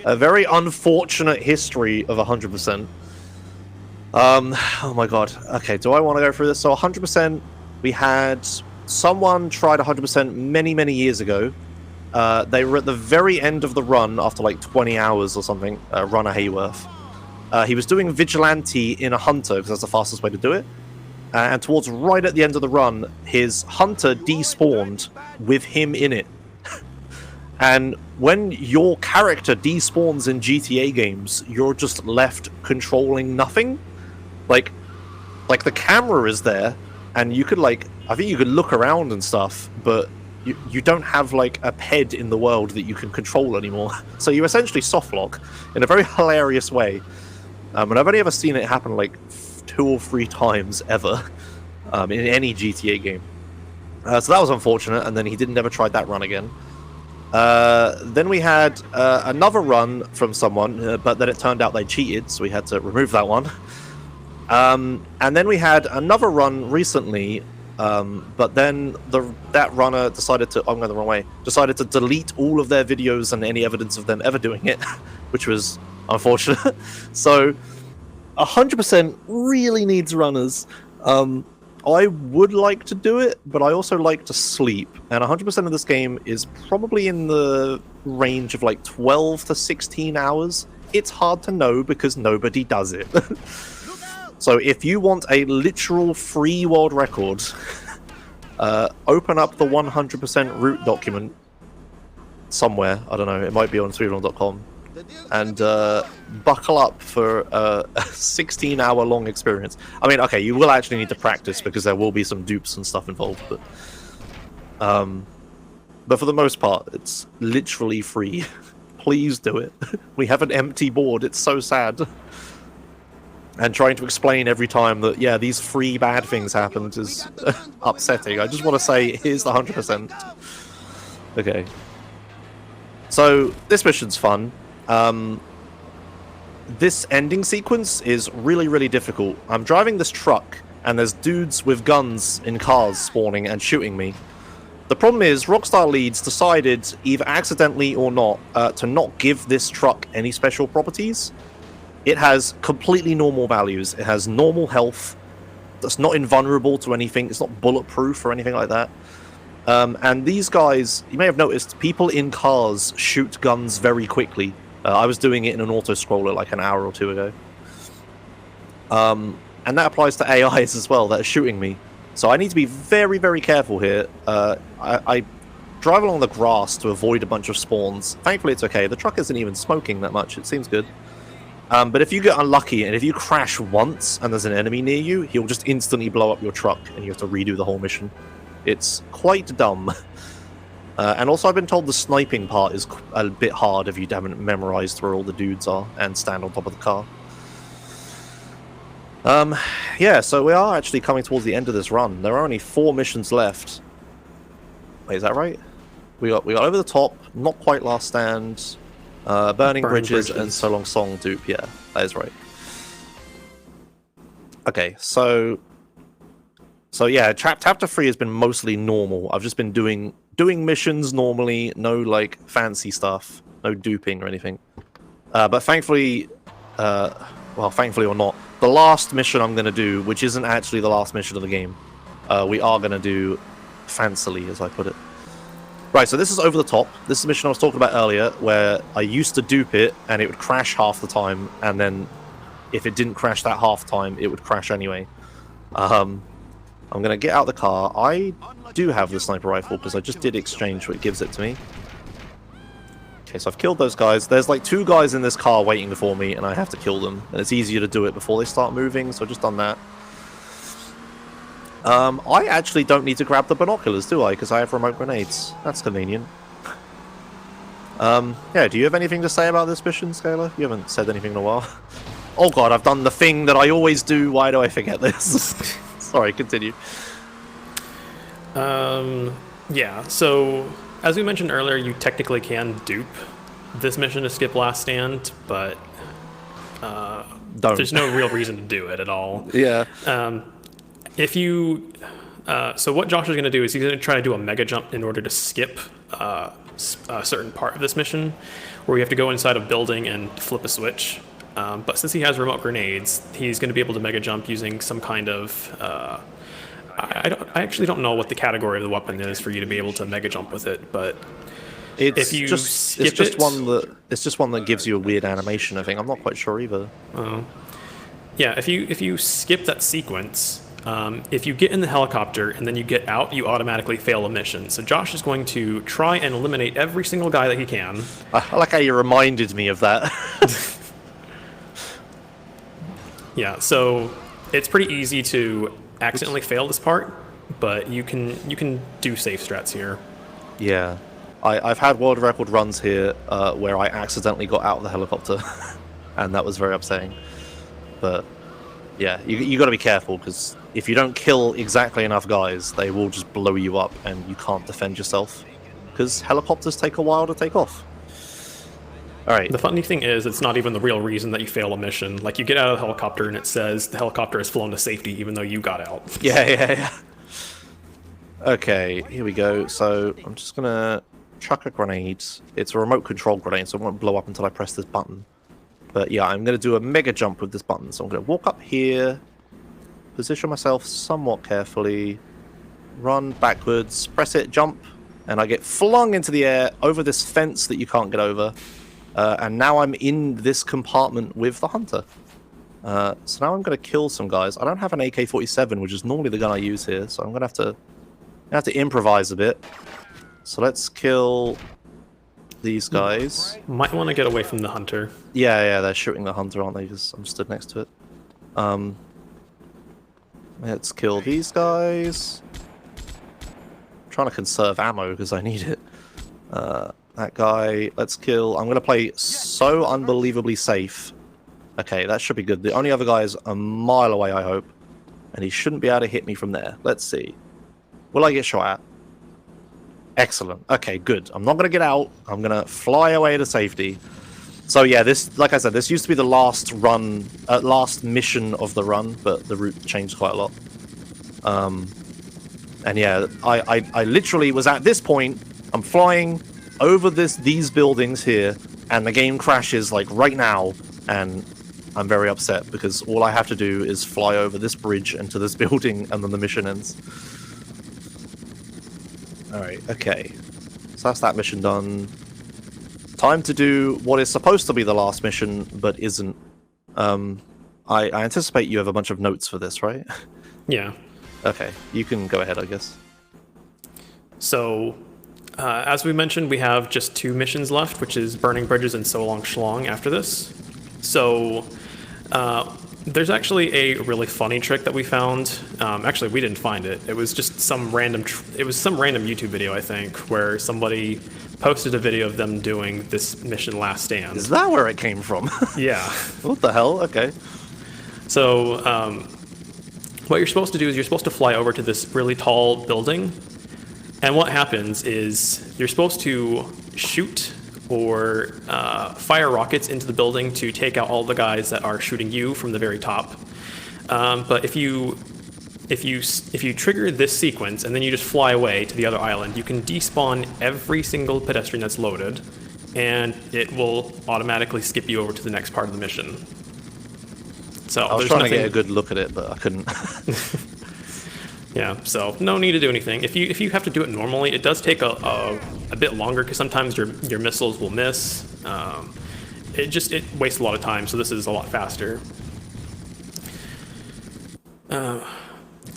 a very unfortunate history of 100%. Oh my god. Okay, do I want to go through this? So 100%, we had someone tried 100% many, many years ago. They were at the very end of the run after like 20 hours or something, Runner Hayworth. He was doing Vigilante in a Hunter, because that's the fastest way to do it. And towards right at the end of the run, his Hunter despawned with him in it. And when your character despawns in GTA games, you're just left controlling nothing. Like the camera is there, and you could like, I think you could look around and stuff, but you don't have like a ped in the world that you can control anymore. So you essentially softlock in a very hilarious way. And I've only ever seen it happen like 2 or 3 times ever in any GTA game. So that was unfortunate, and then he never tried that run again. Then we had another run from someone, but then it turned out they cheated, so we had to remove that one. And then we had another run recently, but then that runner decided to, I'm going the wrong way, decided to delete all of their videos and any evidence of them ever doing it, which was unfortunate. So 100% really needs runners. I would like to do it, but I also like to sleep, and 100% of this game is probably in the range of like 12 to 16 hours. It's hard to know because nobody does it. So if you want a literal free world record, open up the 100% root document somewhere. I don't know, it might be on speedrun.com, and buckle up for a 16-hour long experience. I mean, okay, you will actually need to practice because there will be some dupes and stuff involved, but for the most part, it's literally free. Please do it. We have an empty board. It's so sad. And trying to explain every time that, yeah, these 3 bad things happened is upsetting. I just want to say, here's the 100%. Okay. So, this mission's fun. This ending sequence is really, really difficult. I'm driving this truck, and there's dudes with guns in cars spawning and shooting me. The problem is, Rockstar Leeds decided, either accidentally or not, to not give this truck any special properties. It has completely normal values. It has normal health. That's not invulnerable to anything. It's not bulletproof or anything like that. And these guys, you may have noticed, people in cars shoot guns very quickly. I was doing it in an auto-scroller like an hour or 2 ago. And that applies to AIs as well that are shooting me. So I need to be very, very careful here. I drive along the grass to avoid a bunch of spawns. Thankfully it's okay. The truck isn't even smoking that much. It seems good. But if you get unlucky and if you crash once and there's an enemy near you, he'll just instantly blow up your truck and you have to redo the whole mission. It's quite dumb. And also I've been told the sniping part is a bit hard if you haven't memorized where all the dudes are and stand on top of the car. Yeah, so we are actually coming towards the end of this run. There are only 4 missions left. Wait, is that right? We got Over the Top, Not Quite Last Stand, Burning Bridges, and So Long Song Dupe. Yeah, that is right. Okay, so yeah, chapter 3 has been mostly normal. I've just been doing missions normally, no like fancy stuff, no duping or anything. But thankfully, well, thankfully or not, the last mission I'm going to do, which isn't actually the last mission of the game, we are going to do fancily, as I put it. Right, so this is Over the Top. This is the mission I was talking about earlier, where I used to dupe it, and it would crash half the time, and then if it didn't crash that half time, it would crash anyway. I'm going to get out of the car. I do have the sniper rifle, because I just did exchange what it gives it to me. Okay, so I've killed those guys. There's like 2 guys in this car waiting for me, and I have to kill them. And it's easier to do it before they start moving, so I've just done that. I actually don't need to grab the binoculars, do I? Because I have remote grenades. That's convenient. Yeah, do you have anything to say about this mission, Scalar? You haven't said anything in a while. Oh god, I've done the thing that I always do. Why do I forget this? Sorry, continue. Yeah, so as we mentioned earlier, you technically can dupe this mission to skip Last Stand, but there's no real reason to do it at all. Yeah. if you, so what Josh is going to do is he's going to try to do a mega jump in order to skip a certain part of this mission, where you have to go inside a building and flip a switch. But since he has remote grenades, he's going to be able to mega jump using some kind of. I actually don't know what the category of the weapon is for you to be able to mega jump with it, but It's if you just skip one that gives you a weird animation. I think I'm not quite sure either. Yeah, if you skip that sequence, if you get in the helicopter and then you get out, you automatically fail a mission. So Josh is going to try and eliminate every single guy that he can. I like how you reminded me of that. Yeah, so it's pretty easy to accidentally fail this part, but you can do safe strats here. Yeah, I've had world record runs here where I accidentally got out of the helicopter, and that was very upsetting. But yeah, you got to be careful, because if you don't kill exactly enough guys, they will just blow you up, and you can't defend yourself, because helicopters take a while to take off. All right. The funny thing is, it's not even the real reason that you fail a mission. Like, you get out of the helicopter and it says the helicopter has flown to safety even though you got out. Yeah. Okay, here we go. So I'm just gonna chuck a grenade. It's a remote control grenade, so it won't blow up until I press this button. But yeah, I'm gonna do a mega jump with this button. So I'm gonna walk up here, position myself somewhat carefully, run backwards, press it, jump, and I get flung into the air over this fence that you can't get over. And now I'm in this compartment with the hunter. So now I'm going to kill some guys. I don't have an AK-47, which is normally the gun I use here, so I'm going to have to improvise a bit. So let's kill these guys. Might want to get away from the hunter. Yeah, they're shooting the hunter, aren't they? Because I'm stood next to it. Let's kill these guys. I'm trying to conserve ammo because I need it. That guy, let's kill. I'm going to play so unbelievably safe. Okay, that should be good. The only other guy is a mile away, I hope. And he shouldn't be able to hit me from there. Let's see. Will I get shot at? Excellent. Okay, good. I'm not going to get out. I'm going to fly away to safety. So yeah, this, like I said, this used to be the last run, last mission of the run, but the route changed quite a lot. And yeah, I literally was at this point. I'm flying over these buildings here, and the game crashes like right now, and I'm very upset because all I have to do is fly over this bridge into this building, and then the mission ends. Alright, okay. So that's that mission done. Time to do what is supposed to be the last mission, but isn't. I anticipate you have a bunch of notes for this, right? Yeah. Okay, you can go ahead, I guess. So, as we mentioned, we have just 2 missions left, which is Burning Bridges and So Long Shlong after this. So, there's actually a really funny trick that we found. Actually, we didn't find it. It was just some random YouTube video, I think, where somebody posted a video of them doing this mission Last Stand. Is that where it came from? Yeah. What the hell? Okay. So, what you're supposed to do is you're supposed to fly over to this really tall building. And what happens is you're supposed to shoot or fire rockets into the building to take out all the guys that are shooting you from the very top. But if you trigger this sequence and then you just fly away to the other island, you can despawn every single pedestrian that's loaded, and it will automatically skip you over to the next part of the mission. So I was trying to get a good look at it, but I couldn't. Yeah, so no need to do anything. If you have to do it normally, it does take a bit longer because sometimes your missiles will miss. It wastes a lot of time, so this is a lot faster. There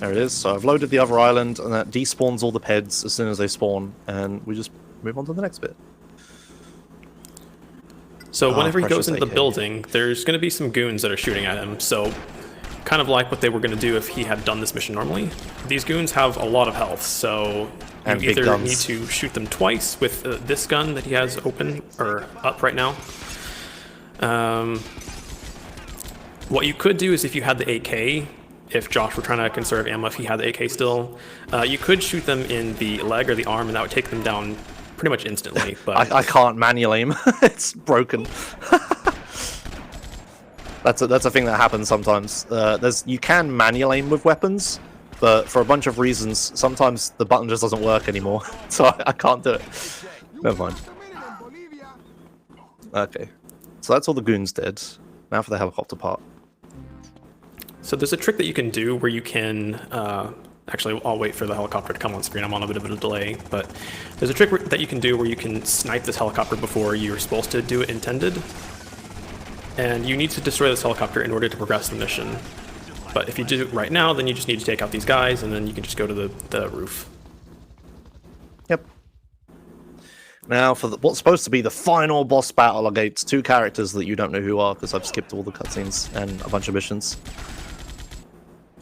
it is. So I've loaded the other island, and that despawns all the peds as soon as they spawn, and we just move on to the next bit. So whenever he goes into the building, there's going to be some goons that are shooting at him, so kind of like what they were going to do if he had done this mission normally. These goons have a lot of health, so you either need to shoot them twice with this gun that he has open or up right now. What you could do is if you had the AK, if Josh were trying to conserve ammo, if he had the AK still, you could shoot them in the leg or the arm, and that would take them down pretty much instantly. But I can't manual aim. It's broken. That's a thing that happens sometimes. You can manual aim with weapons, but for a bunch of reasons, sometimes the button just doesn't work anymore, so I can't do it. Never mind. Okay, so that's all the goons dead. Now for the helicopter part. So there's a trick that you can do where you can, actually I'll wait for the helicopter to come on screen, I'm on a bit of a delay, but there's a trick that you can do where you can snipe this helicopter before you're supposed to do it intended. And you need to destroy this helicopter in order to progress the mission. But if you do it right now, then you just need to take out these guys, and then you can just go to the roof. Yep. Now for what's supposed to be the final boss battle against two characters that you don't know who are, because I've skipped all the cutscenes and a bunch of missions.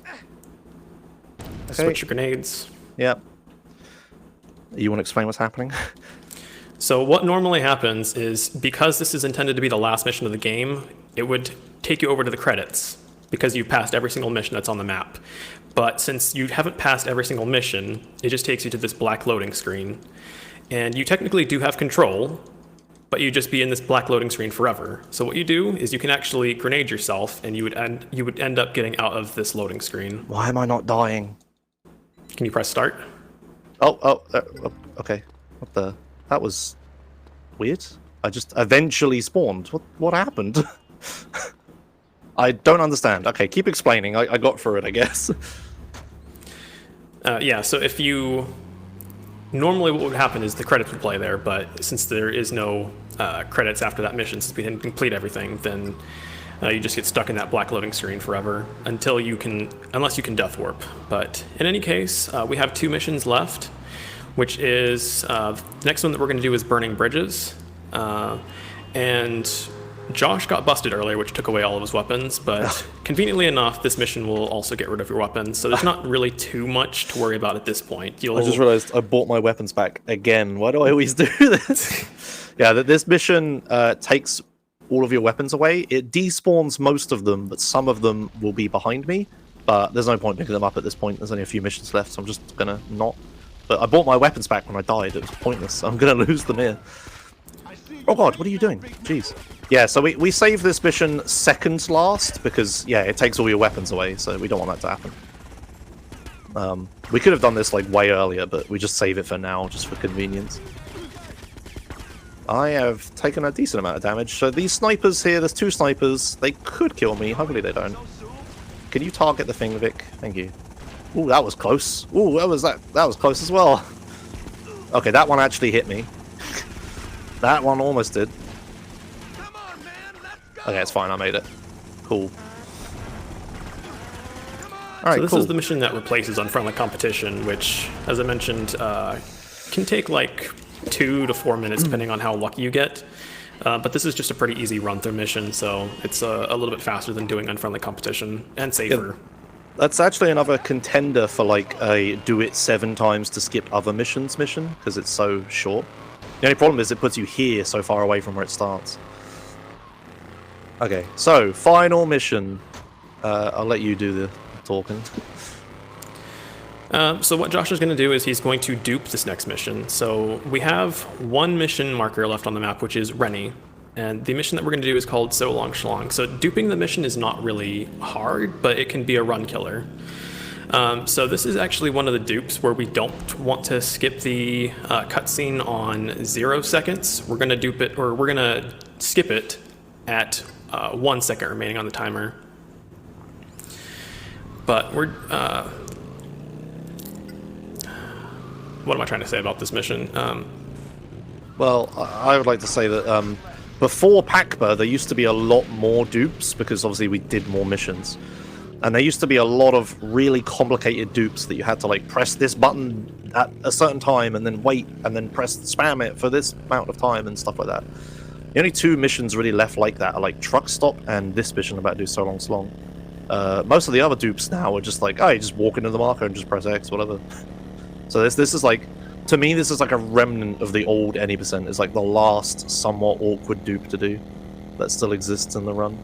Okay. Switch your grenades. Yep. You want to explain what's happening? So what normally happens is, because this is intended to be the last mission of the game, it would take you over to the credits, because you've passed every single mission that's on the map. But since you haven't passed every single mission, it just takes you to this black loading screen. And you technically do have control, but you'd just be in this black loading screen forever. So what you do is you can actually grenade yourself, and you would end up getting out of this loading screen. Why am I not dying? Can you press start? Okay. What the? That was weird. I just eventually spawned. What happened? I don't understand. Okay, keep explaining. I got through it, I guess. Yeah, so if you... Normally what would happen is the credits would play there, but since there is no credits after that mission, since we didn't complete everything, then you just get stuck in that black loading screen forever until you can... Unless you can death warp. But in any case, we have 2 missions left, which is... the next one that we're going to do is Burning Bridges. And Josh got busted earlier, which took away all of his weapons, but conveniently enough, this mission will also get rid of your weapons, so there's not really too much to worry about at this point. I just realized I bought my weapons back again. Why do I always do this? Yeah, this mission takes all of your weapons away. It despawns most of them, but some of them will be behind me, but there's no point picking them up at this point. There's only a few missions left, so I'm just gonna not. But I bought my weapons back when I died. It was pointless. I'm gonna lose them here. Oh god, what are you doing? Jeez. Yeah, so we save this mission second last because, yeah, it takes all your weapons away, so we don't want that to happen. We could have done this like way earlier, but we just save it for now, just for convenience. I have taken a decent amount of damage. So these snipers here, there's 2 snipers. They could kill me. Hopefully they don't. Can you target the thing, Vic? Thank you. Ooh, that was close. Ooh, that was close as well. Okay, that one actually hit me. That one almost did. Okay, it's fine. I made it. Cool. All right, so this cool. is the mission that replaces Unfriendly Competition, which, as I mentioned, can take like 2 to 4 minutes, depending on how lucky you get. But this is just a pretty easy run-through mission, so it's a little bit faster than doing Unfriendly Competition, and safer. Yeah. That's actually another contender for like a do it 7 times to skip other missions mission, because it's so short. The only problem is it puts you here so far away from where it starts. Okay, so final mission. I'll let you do the talking. So what Josh is going to do is he's going to dupe this next mission. So we have 1 mission marker left on the map, which is Rennie. And the mission that we're going to do is called So Long Shlong. So duping the mission is not really hard, but it can be a run killer. So this is actually one of the dupes where we don't want to skip the cutscene on 0 seconds. We're going to dupe it, or we're going to skip it at 1 second remaining on the timer. But we're... what am I trying to say about this mission? Well, I would like to say that before PACBA, there used to be a lot more dupes, because obviously we did more missions. And there used to be a lot of really complicated dupes that you had to like press this button at a certain time and then wait and then spam it for this amount of time and stuff like that. The only 2 missions really left like that are like Truck Stop and this mission about to do So Long Slong. Most of the other dupes now are just like, oh, you just walk into the marker and just press X, whatever. So this is like, to me, this is like a remnant of the old Any %. It's like the last somewhat awkward dupe to do that still exists in the run.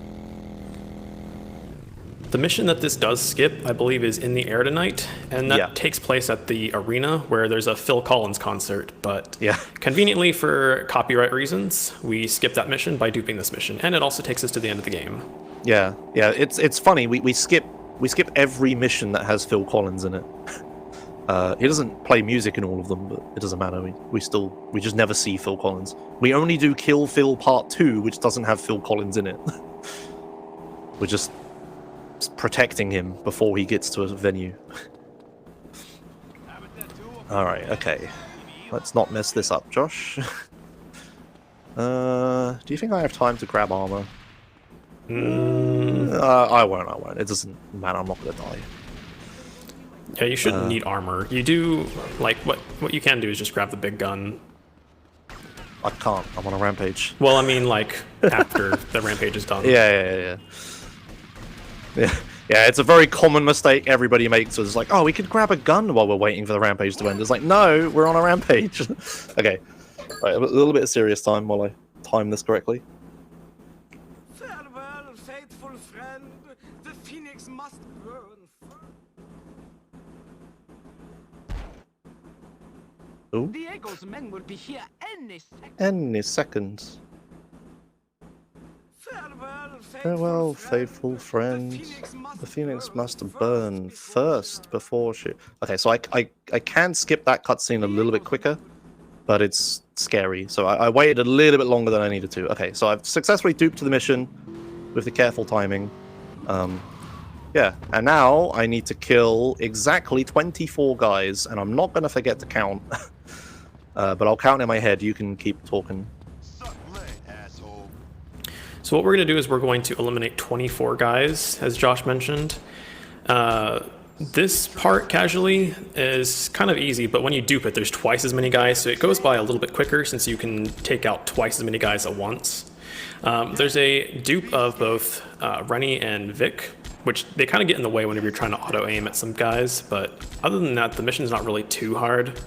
The mission that this does skip, I believe, is In the Air Tonight, and that takes place at the arena where there's a Phil Collins concert, but conveniently for copyright reasons, we skip that mission by duping this mission, and it also takes us to the end of the game. Yeah, it's funny, we skip we skip every mission that has Phil Collins in it. He doesn't play music in all of them, but it doesn't matter. We just never see Phil Collins. We only do Kill Phil Part 2, which doesn't have Phil Collins in it. We're just protecting him before he gets to a venue. Alright, okay. Let's not mess this up, Josh. Do you think I have time to grab armor? I won't. It doesn't matter, I'm not gonna die. Yeah, you shouldn't need armor. You do, like, what you can do is just grab the big gun. I can't, I'm on a rampage. Well, I mean, like, after the rampage is done. Yeah, it's a very common mistake everybody makes. It's like, oh, we could grab a gun while we're waiting for the rampage to end. It's like, no, we're on a rampage. Okay, right, a little bit of serious time while I time this correctly. Farewell, faithful friend. The phoenix must burn. Ooh. Diego's men will be here any second. Any second. Farewell, faithful friend. The phoenix must burn first before she... Okay, so I can skip that cutscene a little bit quicker, but it's scary. So I waited a little bit longer than I needed to. Okay, so I've successfully duped to the mission with the careful timing. Yeah, and now I need to kill exactly 24 guys, and I'm not going to forget to count. But I'll count in my head. You can keep talking. So what we're going to do is we're going to eliminate 24 guys, as Josh mentioned. This part, casually, is kind of easy, but when you dupe it, there's twice as many guys, so it goes by a little bit quicker since you can take out twice as many guys at once. There's a dupe of both Rennie and Vic, which they kind of get in the way whenever you're trying to auto-aim at some guys, but other than that, the mission's not really too hard.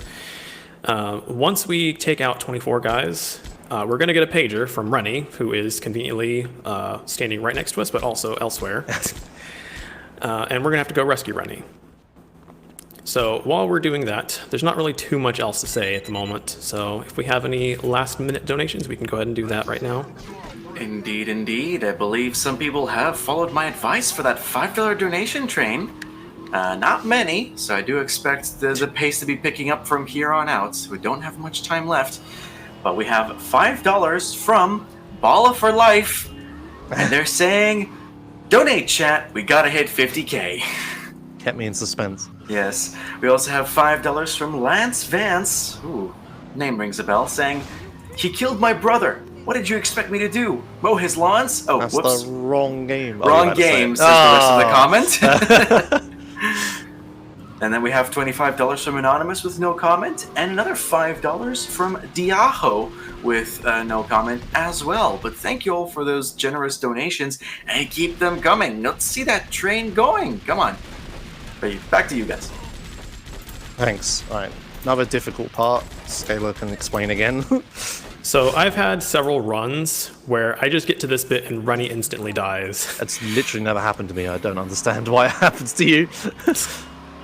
Once we take out 24 guys, we're going to get a pager from Rennie, who is conveniently standing right next to us, but also elsewhere. And we're going to have to go rescue Rennie. So while we're doing that, there's not really too much else to say at the moment. So if we have any last-minute donations, we can go ahead and do that right now. Indeed, indeed. I believe some people have followed my advice for that $5 donation train. Not many, so I do expect the pace to be picking up from here on out. We don't have much time left. But we have $5 from Balla for Life, and they're saying, donate, chat, we gotta hit 50K. Kept me in suspense. Yes. We also have $5 from Lance Vance, ooh, name rings a bell, saying, he killed my brother. What did you expect me to do? Mow his lawns? Oh, That's whoops. the wrong game. Wrong game, says the rest of the comment. And then we have $25 from Anonymous with no comment, and another $5 from Diaho with no comment as well. But thank you all for those generous donations, and keep them coming. Let's see that train going. Come on. Back to you guys. Thanks. All right. Another difficult part. Scalar can explain again. So I've had several runs where I just get to this bit and Rennie instantly dies. That's literally never happened to me. I don't understand why it happens to you.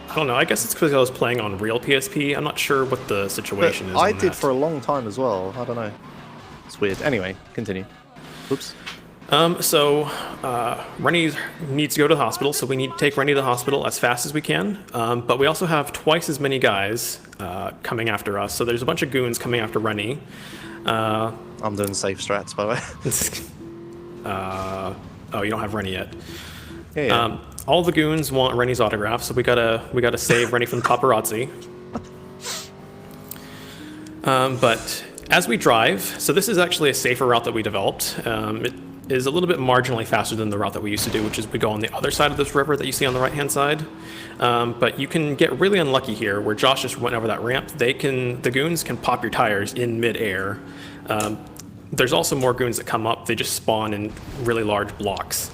I don't know, I guess it's because I was playing on real PSP. I'm not sure what the situation is. I did for a long time as well. I don't know. It's weird. Anyway, continue. Oops. Rennie needs to go to the hospital, so we need to take Rennie to the hospital as fast as we can. But we also have twice as many guys coming after us. So there's a bunch of goons coming after Rennie. I'm doing safe strats, by the way. Oh, you don't have Rennie yet. Yeah. All the goons want Rennie's autograph, so we gotta save Rennie from the paparazzi. But as we drive, so this is actually a safer route that we developed. It is a little bit marginally faster than the route that we used to do, which is we go on the other side of this river that you see on the right-hand side. But you can get really unlucky here, where Josh just went over that ramp. The goons can pop your tires in mid-air. There's also more goons that come up. They just spawn in really large blocks.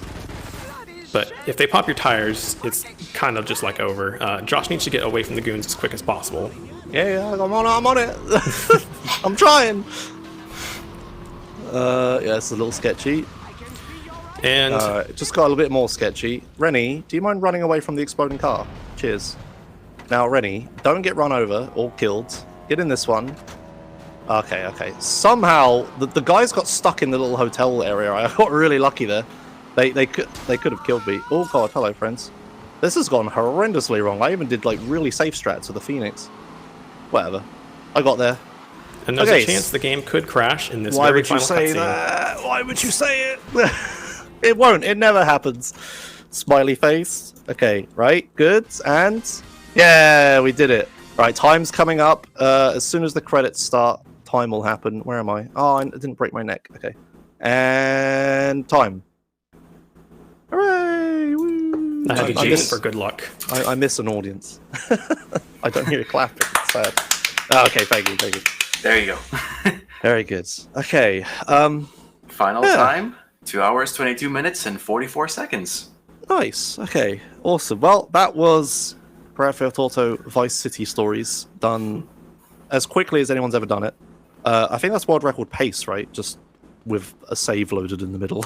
But if they pop your tires, it's kind of just like over. Josh needs to get away from the goons as quick as possible. Yeah, I'm on it. I'm trying. Yeah, it's a little sketchy. And it just got a little bit more sketchy. Rennie, do you mind running away from the exploding car? Cheers. Now, Rennie, don't get run over or killed. Get in this one. Okay. Somehow, the guys got stuck in the little hotel area. I got really lucky there. They could have killed me. Oh god, hello friends. This has gone horrendously wrong. I even did like really safe strats with the Phoenix. Whatever. I got there. And there's Okay, a chance the game could crash in this Why very would you final say cutscene. that? Why would you say it? It won't. It never happens. Smiley face. Okay, right. Good. And yeah, we did it. Right, time's coming up. As soon as the credits start, time will happen. Where am I? Oh, I didn't break my neck. Okay. And time. Hooray! Woo! I had to I cheat miss- for good luck. I miss an audience. I don't hear you clapping. It's sad. Okay, thank you. There you go. Very good. Okay. Final Yeah. time, 2 hours, 22 minutes, and 44 seconds. Nice. Okay. Awesome. Well, that was Grand Theft Auto Vice City Stories done as quickly as anyone's ever done it. I think that's world record pace, right? Just with a save loaded in the middle.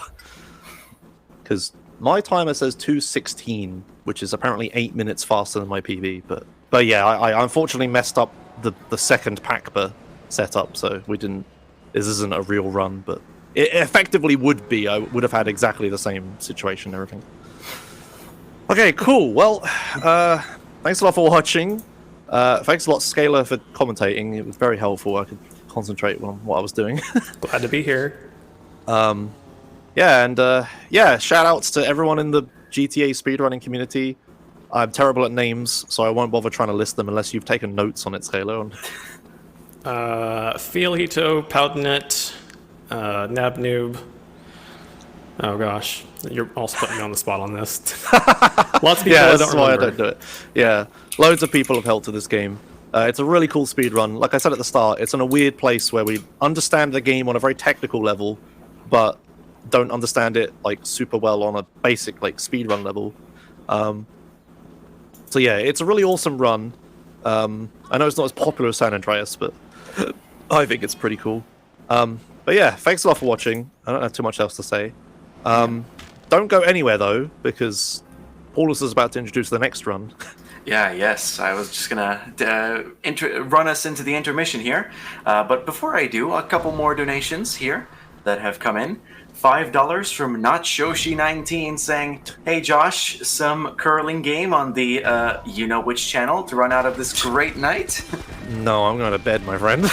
Because my timer says 2:16, which is apparently 8 minutes faster than my PB. But yeah, I unfortunately messed up the second PACBA setup, so we didn't. This isn't a real run, but it effectively would be. I would have had exactly the same situation and everything. Okay, cool. Well, thanks a lot for watching. Thanks a lot, Scalar, for commentating. It was very helpful. I could concentrate on what I was doing. Glad to be here. Yeah, and yeah, shout outs to everyone in the GTA speedrunning community. I'm terrible at names, so I won't bother trying to list them unless you've taken notes on it, Scalar. Feelito, Powdnet, Nabnoob. Oh gosh, you're all putting me on the spot on this. Lots of people Yeah, I that's don't why I remember. don't do it. Yeah, loads of people have helped to this game. It's a really cool speedrun. Like I said at the start, it's in a weird place where we understand the game on a very technical level, but don't understand it like super well on a basic like speedrun level. So yeah, it's a really awesome run. I know it's not as popular as San Andreas, but I think it's pretty cool. But yeah, thanks a lot for watching. I don't have too much else to say. Don't go anywhere though, because Paulus is about to introduce the next run. Yes. I was just gonna run us into the intermission here, but before I do, a couple more donations here that have come in. $5 from NotShoshi19 saying, "Hey Josh, some curling game on the you know which channel to run out of this great night." No, I'm going to bed, my friend.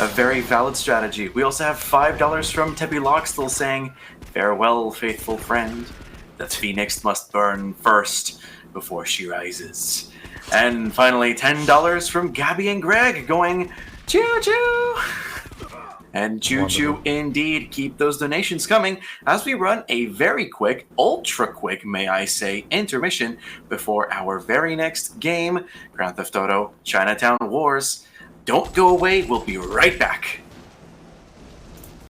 A very valid strategy. We also have $5 from Teppy Loxtel saying, "Farewell, faithful friend. The phoenix must burn first before she rises." And finally, $10 from Gabby and Greg going, "Choo choo!" And choo choo indeed. Keep those donations coming as we run a very quick, ultra quick, may I say, intermission before our very next game, Grand Theft Auto Chinatown Wars. Don't go away. We'll be right back.